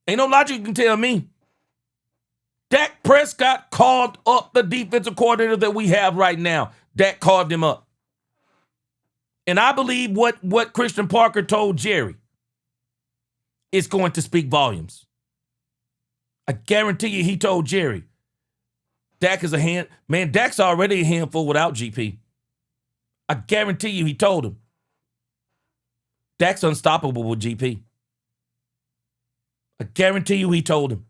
Ain't no logic you can tell me. Dak Prescott carved up the defensive coordinator that we have right now. Dak carved him up. And I believe what Christian Parker told Jerry is going to speak volumes. I guarantee you he told Jerry, Dak is Dak's already a handful without GP. I guarantee you he told him. Dak's unstoppable with GP. I guarantee you he told him.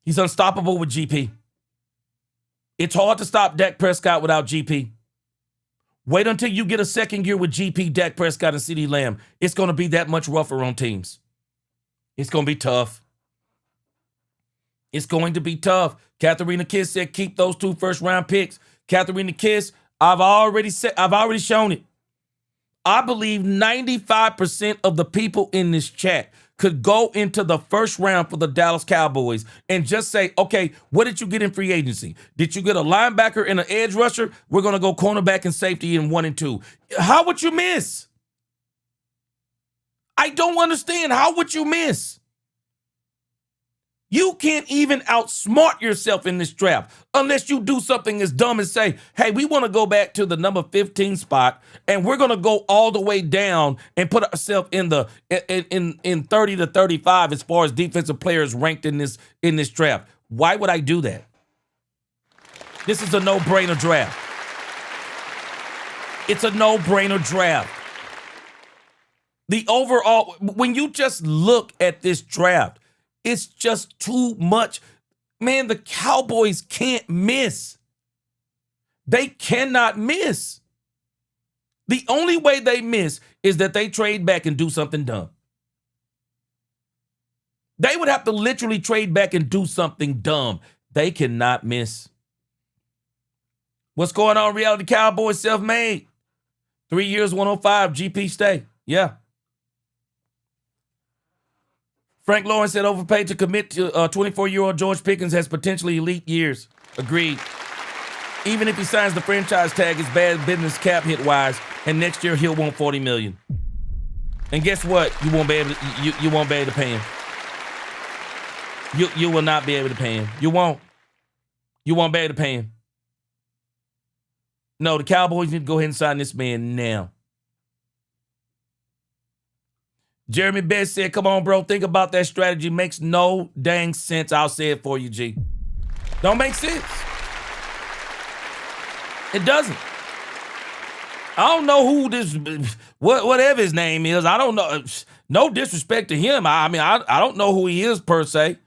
He's unstoppable with GP. It's hard to stop Dak Prescott without GP. Wait until you get a second year with GP, Dak Prescott, and CeeDee Lamb. It's going to be that much rougher on teams. It's going to be tough. It's going to be tough. Katharina Kiss said keep those 2 first-round picks. Katharina Kiss, I've already shown it. I believe 95% of the people in this chat could go into the first round for the Dallas Cowboys and just say, okay, what did you get in free agency? Did you get a linebacker and an edge rusher? We're going to go cornerback and safety in 1 and 2. How would you miss? I don't understand. How would you miss? You can't even outsmart yourself in this draft unless you do something as dumb as say, hey, we want to go back to the number 15 spot and we're going to go all the way down and put ourselves in the in 30 to 35 as far as defensive players ranked in this draft. Why would I do that? This is a no-brainer draft. It's a no-brainer draft. The overall, when you just look at this draft, it's just too much. Man, the Cowboys can't miss. They cannot miss. The only way they miss is that they trade back and do something dumb. They would have to literally trade back and do something dumb. They cannot miss. What's going on, Reality Cowboys, self-made? 3 years, 105, GP stay. Yeah. Frank Lawrence said overpaid to commit to 24-year-old George Pickens has potentially elite years. Agreed. Even if he signs the franchise tag, it's bad business cap hit-wise, and next year he'll want $40 million. And guess what? You won't be able to, you won't be able to pay him. You will not be able to pay him. You won't. You won't be able to pay him. No, the Cowboys need to go ahead and sign this man now. Jeremy Best said, come on, bro, think about that strategy. Makes no dang sense. I'll say it for you, G. Don't make sense. It doesn't. I don't know who this, whatever his name is. I don't know. No disrespect to him. I mean, I don't know who he is per se.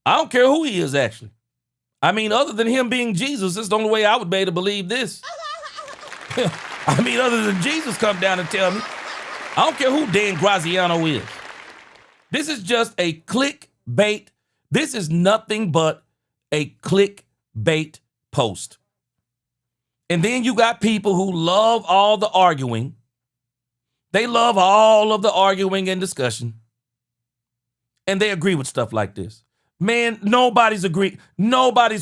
I don't care who he is, actually. I mean, other than him being Jesus, it's the only way I would be able to believe this. I mean, other than Jesus come down and tell me. I don't care who Dan Graziano is. This is just a clickbait. This is nothing but a clickbait post. And then you got people who love all the arguing. They love all of the arguing and discussion. And they agree with stuff like this. Man, nobody's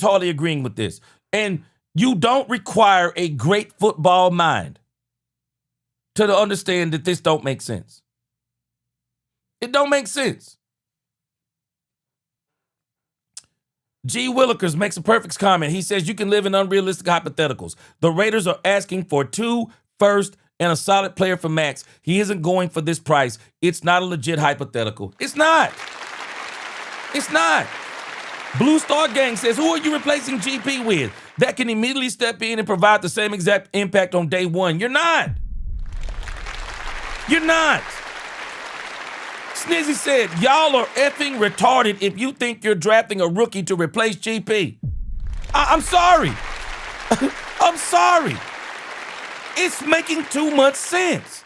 hardly agreeing with this. And you don't require a great football mind to understand that this don't make sense. It don't make sense. G. Willikers makes a perfect comment. He says you can live in unrealistic hypotheticals. The Raiders are asking for 2 firsts and a solid player for Maxx. He isn't going for this price. It's not a legit hypothetical. It's not. It's not. Blue Star Gang says, who are you replacing GP with that can immediately step in and provide the same exact impact on day one? You're not. You're not. Snizzy said, y'all are effing retarded if you think you're drafting a rookie to replace GP. I'm sorry. I'm sorry. It's making too much sense.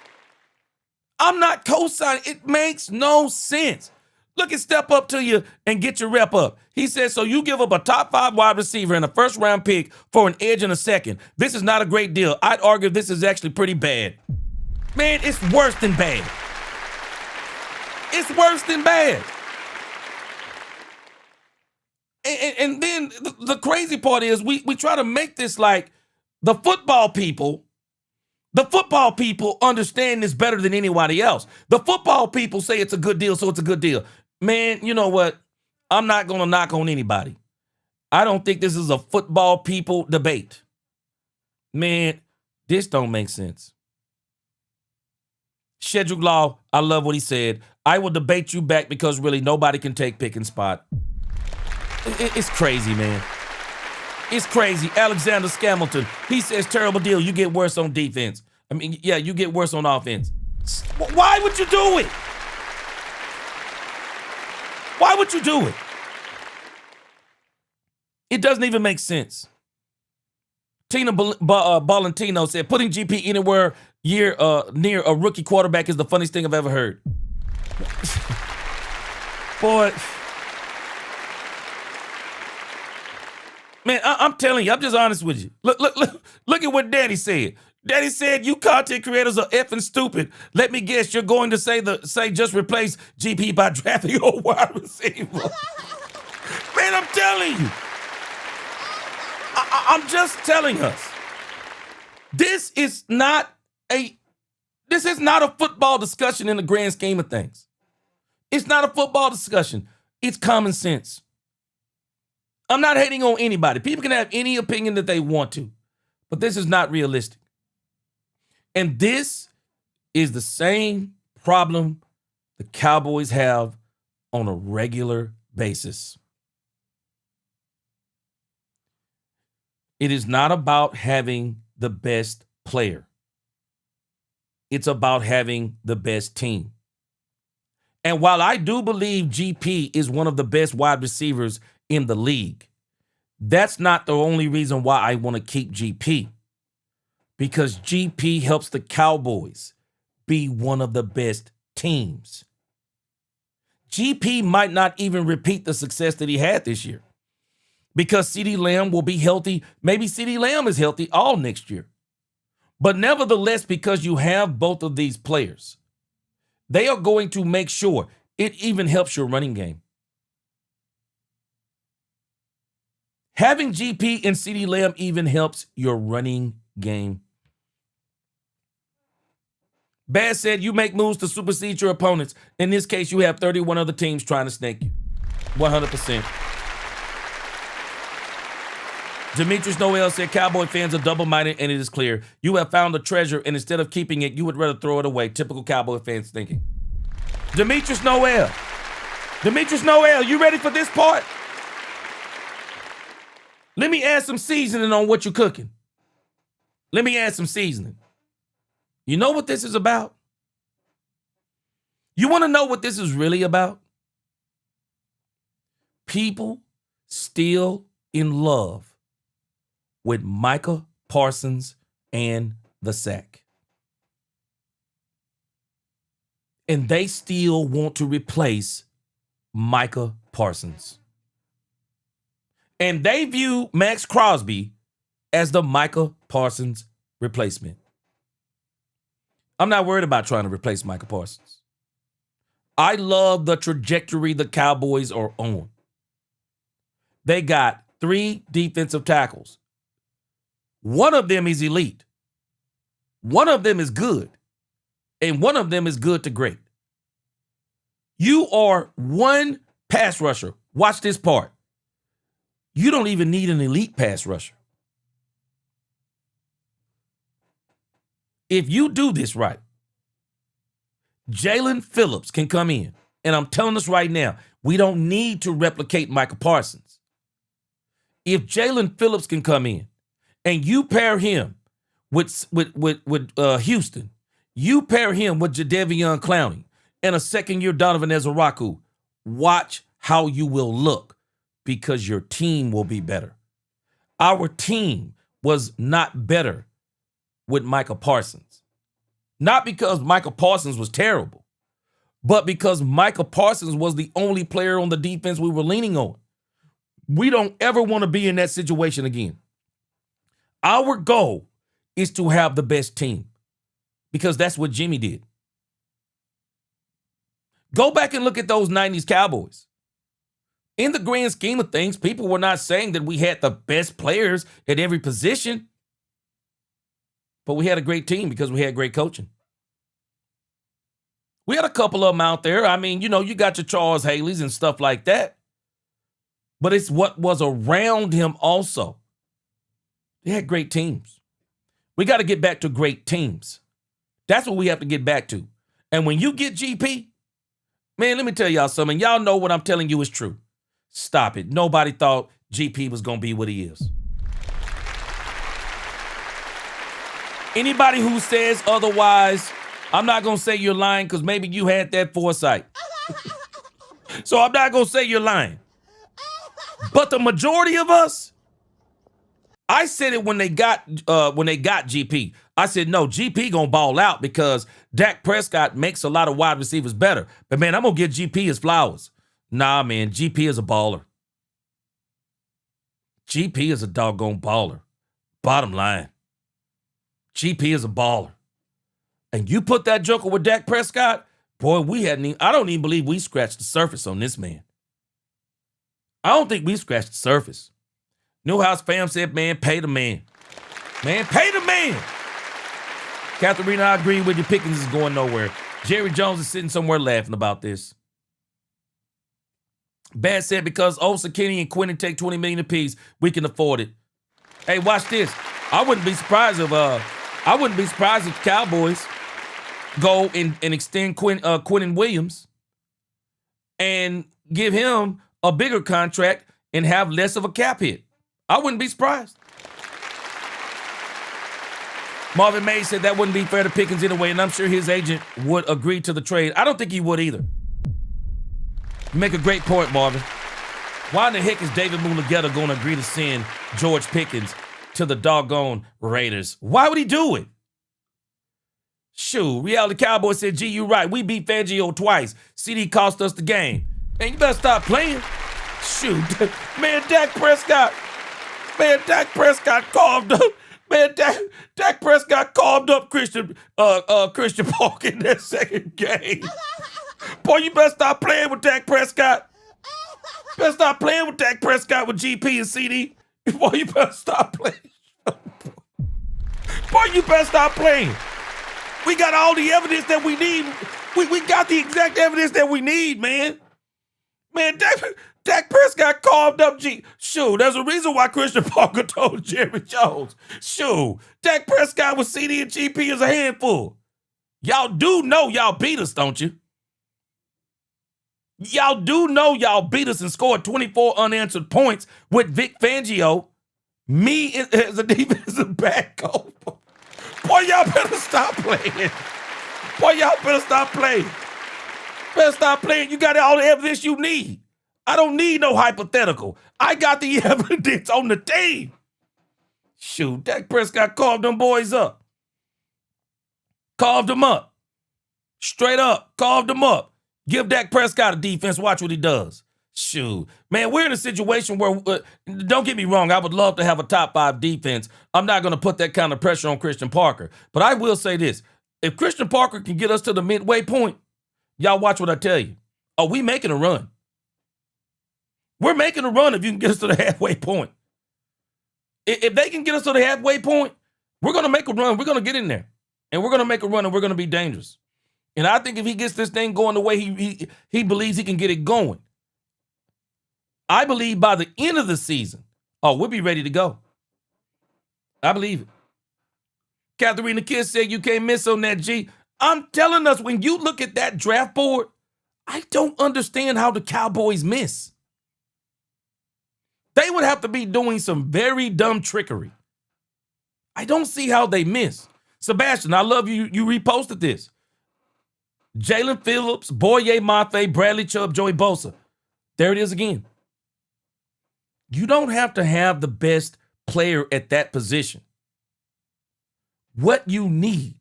I'm not co-signing. It makes no sense. Look at step up to you and get your rep up. He says, so you give up a top 5 wide receiver and a first-round pick for an edge in a second. This is not a great deal. I'd argue this is actually pretty bad. Man, it's worse than bad. It's worse than bad. And then the crazy part is we try to make this like the football people understand this better than anybody else. The football people say it's a good deal, so it's a good deal. Man, you know what? I'm not going to knock on anybody. I don't think this is a football people debate. Man, this don't make sense. Schedule Law, I love what he said. I will debate you back because really nobody can take Pickens' spot. It's crazy, man. It's crazy. Alexander Scamilton, he says terrible deal. You get worse on defense. I mean, yeah, you get worse on offense. Why would you do it? Why would you do it? It doesn't even make sense. Tina Ballantino said, putting GP anywhere near a rookie quarterback is the funniest thing I've ever heard. Boy. Man, I'm telling you, I'm just honest with you. Look at what Daddy said. Daddy said, you content creators are effing stupid. Let me guess, you're going to say just replace GP by drafting a wide receiver. Man, I'm telling you. I'm just telling us. This is not a football discussion in the grand scheme of things. It's not a football discussion. It's common sense. I'm not hating on anybody. People can have any opinion that they want to, but this is not realistic. And this is the same problem the Cowboys have on a regular basis. It is not about having the best player. It's about having the best team. And while I do believe GP is one of the best wide receivers in the league, that's not the only reason why I want to keep GP. Because GP helps the Cowboys be one of the best teams. GP might not even repeat the success that he had this year. because CeeDee Lamb will be healthy. Maybe CeeDee Lamb is healthy all next year. But nevertheless, because you have both of these players, they are going to make sure it even helps your running game. Having GP and CeeDee Lamb even helps your running game. Baz said you make moves to supersede your opponents. In this case, you have 31 other teams trying to snake you. 100%. Demetrius Noel said Cowboy fans are double-minded, and it is clear. You have found a treasure, and instead of keeping it, you would rather throw it away. Typical Cowboy fans thinking. Demetrius Noel. Demetrius Noel, you ready for this part? Let me add some seasoning on what you're cooking. Let me add some seasoning. You know what this is about? You want to know what this is really about? People still in love with Micah Parsons and the sack. And they still want to replace Micah Parsons. And they view Maxx Crosby as the Micah Parsons replacement. I'm not worried about trying to replace Micah Parsons. I love the trajectory the Cowboys are on. They got 3 defensive tackles. One of them is elite. One of them is good. And one of them is good to great. You are one pass rusher. Watch this part. You don't even need an elite pass rusher. If you do this right, Jalen Phillips can come in. And I'm telling us right now, we don't need to replicate Micah Parsons. If Jalen Phillips can come in and you pair him with Houston, you pair him with Jadeveon Clowney and a second-year Donovan Ezeraku, watch how you will look because your team will be better. Our team was not better with Micah Parsons. Not because Micah Parsons was terrible, but because Micah Parsons was the only player on the defense we were leaning on. We don't ever want to be in that situation again. Our goal is to have the best team because that's what Jimmy did. Go back and look at those 90s Cowboys. In the grand scheme of things, people were not saying that we had the best players at every position, but we had a great team because we had great coaching. We had a couple of them out there. I mean, you know, you got your Charles Haley's and stuff like that, but it's what was around him also. They had great teams. We got to get back to great teams. That's what we have to get back to. And when you get GP, man, let me tell y'all something. Y'all know what I'm telling you is true. Stop it. Nobody thought GP was going to be what he is. Anybody who says otherwise, I'm not going to say you're lying because maybe you had that foresight. So I'm not going to say you're lying. But the majority of us, I said it when they got GP. I said, no, GP going to ball out because Dak Prescott makes a lot of wide receivers better. But, man, I'm going to give GP his flowers. Nah, man, GP is a baller. GP is a doggone baller. Bottom line. GP is a baller. And you put that joker with Dak Prescott, boy, I don't even believe we scratched the surface on this man. I don't think we scratched the surface. Newhouse fam said, man, pay the man. Man, pay the man. Katharina, I agree with you. Pickens is going nowhere. Jerry Jones is sitting somewhere laughing about this. Bad said because Osa, Kenny, and Quentin take $20 million apiece, we can afford it. Hey, watch this. I wouldn't be surprised if the Cowboys go and extend Quentin Williams and give him a bigger contract and have less of a cap hit. I wouldn't be surprised. Marvin May said that wouldn't be fair to Pickens anyway, and I'm sure his agent would agree to the trade. I don't think he would either. You make a great point, Marvin. Why in the heck is David Mulugeta going to agree to send George Pickens to the doggone Raiders? Why would he do it? Shoot, Reality Cowboy said, gee, you right. We beat Fangio twice. CD cost us the game. Man, you better stop playing. Shoot. Man, Dak Prescott carved up. Man, Dak Prescott carved up Christian Parker in that second game. Boy, you better stop playing with Dak Prescott. Better stop playing with Dak Prescott with GP and CD. Boy, you better stop playing. Boy, you better stop playing. We got all the evidence that we need. We got the exact evidence that we need, man. Man, Dak Prescott carved up Shoot, there's a reason why Christian Parker told Jerry Jones. Shoot, Dak Prescott with CD and GP is a handful. Y'all do know y'all beat us, don't you? Y'all do know y'all beat us and scored 24 unanswered points with Vic Fangio. Me as a defensive back coach. Boy, y'all better stop playing. Boy, y'all better stop playing. Better stop playing. You got all the evidence you need. I don't need no hypothetical. I got the evidence on the team. Shoot, Dak Prescott carved them boys up. Carved them up. Straight up, carved them up. Give Dak Prescott a defense. Watch what he does. Shoot. Man, we're in a situation where, don't get me wrong, I would love to have a top 5 defense. I'm not going to put that kind of pressure on Christian Parker. But I will say this. If Christian Parker can get us to the midway point, y'all watch what I tell you. Oh, we making a run. We're making a run if you can get us to the halfway point. If they can get us to the halfway point, we're going to make a run. We're going to get in there. And we're going to make a run, and we're going to be dangerous. And I think if he gets this thing going the way he believes he can get it going, I believe by the end of the season, we'll be ready to go. I believe it. Katharina Kiss said you can't miss on that, G. I'm telling us, when you look at that draft board, I don't understand how the Cowboys miss. They would have to be doing some very dumb trickery. I don't see how they miss. Sebastian, I love you. You reposted this. Jalen Phillips, Boye Mafe, Bradley Chubb, Joey Bosa. There it is again. You don't have to have the best player at that position. What you need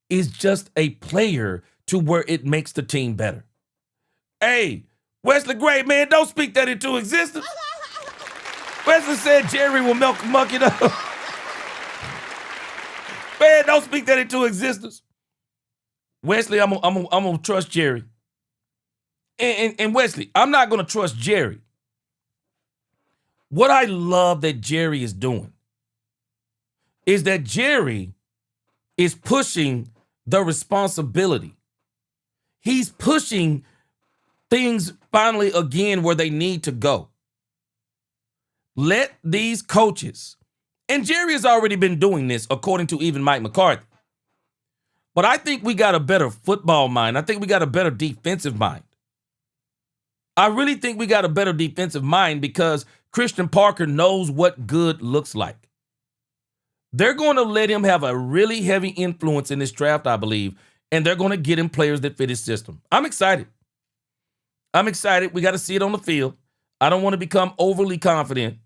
is just a player to where it makes the team better. Hey, Wesley Gray, man, don't speak that into existence. Wesley said Jerry will muck it up. Man, don't speak that into existence. Wesley, I'm gonna trust Jerry. And Wesley, I'm not gonna trust Jerry. What I love that Jerry is doing is that Jerry is pushing the responsibility. He's pushing things finally again where they need to go. Let these coaches, and Jerry has already been doing this according to even Mike McCarthy. But I think we got a better football mind. I think we got a better defensive mind. I really think we got a better defensive mind because Christian Parker knows what good looks like. They're going to let him have a really heavy influence in this draft, I believe, and they're going to get him players that fit his system. I'm excited. We got to see it on the field. I don't want to become overly confident,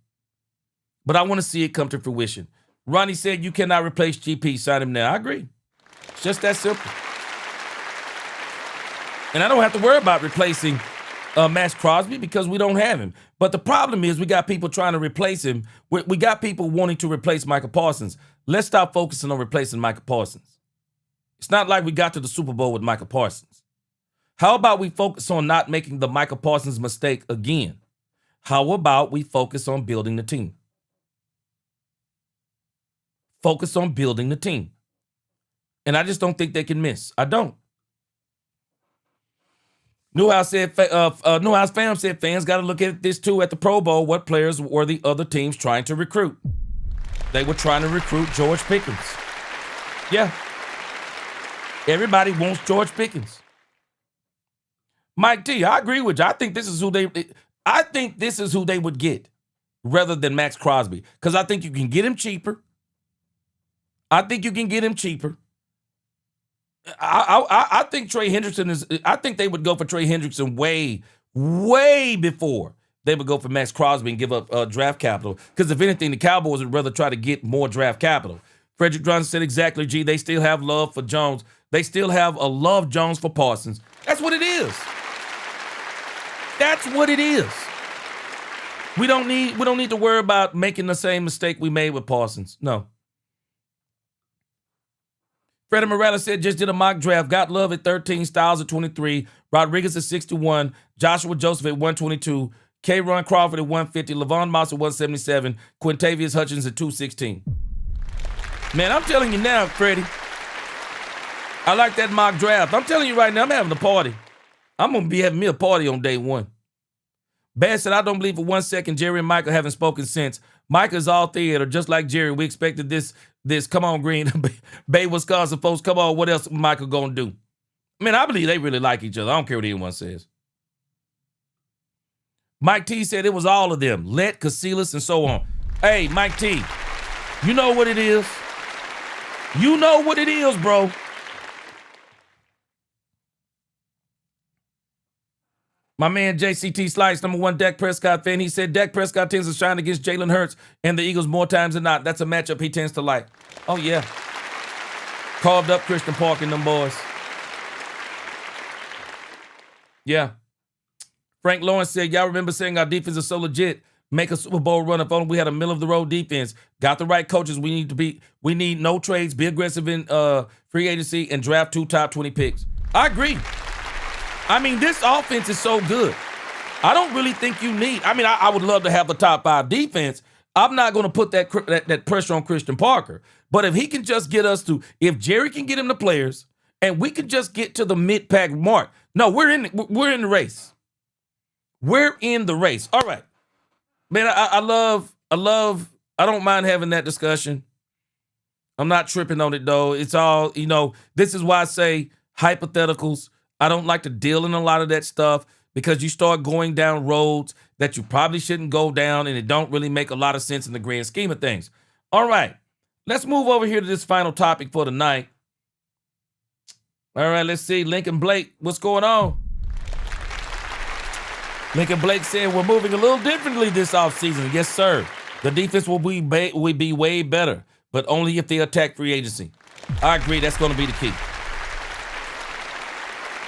but I want to see it come to fruition. Ronnie said you cannot replace GP. Sign him now. I agree. It's just that simple. And I don't have to worry about replacing Maxx Crosby because we don't have him. But the problem is we got people trying to replace him. We got people wanting to replace Micah Parsons. Let's stop focusing on replacing Micah Parsons. It's not like we got to the Super Bowl with Micah Parsons. How about we focus on not making the Micah Parsons mistake again? How about we focus on building the team? Focus on building the team. And I just don't think they can miss. I don't. Newhouse fam said fans got to look at this too at the Pro Bowl. What players were the other teams trying to recruit? They were trying to recruit George Pickens. Yeah. Everybody wants George Pickens. Mike T, I agree with you. I think this is who they would get rather than Maxx Crosby. Because I think you can get him cheaper. I think Trey Hendrickson I think they would go for Trey Hendrickson way before they would go for Maxx Crosby and give up draft capital. Because if anything, the Cowboys would rather try to get more draft capital. Frederick Johnson said exactly, G, they still have love for Jones. They still have a love Jones for Parsons. That's what it is. That's what it is. We don't need to worry about making the same mistake we made with Parsons. No. Freddie Morales said, just did a mock draft. Got Love at 13, Styles at 23, Rodriguez at 61, Joshua Joseph at 122, K. Ron Crawford at 150, Levon Moss at 177, Quintavious Hutchins at 216. Man, I'm telling you now, Freddie, I like that mock draft. I'm telling you right now, I'm having a party. I'm going to be having me a party on day one. Bass said, I don't believe for 1 second Jerry and Michael haven't spoken since. Micah's all theater, just like Jerry. We expected this come on, Green. Bay, Wisconsin folks, come on, what else Michael gonna do? I mean, I believe they really like each other. I don't care what anyone says. Mike T said it was all of them. Let, Casillas, and so on. Hey, Mike T, you know what it is? You know what it is, bro. My man JCT Slice, number one Dak Prescott fan, he said Dak Prescott tends to shine against Jalen Hurts and the Eagles more times than not. That's a matchup he tends to like. Oh, yeah. Carved up Christian Park and them boys. Yeah. Frank Lawrence said, y'all remember saying our defense is so legit. Make a Super Bowl run if only we had a middle-of-the-road defense. Got the right coaches. We need no trades, be aggressive in free agency, and draft 2 top 20 picks. I agree. I mean, this offense is so good. I don't really think you need. I mean, I would love to have the top 5 defense. I'm not going to put that pressure on Christian Parker. But if he can just get us to, if Jerry can get him the players, and we can just get to the mid-pack mark. No, we're in the race. We're in the race. All right, man. I don't mind having that discussion. I'm not tripping on it though. It's all, this is why I say hypotheticals. I don't like to deal in a lot of that stuff because you start going down roads that you probably shouldn't go down, and it don't really make a lot of sense in the grand scheme of things. All right, let's move over here to this final topic for tonight. All right, let's see. Lincoln Blake, what's going on? Lincoln Blake said we're moving a little differently this offseason. Yes, sir. The defense will be way better, but only if they attack free agency. I agree. That's going to be the key.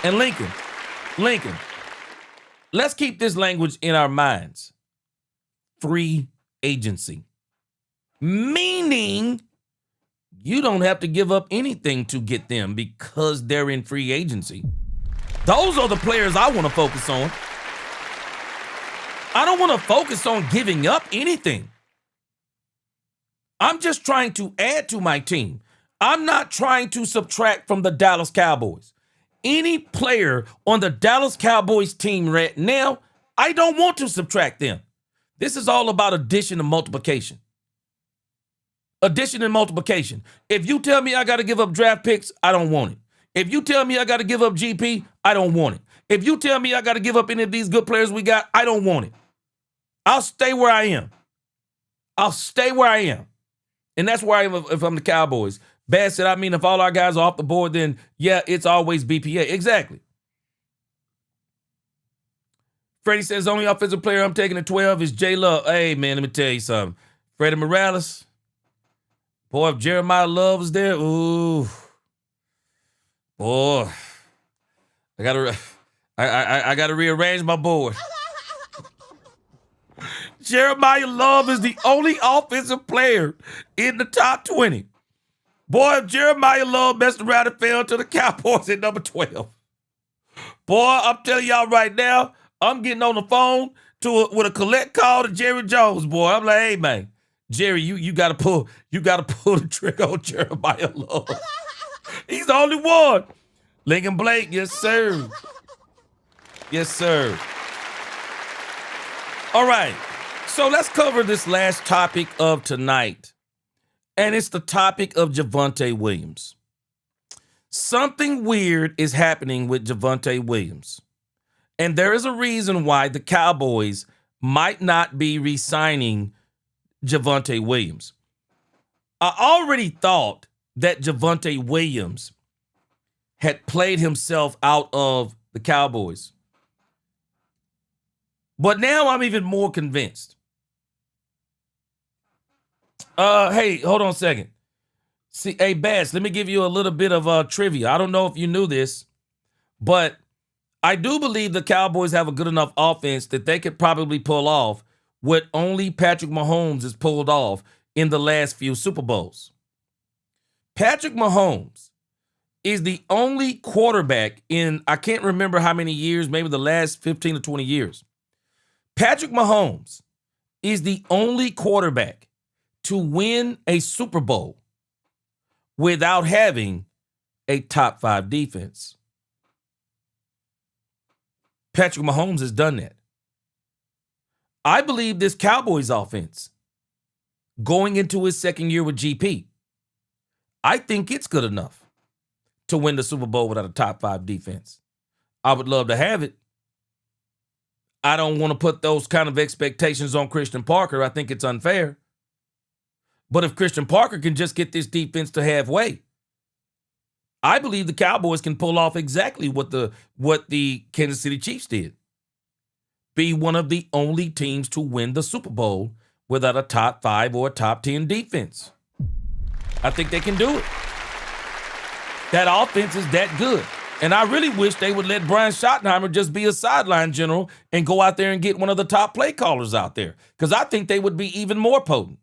And Lincoln, let's keep this language in our minds. Free agency. Meaning you don't have to give up anything to get them because they're in free agency. Those are the players I want to focus on. I don't want to focus on giving up anything. I'm just trying to add to my team. I'm not trying to subtract from the Dallas Cowboys. Any player on the Dallas Cowboys team right now, I don't want to subtract them. This is all about addition and multiplication. Addition and multiplication. If you tell me I got to give up draft picks, I don't want it. If you tell me I got to give up GP, I don't want it. If you tell me I got to give up any of these good players we got, I don't want it. I'll stay where I am. And that's where I am if I'm the Cowboys. Bad said, I mean, if all our guys are off the board, then yeah, it's always BPA. Exactly. Freddie says, only offensive player I'm taking at 12 is J Love. Hey, man, let me tell you something. Freddie Morales. Boy, if Jeremiah Love was there, ooh. Boy. I gotta rearrange my board. Jeremiah Love is the only offensive player in the top 20. Boy, if Jeremiah Love messed around and fell to the Cowboys at number 12. Boy, I'm telling y'all right now, I'm getting on the phone with a collect call to Jerry Jones, boy. I'm like, hey, man, Jerry, you gotta pull the trigger on Jeremiah Love. He's the only one. Lincoln Blake, yes, sir. Yes, sir. All right. So let's cover this last topic of tonight. And it's the topic of Javonte Williams. Something weird is happening with Javonte Williams. And there is a reason why the Cowboys might not be re-signing Javonte Williams. I already thought that Javonte Williams had played himself out of the Cowboys. But now I'm even more convinced. Hey, hold on a second. See, hey, Bass, let me give you a little bit of trivia. I don't know if you knew this, but I do believe the Cowboys have a good enough offense that they could probably pull off what only Patrick Mahomes has pulled off in the last few Super Bowls. Patrick Mahomes is the only quarterback in, I can't remember how many years, maybe the last 15 to 20 years. Patrick Mahomes is the only quarterback to win a Super Bowl without having a top 5 defense. Patrick Mahomes has done that. I believe this Cowboys offense, going into his second year with GP, I think it's good enough to win the Super Bowl without a top 5 defense. I would love to have it. I don't want to put those kind of expectations on Christian Parker. I think it's unfair. But if Christian Parker can just get this defense to halfway, I believe the Cowboys can pull off exactly what the Kansas City Chiefs did. Be one of the only teams to win the Super Bowl without a top 5 or a top 10 defense. I think they can do it. That offense is that good. And I really wish they would let Brian Schottenheimer just be a sideline general and go out there and get one of the top play callers out there, because I think they would be even more potent.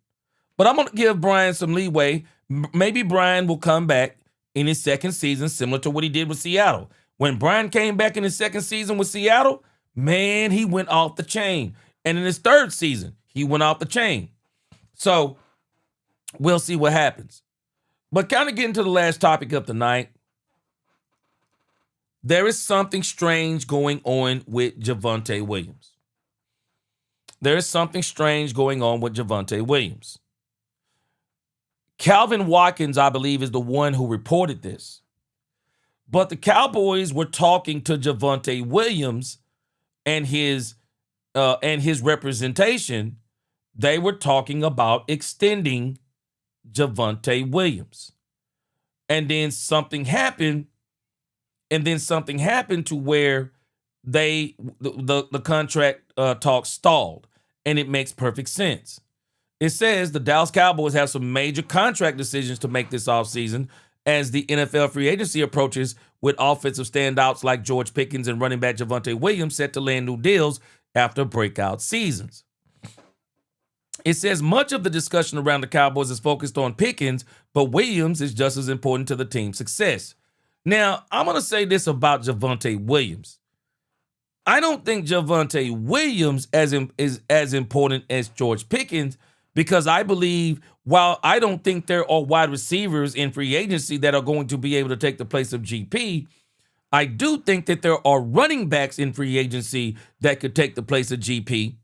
But I'm going to give Brian some leeway. Maybe Brian will come back in his second season similar to what he did with Seattle. When Brian came back in his second season with Seattle, man, he went off the chain. And in his third season, he went off the chain. So we'll see what happens. But kind of getting to the last topic of the night, there is something strange going on with Javonte Williams. There is something strange going on with Javonte Williams. Calvin Watkins, I believe, is the one who reported this. But the Cowboys were talking to Javonte Williams and his representation. They were talking about extending Javonte Williams. And then something happened. And then something happened to where the contract talk stalled. And it makes perfect sense. It says the Dallas Cowboys have some major contract decisions to make this offseason as the NFL free agency approaches, with offensive standouts like George Pickens and running back Javonte Williams set to land new deals after breakout seasons. It says much of the discussion around the Cowboys is focused on Pickens, but Williams is just as important to the team's success. Now, I'm going to say this about Javonte Williams. I don't think Javonte Williams is as important as George Pickens, because I believe, while I don't think there are wide receivers in free agency that are going to be able to take the place of GP, I do think that there are running backs in free agency that could take the place of GP.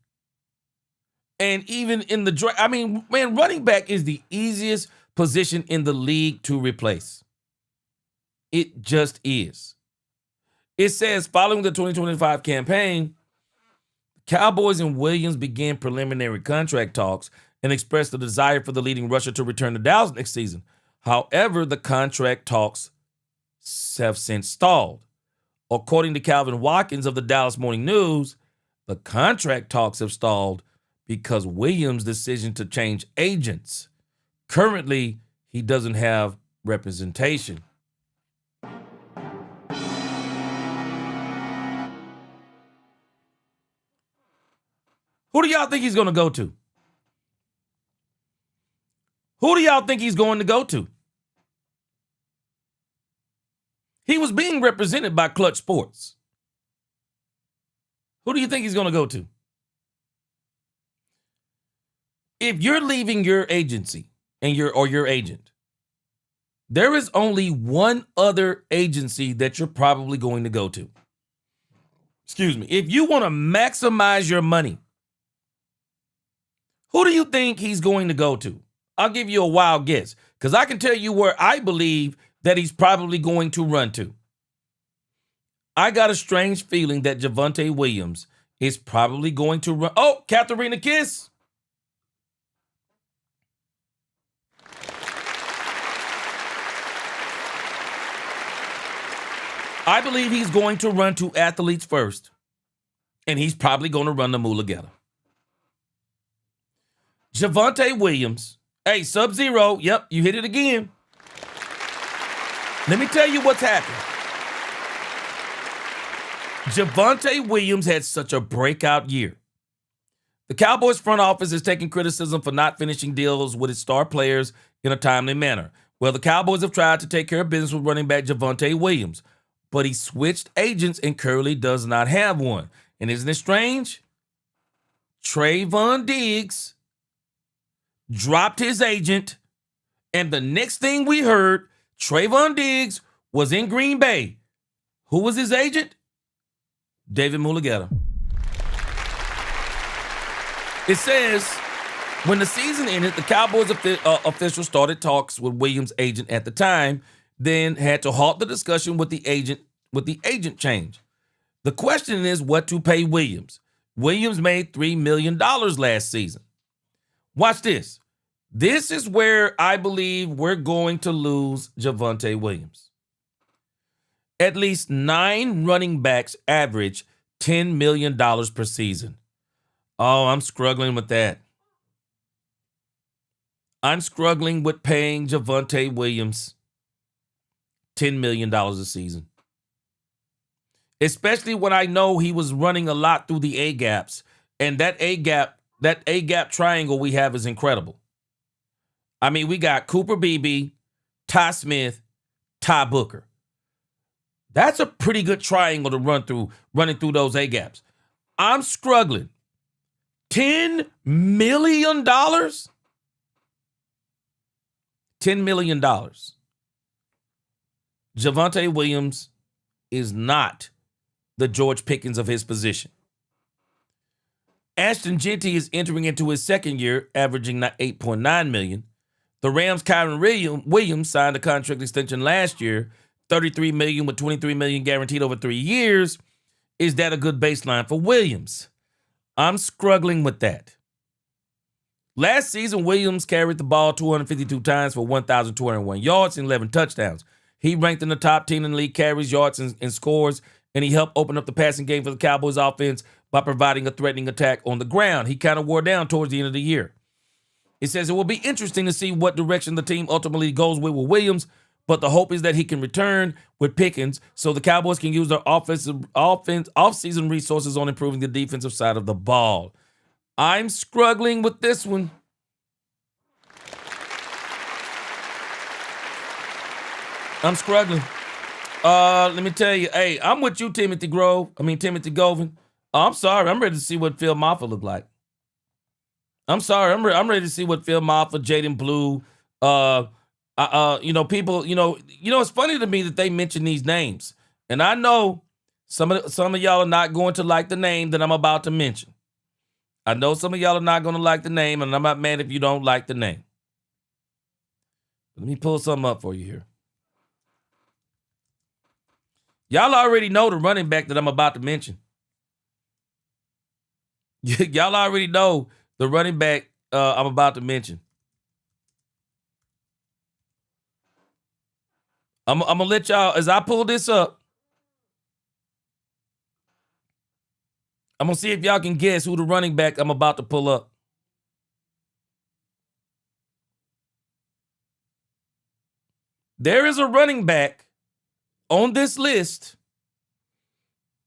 And even in the draft, I mean, man, running back is the easiest position in the league to replace. It just is. It says, following the 2025 campaign, Cowboys and Williams began preliminary contract talks and expressed a desire for the leading rusher to return to Dallas next season. However, the contract talks have since stalled. According to Calvin Watkins of the Dallas Morning News, the contract talks have stalled because Williams' decision to change agents. Currently, he doesn't have representation. Who do y'all think he's going to go to? Who do y'all think he's going to go to? He was being represented by Clutch Sports. Who do you think he's going to go to? If you're leaving your agency and your agent, there is only one other agency that you're probably going to go to. Excuse me. If you want to maximize your money, who do you think he's going to go to? I'll give you a wild guess, because I can tell you where I believe that he's probably going to run to. I got a strange feeling that Javonte Williams is probably going to run. Oh, Katharina Kiss. I believe he's going to run to Athletes First, and he's probably going to run the Mulligata. Javonte Williams. Hey, Sub-Zero. Yep, you hit it again. Let me tell you what's happened. Javonte Williams had such a breakout year. The Cowboys front office is taking criticism for not finishing deals with its star players in a timely manner. Well, the Cowboys have tried to take care of business with running back Javonte Williams, but he switched agents and currently does not have one. And isn't it strange? Trayvon Diggs dropped his agent, and the next thing we heard, Trayvon Diggs was in Green Bay. Who was his agent? David Mulugeta. It says, when the season ended, the Cowboys official started talks with Williams' agent at the time, then had to halt the discussion with the agent change. The question is what to pay Williams. Williams made $3 million last season. Watch this. This is where I believe we're going to lose Javonte Williams. At least 9 running backs average $10 million per season. Oh, I'm struggling with that. I'm struggling with paying Javonte Williams $10 million a season. Especially when I know he was running a lot through the A-gaps. And that A-gap triangle we have is incredible. I mean, we got Cooper Beebe, Ty Smith, Ty Booker. That's a pretty good triangle to run through, running through those A-gaps. I'm struggling. $10 million? $10 million. Javonte Williams is not the George Pickens of his position. Ashton Jeanty is entering into his second year, averaging $8.9 million. The Rams' Kyron Williams signed a contract extension last year, $33 million with $23 million guaranteed over 3 years. Is that a good baseline for Williams? I'm struggling with that. Last season, Williams carried the ball 252 times for 1,201 yards and 11 touchdowns. He ranked in the top 10 in the league carries, yards, and scores, and he helped open up the passing game for the Cowboys offense by providing a threatening attack on the ground. He kind of wore down towards the end of the year. It says it will be interesting to see what direction the team ultimately goes with Williams, but the hope is that he can return with Pickens so the Cowboys can use their off-season resources on improving the defensive side of the ball. I'm struggling with this one. I'm struggling. Let me tell you, hey, I'm with you, Timothy Govin. I'm sorry. I'm ready to see what Phil Maffa look like. I'm sorry. I'm ready to see what Phil Maffa, Jaden Blue, people, it's funny to me that they mention these names. And I know some of y'all are not going to like the name that I'm about to mention. I know some of y'all are not going to like the name, and I'm not mad if you don't like the name. Let me pull something up for you here. Y'all already know the running back that I'm about to mention. Y'all already know the running back I'm about to mention. I'm going to let y'all, as I pull this up, I'm going to see if y'all can guess who the running back I'm about to pull up. There is a running back on this list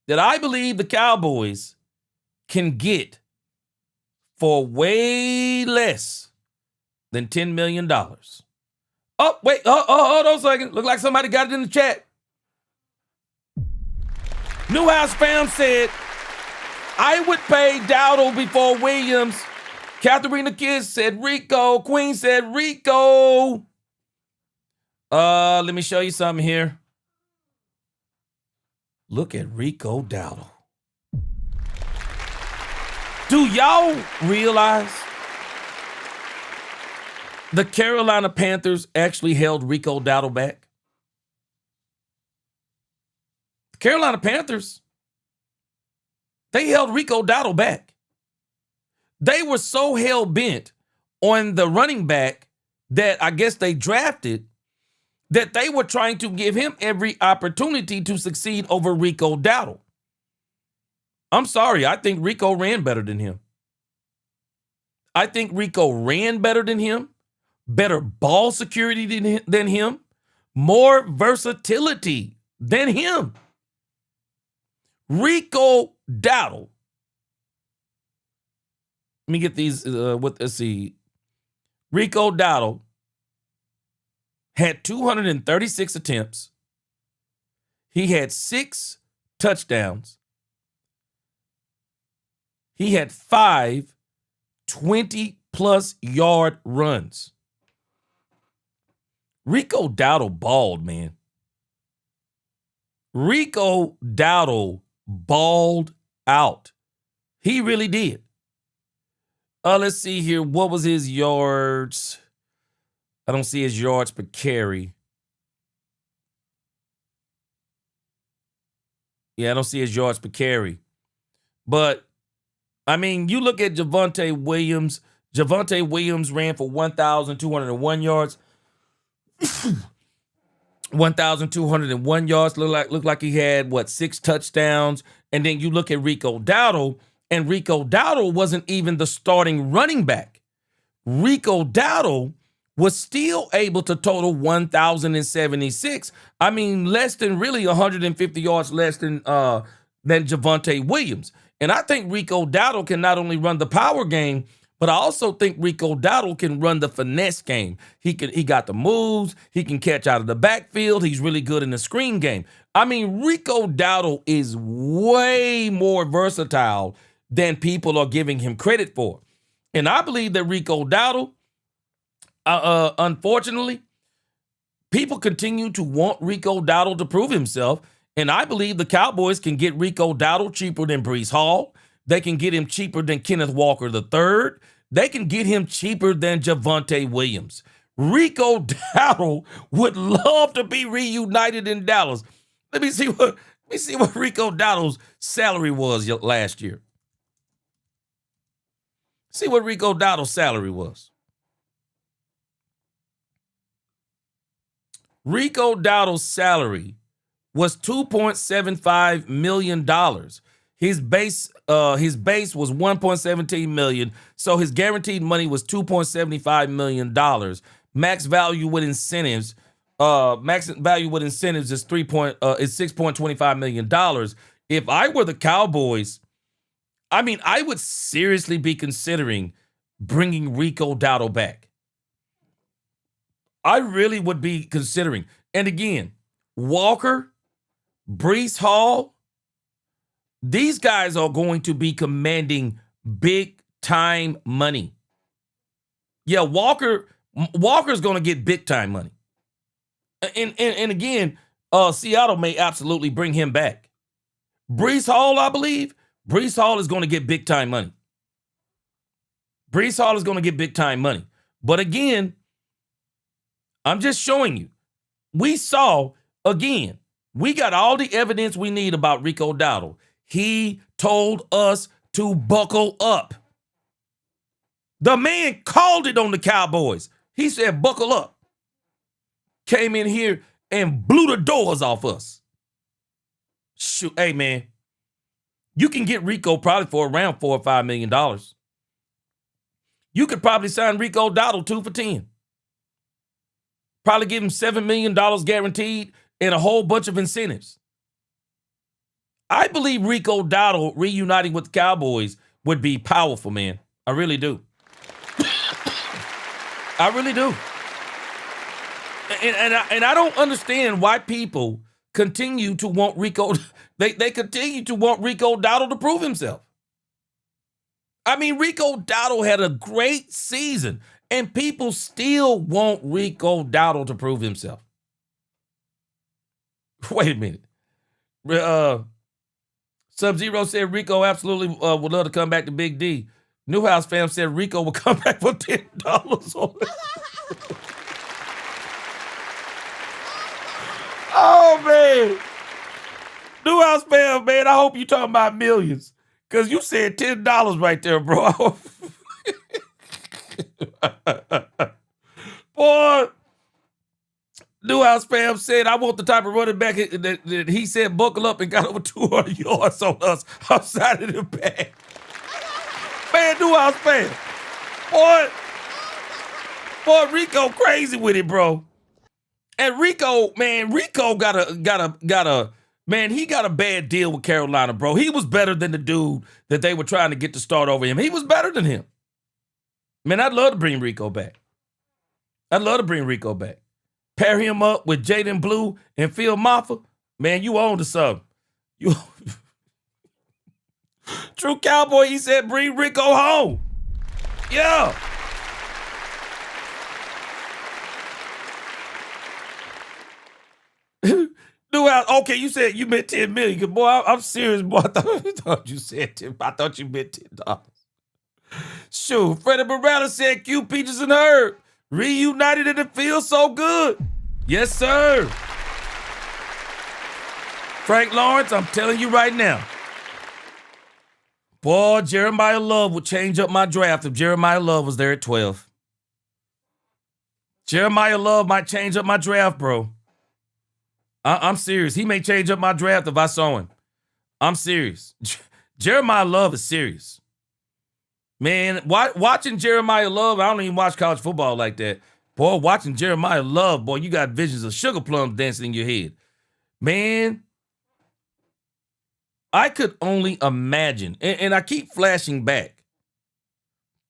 that I believe the Cowboys can get for way less than $10 million. Oh, wait. Hold on a second. Look like somebody got it in the chat. Newhouse fam said, I would pay Dowdle before Williams. Katharina Kiss said Rico. Queen said Rico. Let me show you something here. Look at Rico Dowdle. Do y'all realize the Carolina Panthers actually held Rico Dowdle back? The Carolina Panthers, they held Rico Dowdle back. They were so hell-bent on the running back that I guess they drafted that they were trying to give him every opportunity to succeed over Rico Dowdle. I'm sorry, I think Rico ran better than him. I think Rico ran better than him, better ball security than him, more versatility than him. Rico Dowdle. Let me get these. Let's see. Rico Dowdle had 236 attempts. He had 6 touchdowns. He had 5 20-plus yard runs. Rico Dowdle balled, man. Rico Dowdle balled out. He really did. Let's see here. What was his yards? I don't see his yards per carry. Yeah, I don't see his yards per carry. But, I mean, you look at Javonte Williams. Javonte Williams ran for 1,201 yards. 1,201 yards. Looked like he had, 6 touchdowns. And then you look at Rico Dowdle, and Rico Dowdle wasn't even the starting running back. Rico Dowdle was still able to total 1,076. I mean, less than really 150 yards less than Javonte Williams. And I think Rico Dowdle can not only run the power game, but I also think Rico Dowdle can run the finesse game. He got the moves. He can catch out of the backfield. He's really good in the screen game. I mean, Rico Dowdle is way more versatile than people are giving him credit for. And I believe that Rico Dowdle, unfortunately, people continue to want Rico Dowdle to prove himself. And I believe the Cowboys can get Rico Dowdle cheaper than Breece Hall. They can get him cheaper than Kenneth Walker III. They can get him cheaper than Javonte Williams. Rico Dowdle would love to be reunited in Dallas. Let me see what Rico Dowdle's salary was last year. See what Rico Dowdle's salary was. Rico Dowdle's salary was $2.75 million. His base was $1.17 million, so his guaranteed money was $2.75 million. Max value with incentives is $6.25 million. If I were the Cowboys, I mean, I would seriously be considering bringing Rico Dowdle back. I really would be considering. And again, Walker, Breece Hall, these guys are going to be commanding big time money. Yeah, Walker's going to get big time money. And again, Seattle may absolutely bring him back. Breece Hall, I believe, Breece Hall is going to get big time money. Breece Hall is going to get big time money. But again, I'm just showing you. We saw, again, we got all the evidence we need about Rico Dowdle. He told us to buckle up. The man called it on the Cowboys. He said, buckle up. Came in here and blew the doors off us. Shoot, hey, man, you can get Rico probably for around $4 or $5 million. You could probably sign Rico Dowdle 2 for 10. Probably give him $7 million guaranteed and a whole bunch of incentives. I believe Rico Dowdle reuniting with the Cowboys would be powerful, man. I really do. I really do. And I don't understand why people continue to want Rico. They continue to want Rico Dowdle to prove himself. I mean, Rico Dowdle had a great season, and people still want Rico Dowdle to prove himself. Wait a minute. Sub-Zero said Rico absolutely would love to come back to Big D. Newhouse fam said Rico will come back for $10 on it. Oh, man. Newhouse fam, man, I hope you talking about millions. Because you said $10 right there, bro. Boy, Newhouse fam said, I want the type of running back that he said buckle up and got over 200 yards on us outside of the bag. Man, Newhouse fam. Boy, Rico crazy with it, bro. And Rico, man, Rico got a Man, he got a bad deal with Carolina, bro. He was better than the dude that they were trying to get to start over him. He was better than him. Man, I'd love to bring Rico back. Pair him up with Jaden Blue and Phil Maffa. Man, you own to something. You True Cowboy, he said, bring Rico home. Yeah. Okay, you said you meant $10 million. Boy, I'm serious, boy. I thought you said 10. I thought you meant $10. Shoot, Freddie Morales said Q Peaches and Herb reunited and it feels so good. Yes, sir. Frank Lawrence, I'm telling you right now. Boy, Jeremiah Love would change up my draft if Jeremiah Love was there at 12. Jeremiah Love might change up my draft, bro. I'm serious. He may change up my draft if I saw him. I'm serious. Jeremiah Love is serious. Man, watching Jeremiah Love, I don't even watch college football like that. Boy, watching Jeremiah Love, boy, you got visions of sugar plums dancing in your head. Man, I could only imagine, and I keep flashing back.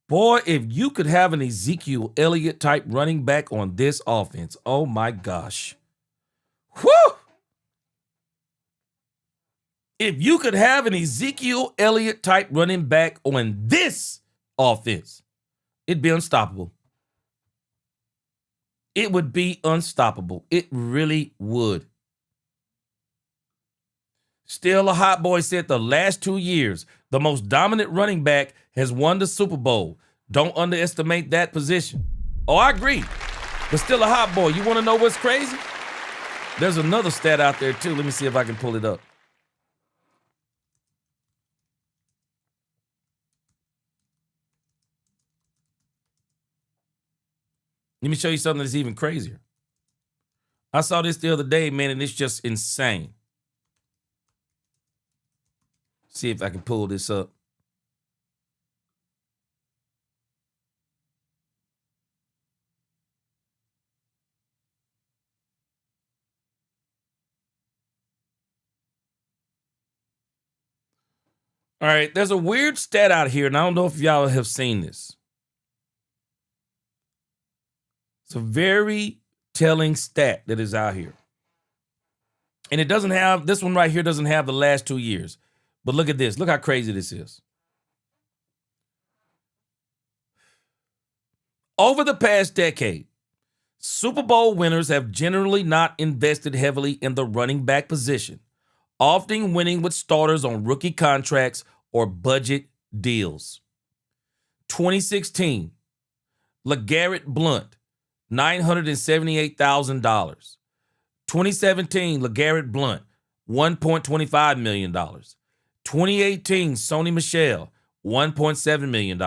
Boy, if you could have an Ezekiel Elliott type running back on this offense, oh my gosh. Whew! If you could have an Ezekiel Elliott type running back on this offense, it'd be unstoppable. It would be unstoppable. It really would. Still a hot boy said the last 2 years, the most dominant running back has won the Super Bowl. Don't underestimate that position. Oh, I agree. But still a hot boy. You want to know what's crazy? There's another stat out there, too. Let me see if I can pull it up. Let me show you something that's even crazier. I saw this the other day, man, and it's just insane. See if I can pull this up. All right, there's a weird stat out here, and I don't know if y'all have seen this. It's a very telling stat that is out here. And it doesn't have, this one right here doesn't have the last 2 years. But look at this. Look how crazy this is. Over the past decade, Super Bowl winners have generally not invested heavily in the running back position, often winning with starters on rookie contracts or budget deals. 2016, LeGarrette Blount, $978,000. 2017, LeGarrette Blount, $1.25 million. 2018, Sony Michel, $1.7 million.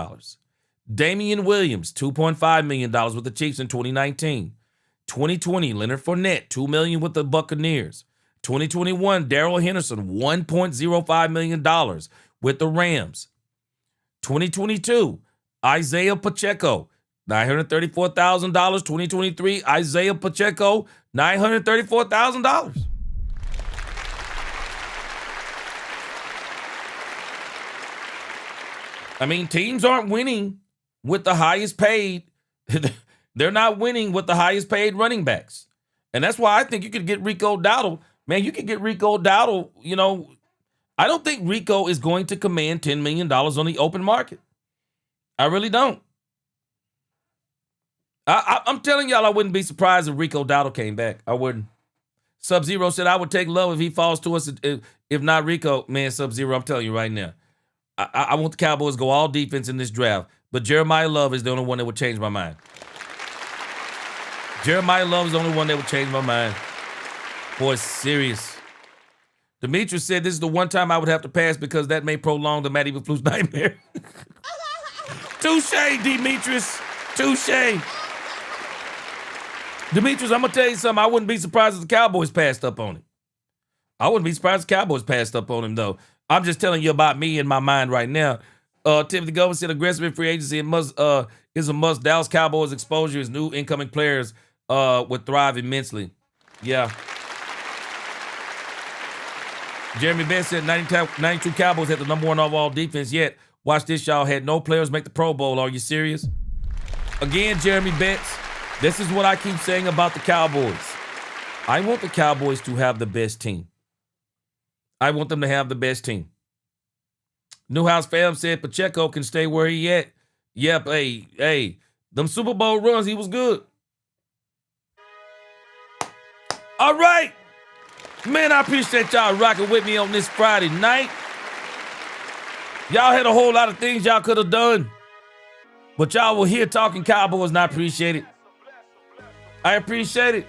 Damian Williams, $2.5 million with the Chiefs in 2019. 2020, Leonard Fournette, $2 million with the Buccaneers. 2021, Darrell Henderson, $1.05 million with the Rams. 2022, Isaiah Pacheco, $934,000. 2023, Isaiah Pacheco, $934,000. I mean, teams aren't winning with the highest paid. They're not winning with the highest paid running backs. And that's why I think you could get Rico Dowdle. Man, you could get Rico Dowdle, you know. I don't think Rico is going to command $10 million on the open market. I really don't. I'm telling y'all, I wouldn't be surprised if Rico Dowdle came back. I wouldn't. Sub-Zero said, I would take Love if he falls to us. If not Rico, man, Sub-Zero, I'm telling you right now. I want the Cowboys to go all defense in this draft, but Jeremiah Love is the only one that would change my mind. Jeremiah Love is the only one that would change my mind. Boy, serious. Demetrius said this is the one time I would have to pass because that may prolong the Matty Eberflus nightmare. Touche, Demetrius. Touche. Demetrius, I'm going to tell you something. I wouldn't be surprised if the Cowboys passed up on him. I wouldn't be surprised if the Cowboys passed up on him, though. I'm just telling you about me in my mind right now. Timothy Governor said aggressive in free agency is a must. Dallas Cowboys exposure as new incoming players would thrive immensely. Yeah. Jeremy Betts said 92 Cowboys had the number 1 overall defense yet. Watch this, y'all. Had no players make the Pro Bowl. Are you serious? Again, Jeremy Betts, this is what I keep saying about the Cowboys. I want the Cowboys to have the best team. I want them to have the best team. Newhouse fam said Pacheco can stay where he at. Yep, hey, them Super Bowl runs, he was good. All right. Man, I appreciate y'all rocking with me on this Friday night. Y'all had a whole lot of things y'all could have done. But y'all were here talking Cowboys, and I appreciate it. I appreciate it.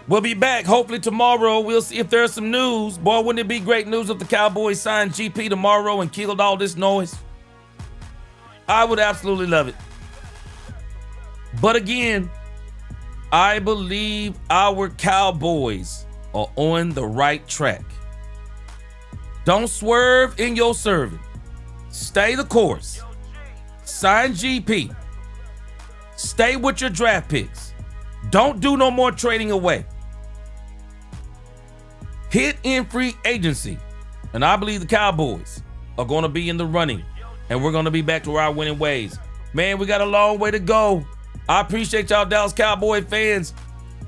We'll be back hopefully tomorrow. We'll see if there's some news. Boy, wouldn't it be great news if the Cowboys signed GP tomorrow and killed all this noise? I would absolutely love it. But again, I believe our Cowboys are on the right track. Don't swerve in your serving. Stay the course. Sign GP. Stay with your draft picks. Don't do no more trading away. Hit in free agency. And I believe the Cowboys are going to be in the running. And we're going to be back to our winning ways. Man, we got a long way to go. I appreciate y'all Dallas Cowboy fans.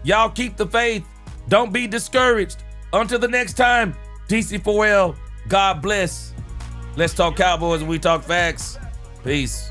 Y'all keep the faith. Don't be discouraged. Until the next time, DC4L, God bless. Let's talk Cowboys and we talk facts. Peace.